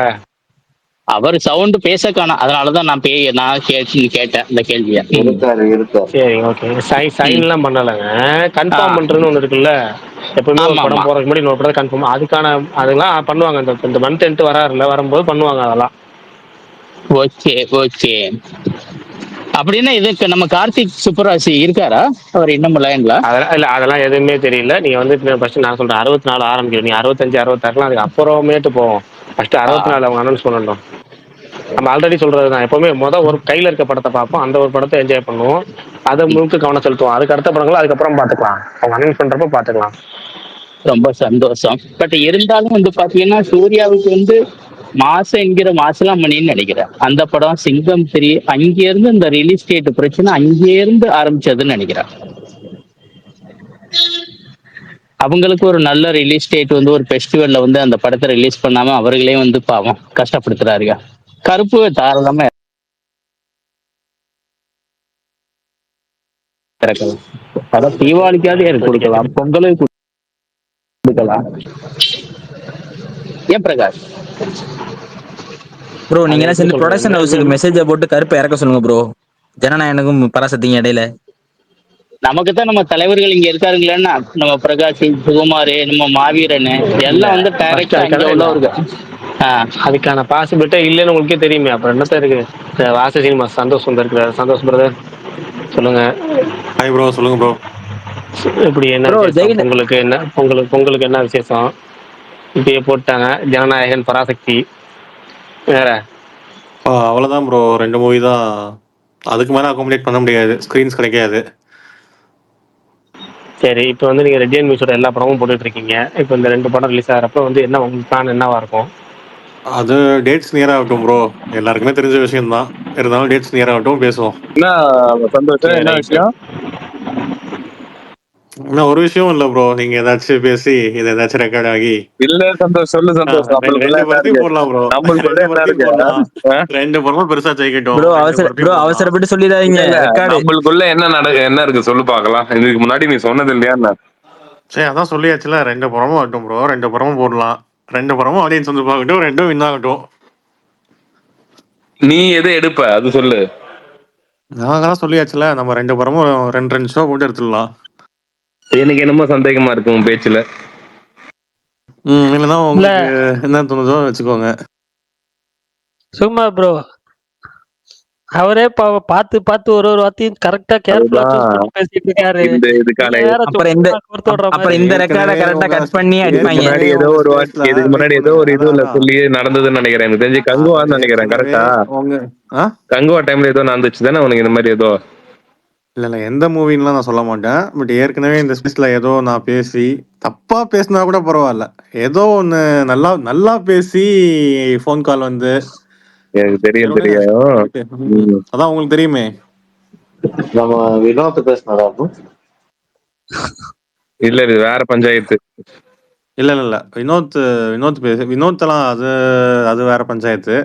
அவர் சவுண்ட் பேச காணோம், அதனாலதான் நான் கேட்டேன் இந்த கேள்வியை. சரி ஓகே. சைன்லாம் பண்ணலங்க, கன்ஃபார்ம் பண்றதுன்னு ஒன்று இருக்குல்ல. எப்பவுமே ஒரு படம் போறதுக்கு முன்னாடி இன்னொரு படம் கன்ஃபார்ம், அதெல்லாம் பண்ணுவாங்க. இந்த மந்த் எண்ட் வராருல, வரும்போது பண்ணுவாங்க அதெல்லாம். Okay okay. அப்படின்னா இதுக்கு நம்ம கார்த்திக் சுப்பராசி இருக்காரா? அவர் இன்னும் லைன்ல? அதெல்லாம் இல்ல, அதெல்லாம் எதுவுமே தெரியல. நீங்க வந்து ஃபர்ஸ்ட் நான் சொல்றேன் 64 ஆரம்பிக்கிறோம், நீ 65 66 அதுக்கு அப்புறமேட்டு போவோம். ஃபர்ஸ்ட் 64 அவங்க அனௌன்ஸ் பண்ணணும். நம்ம ஆல்ரெடி சொல்றதுதான், எப்பவுமே ஒரு கையில இருக்க படத்தை பார்ப்போம், அந்த ஒரு படத்தை என்ஜாய் பண்ணுவோம், அதை முழுக்க கவனம் செலுத்துவோம். அதுக்கு அடுத்த படங்களும் அதுக்கப்புறம் பார்த்துக்கலாம், அவங்க அனௌன்ஸ் பண்றப்ப பார்த்துக்கலாம். ரொம்ப சந்தோஷம். பட் இருந்தாலும் வந்து பாத்தீங்கன்னா சூர்யாவுக்கு வந்து மாசம் என்கிற மாசலாமணின்னு நினைக்கிறேன். அந்த படம் சிங்கம் 3 அங்க இருந்து இந்த ரிலீஸ் டேட் பிரச்சனை அங்கே இருந்து ஆரம்பிச்சதுன்னு நினைக்கிறேன். அவங்களுக்கு ஒரு நல்ல ரிலீஸ் டேட் வந்து ஒரு ஃபெஸ்டிவல்ல வந்து அந்த படத்தை ரிலீஸ் பண்ணாம அவர்களே வந்து பாவம் கஷ்டப்படுத்துறாருங்க. கருப்பு தாராளமா இறக்கலாம். படம் தீபாவளிக்காவது கொடுக்கலாம், பொங்கலுக்கு கொடுக்கலாம். ஏன் பிரகாஷ் ப்ரோ நீங்க என்ன செஞ்சு ப்ரொடக்ஷன் ஹவுஸுக்கு மெசேஜை போட்டு கருப்பை இறக்க சொல்லுங்க ப்ரோ, ஜனநாயகனுக்கும் பராசக்திக்கும் இடையில. நமக்கு தான் நம்ம தலைவர்கள் இங்க இருக்காருங்களேன்னா, நம்ம பிரகாஷ், சுகுமார், நம்ம மாவீரன் எல்லாம் வந்து டைரக்டா இங்க உள்ளவருக்கு. அதுக்கான பாசிபிலிட்டே இல்லைன்னு உங்களுக்கே தெரியுமே, அப்புறம் என்னத்த இருக்கு? வாச சினிமா சந்தோஷ் இருக்கிறார். சந்தோஷ் பிரதர் சொல்லுங்க. ஹாய் ப்ரோ, சொல்லுங்க ப்ரோ. இப்படி என்ன விசேஷம் உங்களுக்கு? உங்களுக்கு என்ன விசேஷம்? இப்படியே போட்டாங்க, ஜனநாயகன், பராசக்தி, வேற அவ்வளோதான் ப்ரோ, 2 மூவி தான். அதுக்கு மேலே அகாமடேட் பண்ண முடியாது, ஸ்க்ரீன்ஸ் கிடைக்காது. சரி, இப்போ வந்து நீங்கள் ரெட் அண்ட் மியூஸோட எல்லா படமும் போட்டுட்டு இருக்கீங்க. இப்போ இந்த 2 படம் ரிலீஸ் ஆகிறப்ப வந்து என்ன உங்களுக்கு பிளான் என்னவா இருக்கும்? அது டேட்ஸ் நியர் ஆகட்டும் ப்ரோ, எல்லாருக்குமே தெரிஞ்ச விஷயம் தான். இருந்தாலும் டேட்ஸ் நியர் ஆகட்டும், பேசுவோம். என்ன சந்தோஷம், என்ன விஷயம்? இன்னும் ஒரு விஷயம் இல்ல ப்ரோ, நீங்க ஏதாச்சும் பேசி இது ஏதாச்சும் ரெக்கார்ட் ஆகி இல்ல சந்தோஷ், சொல்லு சந்தோஷ். போடலாம் ப்ரோ, ரெண்டு படமும் பெருசா ஜெயிக்கட்டும். ப்ரோ அவசரப்பட்டு சொல்லிடாதீங்க. நம்மளுக்குள்ள என்ன இருக்கு சொல்லு பாக்கலாம். இதுக்கு முன்னாடி நீ சொன்னது இல்லையா? சரி அதான் சொல்லியாச்சுல, 2 படமும் ஆகட்டும் ப்ரோ, 2 படமும் போடலாம். 2 படமும் ஆடியன்ஸ் வந்து பார்க்கட்டும், 2ம் வின் ஆகட்டும். நீ எதை எடுப்ப அது சொல்லு. நாங்க தான் சொல்லியாச்சுல, நம்ம 2 படமும் 2 ஷோ போட்டு எடுத்துடலாம். எனக்கு என்னமோ சந்தேகமா இருக்கு உன் பேச்சுல. இல்லைன்னா உங்களுக்கு என்ன தோணுதோ வச்சுக்கோங்க. சும்மா ப்ரோ, அவரே பார்த்து பார்த்து ஒரு வார்த்தையும் கரெக்டா கேர்ஃபுல்லா பேசிட்டு இருக்காரு. அப்புறம் இந்த ரெக்கார்ட கரெக்டா கட் பண்ணி அடிப்பாங்க. இதுக்கு முன்னாடி ஏதோ ஒரு இதுல சொல்லி நடந்ததுன்னு நினைக்கிறேன். எனக்கு தெரிஞ்சு கங்குவான்னு நினைக்கிறேன். கரெக்டா? கங்குவா டைம்ல ஏதோ நடந்துச்சு தானே உனக்கு இந்த மாதிரி ஏதோ? இல்ல எந்த மூவின்லாம் நான் சொல்ல மாட்டேன். பட் ஏற்கனவே இந்த ஸ்பேஸ்ல ஏதோ நான் பேசி தப்பா பேசினா கூட பரவாயில்ல, ஏதோ ஒண்ணு நல்லா பேசி ஃபோன் கால் வந்து எனக்கு தெரியும். அதான் உங்களுக்கு தெரியுமே. நம்ம வினோத் பேசினதா? இல்ல இது வேற பஞ்சாயத்து. இல்ல வினோத்லாம் அது அது வேற பஞ்சாயத்து.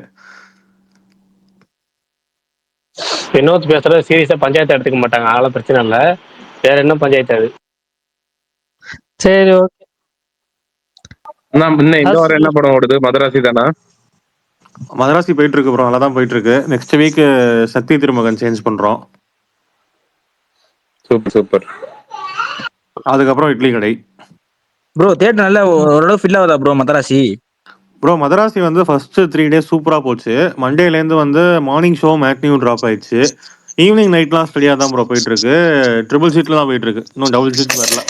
வினோத் பேசுறது சீரியஸா பஞ்சாயத்து எடுத்துக்க மாட்டாங்க, அதெல்லாம் பிரச்சனை இல்ல. வேற என்ன பஞ்சாயத்து அது? சரி ஓகே. இந்த வாரம் என்ன படம் ஓடுது? மதராசி தானா? மதராசி போயிட்டு இருக்கு ப்ரோ, நல்லா தான் போயிட்டு இருக்கு. நெக்ஸ்ட் வீக் சக்தி திருமகன் சேஞ்ச் பண்றோம். சூப்பர். அதுக்கப்புறம் இட்லி கடை. ப்ரோ தியேட்டர் நல்ல ஓரளவு ஃபில் ஆகுதா ப்ரோ மதராசி? ப்ரோ மதராசி வந்து ஃபர்ஸ்ட் 3 days சூப்பரா போச்சு. மண்டேலேருந்து வந்து மார்னிங் ஷோ மேட்னியூ ட்ராப் ஆயிடுச்சு. ஈவினிங் நைட்லாம் ஸ்டடியாக தான் ப்ரோ போயிட்டு இருக்கு. ட்ரிபிள் சீட்ல தான் போயிட்டு இருக்கு, இன்னும் டபுள் சீட் வரல.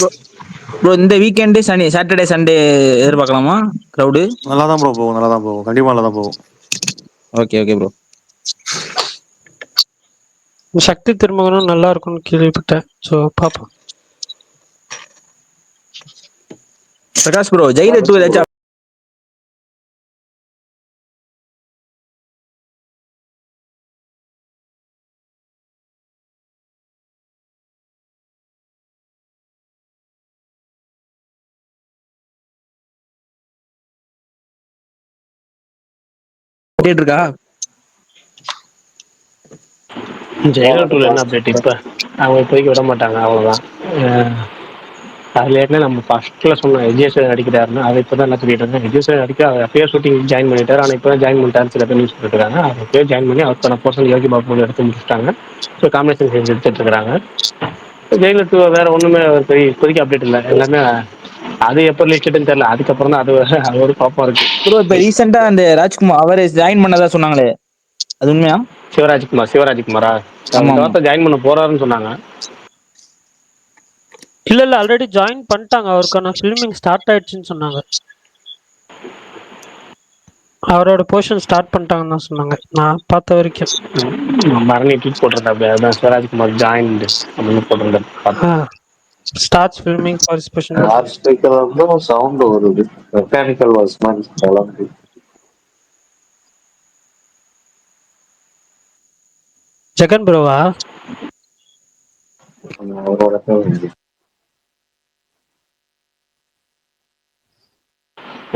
ப்ரோ இந்த வீக்கெண்டு சாட்டர்டே சண்டே எதிர்பார்க்கலாமா க்ரௌடு? நல்லா தான் ப்ரோ போகும், கண்டிப்பா நல்லா தான் போகும். Okay bro. சக்தி திருமகனும் நல்லா இருக்கும்னு கேள்விப்பட்டேன், ஸோ பார்ப்போம். பிரகாஷ் ப்ரோ ஜெயிலர் 2 ஏதாச்சும் இருக்கா? ஜெயிலர் 2ல என்ன அப்டேட்? இப்ப அவங்க இப்போதைக்கு விட மாட்டாங்க, அவ்வளவுதான். அதுல ஏற்கனவே நம்ம ஃபர்ஸ்ட்ல சொன்ன விஜய் நடிக்கிறாருன்னு, அதை இப்பதான் என்ன சொல்லிட்டு இருந்தேன். விஜய் நடிக்க அப்பயே ஷூட்டிங் ஜாயின் பண்ணிட்டாரு, ஆனா இப்பதான் ஜாயின் பண்ணிட்டாரு சில பேர் நியூஸ் போட்டுருக்காங்க. அதை அப்பயே ஜாயின் பண்ணி அவருக்கான போர்ஷன் யோகி பாபு எடுத்து முடிச்சுட்டாங்க. ஸோ காம்பினேஷன் செஞ்சு எடுத்துட்டு இருக்காங்க. ஜெயிலர் 2 வேற ஒண்ணுமே பெரிய இப்போதைக்கு அப்டேட் இல்லை. எல்லாமே அது எப்போ லிஸ்ட்னு தெரியல, அதுக்கப்புறம் தான் அது ஒரு பாப்பா இருக்கு. ப்ரோ இப்ப ரீசெண்டா அந்த ராஜ்குமார் அவர் ஜாயின் பண்ணதா சொன்னாங்களே, அது உண்மையா? சிவராஜ்குமாரா இந்த வார்த்தை ஜாயின் பண்ண போறாருன்னு சொன்னாங்க. இல்ல ஆல்ரெடி ஜாயின் பண்ணிட்டாங்க, அவருக்கான ஃபில்மிங் ஸ்டார்ட் ஆயிடுச்சுன்னு சொன்னாங்க. அவரோட போர்ஷன் ஸ்டார்ட் பண்ணிட்டாங்கன்னு தான் சொன்னாங்க நான் பார்த்த வரைக்கும். மரணி ட்வீட் போட்டிருந்தாப்ல, அதான் சிவராஜ்குமார் ஜாயின் அப்படின்னு போட்டிருந்தாரு. Starts filming for special. Lord ஸ்பீக்கர்ல இருந்து சவுண்ட் வருது, மெக்கானிக்கல் வாய்ஸ் மாதிரி கலந்து. ஜெகன் ப்ரோவா? அவரோட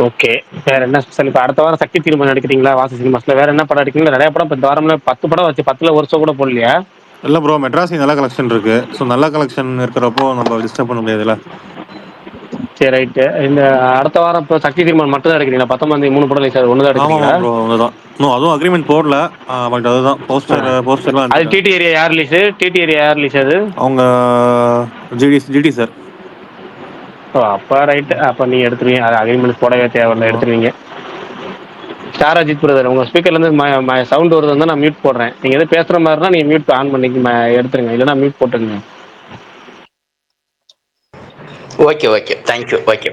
ஓகே, வேற என்ன ஸ்பெஷல்? இப்போ அடுத்த வாரம் சக்தி திருமணம் எடுக்கிறீங்களா? வாசி சினிமாஸ்ல வேற என்ன படம் எடுக்கிறீங்களா? நிறைய படம் இப்போ இந்த வாரம்ல 10 படம் வச்சு 10ல ஒரு ஷோ கூட போடலையா? இல்ல ப்ரோ, மெட்ராஸி நல்ல கலெக்ஷன் இருக்கு. ஸோ நல்ல கலெக்ஷன் இருக்கிறப்போ நம்ம டிஸ்டர்ப் பண்ண முடியாதுல்ல. சரி ரைட்டு. இந்த அடுத்த வாரம் இப்போ சக்தி திருமணம் மட்டும் தான் எடுக்கிறீங்களா? 19 3 படம் ரிலீஸ் ஆகுது, ஒன்று தான் எடுக்கிறீங்களா? ப்ரோ ஒண்ணுதான், இன்னும் அதுவும் அக்ரிமெண்ட் போடல. பட் அதுதான் போஸ்டர்லாம். அது டிடி ஏரியா யார் ரிலீஸ் அது? அவங்க ஜிடி சார். ஓ அப்போ ரைட்டு, அப்போ நீ எடுத்துருவீங்க. அது அக்ரிமெண்ட் போடவே தேவையில்லை, எடுத்துருவீங்க. ஸ்டார் அஜித் பிரதர், உங்க ஸ்பீக்கர்ல இருந்து சவுண்ட் வருது, நான் மியூட் போடுறேன். நீங்க எது பேசுற மாதிரினா நீங்க மியூட் ஆன் பண்ணி எடுத்துருங்க, இல்லைன்னா மியூட் போட்டுருங்க. Okay thank you. ஓகே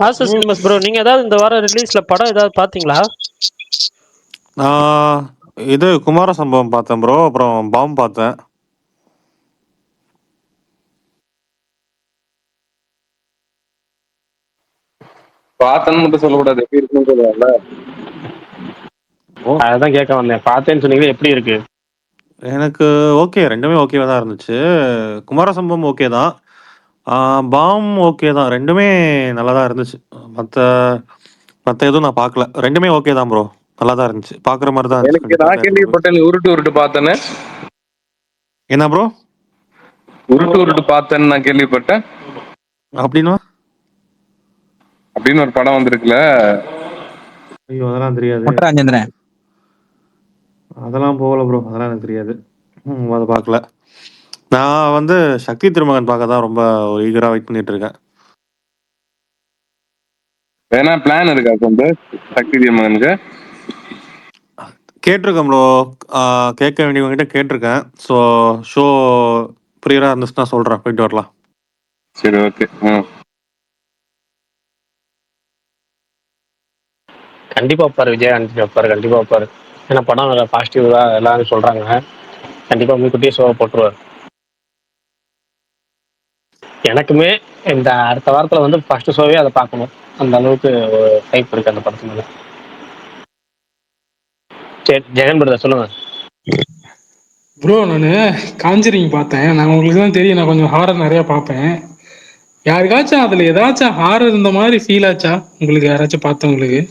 வாசி சினிமாஸ் ப்ரோ, நீங்க ஏதாவது இந்த வாரம் ரிலீஸ்ல படம் ஏதாவது பாத்தீங்களா? இது குமார சம்பவம் பார்த்தேன் ப்ரோ, அப்புறம் பாம் பார்த்தேன். பார்த்தேன்னு மட்டும் சொல்லக்கூடாது, எப்படி இருக்குன்னு சொல்லுவாங்கல்ல. அதான் கேட்க வந்தேன், பார்த்தேன்னு சொன்னீங்க, எப்படி இருக்கு? எனக்கு ஓகே, ரெண்டுமே ஓகேவா தான் இருந்துச்சு. குமார சம்பவம் ஓகே தான், பாம் ஓகே தான், ரெண்டுமே நல்லா தான் இருந்துச்சு. மற்ற எதுவும் நான் பார்க்கல, ரெண்டுமே ஓகே தான் ப்ரோ, நல்லா தான் இருந்துச்சு, பார்க்குற மாதிரி தான் எனக்கு இருந்துச்சு. நான் கேள்விப்பட்டேன் உருட்டு பார்த்தேன்னு. என்ன ப்ரோ? உருட்டு பார்த்தேன்னு நான் கேள்விப்பட்டேன். அப்படின்னு ஒரு படம் வந்திருக்குல்ல? ஐயோ அதெல்லாம் தெரியாது, ராஜேந்திரன் அதெல்லாம் போகல ப்ரோ, அதெல்லாம் எனக்கு தெரியாது. அதை பார்க்கல. நான் வந்து சக்தி திருமகன் பார்க்க தான் ரொம்ப ஒரு ஈகரா வெயிட் பண்ணிட்டு இருக்கேன். வேணா பிளான் இருக்கா கொண்டு சக்தி திருமகனுக்கு? கேட்டிருக்கேன் ப்ரோ, கேட்க வேண்டியவங்ககிட்ட கேட்டிருக்கேன். ஸோ ஷோ ப்ரியராக இருந்துச்சுன்னா சொல்கிறேன், போயிட்டு வரலாம். சரி ஓகே. கண்டிப்பா வைப்பாரு, விஜயகாந்த் வைப்பாரு, கண்டிப்பா வைப்பாரு. ஏன்னா படம் நல்லா பாசிட்டிவ் தான் எல்லாரும் சொல்றாங்க. கண்டிப்பா முன்கூட்டியே ஷோவை போட்டுருவார். எனக்குமே இந்த அடுத்த வாரத்துல வந்து ஃபர்ஸ்ட் ஷோவே அதை பார்க்கணும், அந்த அளவுக்கு டைப் இருக்கு அந்த படத்து மேல. சரி ஜெகன் பிரதர் சொல்லுங்க. ப்ரோ நான் காஞ்சரிங் பார்த்தேன். நான் உங்களுக்கு தான் தெரியும், நான் கொஞ்சம் ஹாரர் நிறையா பார்ப்பேன். யாருக்காச்சும் அதுல ஏதாச்சும் ஹாரர் இந்த மாதிரி ஃபீல் ஆச்சா உங்களுக்கு? யாராச்சும் பார்த்தவங்களுக்கு?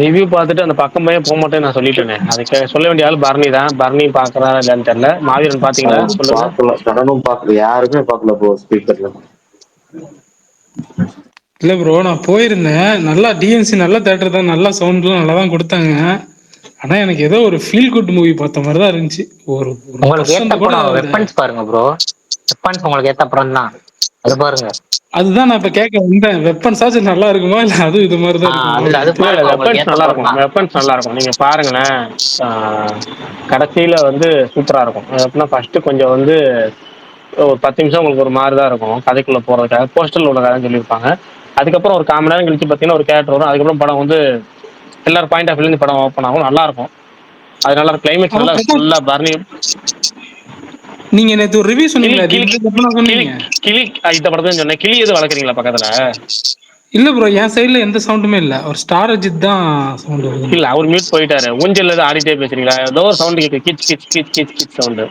ரிவ்யூ பார்த்துட்டு அந்த பக்கமே போக மாட்டேன்னு நான் சொல்லிட்டேனே. அதுக்கு சொல்ல வேண்டிய ஆள் பரணி தான். பரணி பாக்குறாரா இல்லையான்னு தெரியல. மாவீரன் பாத்தீங்களா? சொல்லுங்க. பார்க்கல, கடனும் பார்க்கல, யாருமே பார்க்கல ப்ரோ ஸ்பீக்கர்ல. இல்ல ப்ரோ, நான் போயிருந்தேன். நல்லா டிஎன்சி நல்ல தேட்டர் தான், நல்லா சவுண்ட்லாம் நல்லா தான் கொடுத்தாங்க. ஆனா எனக்கு ஏதோ ஒரு ஃபீல் குட் மூவி பார்த்த மாதிரி தான் இருந்துச்சு. ஒரு உங்களுக்கு ஏத்த பர்சன்ட் கூட படம் அந்த வெப்பன்ஸ் பாருங்க ப்ரோ. வெப்பன்ஸ் உங்களுக்கு ஏத்த படம் தான், அது பாருங்க. அதுதான் நான் இப்ப கேட்க வந்தேன். வெப்பன்ஸ் ஆச்சு நல்லா இருக்குமா இல்ல அது இது மாதிரி தான் இருக்குமா? அது பாருங்க, உங்களுக்கு வெப்பன்ஸ் ஏத்த நல்லா படம் இருக்கும். தான். வெப்பன்ஸ் நல்லா இருக்கும். நீங்க பாருங்களேன். கடைசியில வந்து சூப்பரா இருக்கும். எப்படின்னா ஃபர்ஸ்ட் கொஞ்சம் வந்து ஒரு 10 நிமிஷம் உங்களுக்கு ஒரு மாதிரி தான் இருக்கும் கதைக்குள்ள போறதுக்காக. போஸ்டர்ல உள்ள கதைன்னு சொல்லியிருப்பாங்க. அதுக்கப்புறம் ஒரு 1/4 மணி நேரம் கழிச்சு பார்த்தீங்கன்னா ஒரு கேரக்டர் வரும். அதுக்கப்புறம் படம் வந்து எல்லாரும் பாயிண்ட் ஆஃப் வியூல படம் ஓப்பன் ஆகும். நல்லா இருக்கும். அது நல்லா இருக்கும். கிளைமேக்ஸ் நல்லா ஃபுல்லா பர்னி. நீங்க நேத்து ஒரு ரிவ்யூ சொன்னீங்களா? கிளி இந்த படத்தை சொன்னேன். கிளி எது வளர்க்குறீங்களா பக்கத்துல? இல்ல ப்ரோ, என் சைடுல எந்த சவுண்டுமே இல்ல. ஒரு ஸ்டார் அஜித் தான் சவுண்ட் வருது. இல்ல, அவர் மியூட் போயிட்டாரு. ஊஞ்சல் ஏதோ ஆடிட்டே பேசுறீங்களா? ஏதோ ஒரு சவுண்ட் கேட்கு. கிச் கிச் கிச் கிச் கிச் சவுண்ட்.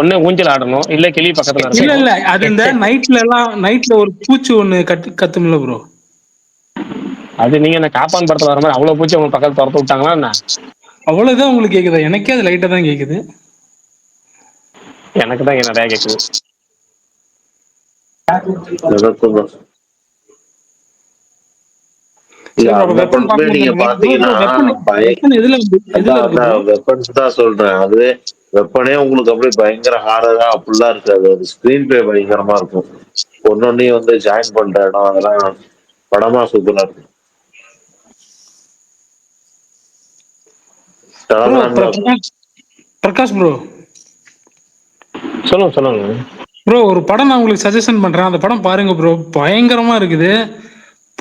ஒண்ணு ஊஞ்சல் ஆடணும், இல்ல கிளி பக்கத்துல இல்ல இருக்கு. இல்ல, அது இந்த நைட்ல ஒரு பூச்சி ஒண்ணு கத்தும்ல ப்ரோ. அது நீங்க என்ன காப்பான் படத்துல வர மாதிரி அவ்வளவு பூச்சி உங்க பக்கத்துல துரத்து விட்டாங்களா என்ன? அவ்வளவுதான் உங்களுக்கு கேக்குதா? எனக்கே அது லைட்டா தான் கேக்குது. எனக்கு தான் இங்க நிறைய கேக்குது. அந்த படமே நீங்க பாத்தீங்கன்னா வெப்பன்ஸ் தான் சொல்றேன். அது வெப்பனே உங்களுக்கு அப்படியே பயங்கர ஹாரரா அப்படிலாம் இருக்காது. அது ஸ்கிரீன் பிளே பயங்கரமா இருக்கும். ஒன்னொன்னையும் வந்து ஜாயின் பண்ற இடம் அதெல்லாம் படமா சூப்பரா இருக்கும். பிரகாஷ் ப்ரோ, சொல்லுங்க ப்ரோ. ஒரு படம் நான் உங்களுக்கு சஜஷன் பண்றேன், அந்த படம் பாருங்க ப்ரோ. பயங்கரமா இருக்குது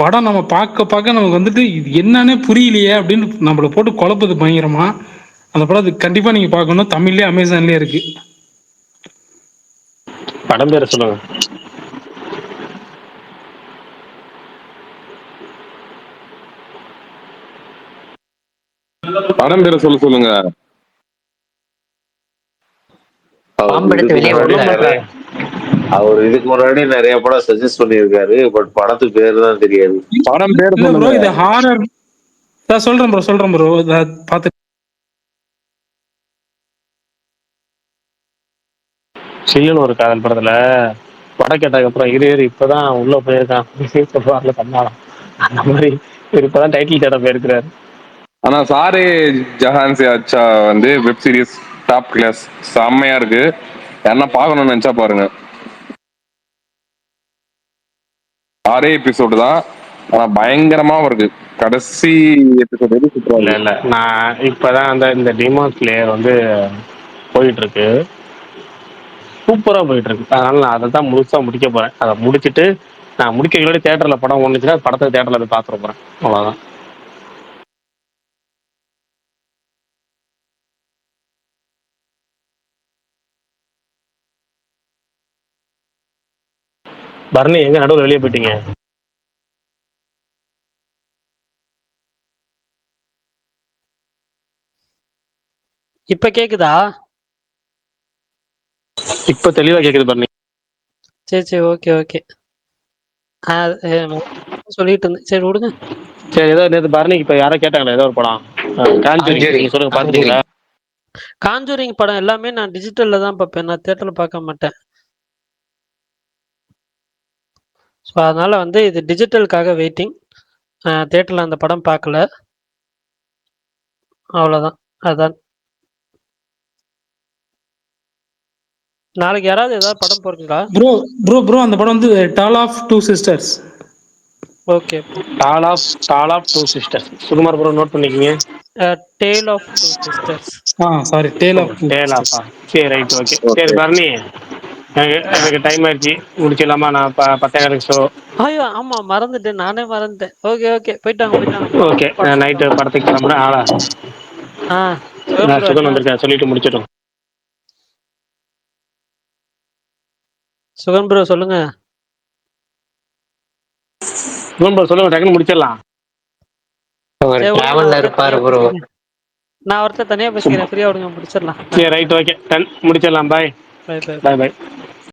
படம். நம்ம பார்க்க நமக்கு வந்துட்டு இது என்னன்னே புரியலையே அப்படின்னு நம்மள போட்டு குழப்பது பயங்கரமா. அந்த படம் கண்டிப்பா நீங்க பார்க்கணும். தமிழ்லயே அமேசான்லயே இருக்கு. படம் பேரை சொல்லுங்க. படம் பேரை சொல்லுங்க. அவர் இதுக்கு முன்னாடி நிறைய படம் சஜஸ்ட் பண்ணியிருக்காரு. பட் படத்துக்கு பேரு தான் தெரியாது. படம் பேர் ப்ரோ இது ஹாரர். நான் சொல்றேன் ப்ரோ. பார்த்து சில்லுன்னு ஒரு காதல் படத்துல படம் கேட்டதுக்கு அப்புறம் இரு இப்பதான் உள்ள போயிருக்கான் பண்ணலாம். அந்த மாதிரி இப்பதான் டைட்டில் தேட போயிருக்கிறாரு. ஆனா சாரே ஜஹான் சே அச்சா வந்து வெப் சீரிஸ் டாப் கிளாஸ் செம்மையா இருக்கு. யாருன்னா பார்க்கணும்னு நினைச்சா பாருங்க. 6 எபிசோடு தான், ஆனா பயங்கரமா இருக்கு. கடைசி எபிசோடு இல்ல நான் இப்பதான் இந்த டிமான் ஸ்லேயர் வந்து போயிட்டு இருக்கு. சூப்பரா போயிட்டு இருக்கு. அதனால நான் அதை தான் முழுசா முடிக்க போறேன். அதை முடிச்சுட்டு நான் முடிக்கிறதோட தியேட்டர்ல படம் ஒண்ணுச்சுன்னா படத்தை தியேட்டர்ல போய் பார்த்துட போறேன். அவ்வளவுதான். பரணி எங்க நடுவில் வெளியே போயிட்டீங்க? இப்ப கேக்குதா? இப்ப தெளிவா கேக்குது பரணி. சரி ஓகே. சொல்லிட்டு இருந்தேன். சரி விடுங்க. சரி, ஏதோ நேற்று பரணிக்கு இப்ப யாரோ கேட்டாங்களே ஏதோ ஒரு படம் காஞ்சூரிங் சொல்லுங்க, பாத்துட்டீங்களா? காஞ்சூரிங் படம் எல்லாமே நான் டிஜிட்டல்ல தான் பார்ப்பேன். நான் தியேட்டர்ல பார்க்க மாட்டேன். ஸோ அதனால வந்து இது டிஜிட்டலுக்காக வெயிட்டிங். தியேட்டர்ல அந்த படம் பார்க்கல. அவ்வளோதான். அதான் நாளைக்கு யாராவது ஏதாவது படம் போறீங்களா? ப்ரோ அந்த படம் வந்து tale of two sisters. Okay. Tale of two sisters. Sukumar bro note பண்ணிக்கீங்க. Tale of two sisters. Sorry, tale of. சரி ரைட் ஓகே. சரி பரணி, எனக்கு டைம் ஆயிடுச்சு, முடிச்சிடலாமா? நான் 10 ஷோ. ஐயோ ஆமா மறந்துட்டேன், நானே மறந்துட்டேன். ஓகே போயிட்டாங்க. ஓகே, நைட்டு படத்துக்கு கிளம்புறேன். சுகன் வந்திருக்கேன், சொல்லிட்டு முடிச்சிட்டோம். சுகன் ப்ரோ சொல்லுங்க. டக்குன்னு முடிச்சிடலாம். நான் ஒருத்தர் தனியா பேசிக்கிறேன். ஃப்ரீயா விடுங்க, முடிச்சிடலாம். சரி ரைட் ஓகே, முடிச்சிடலாம். பாய்.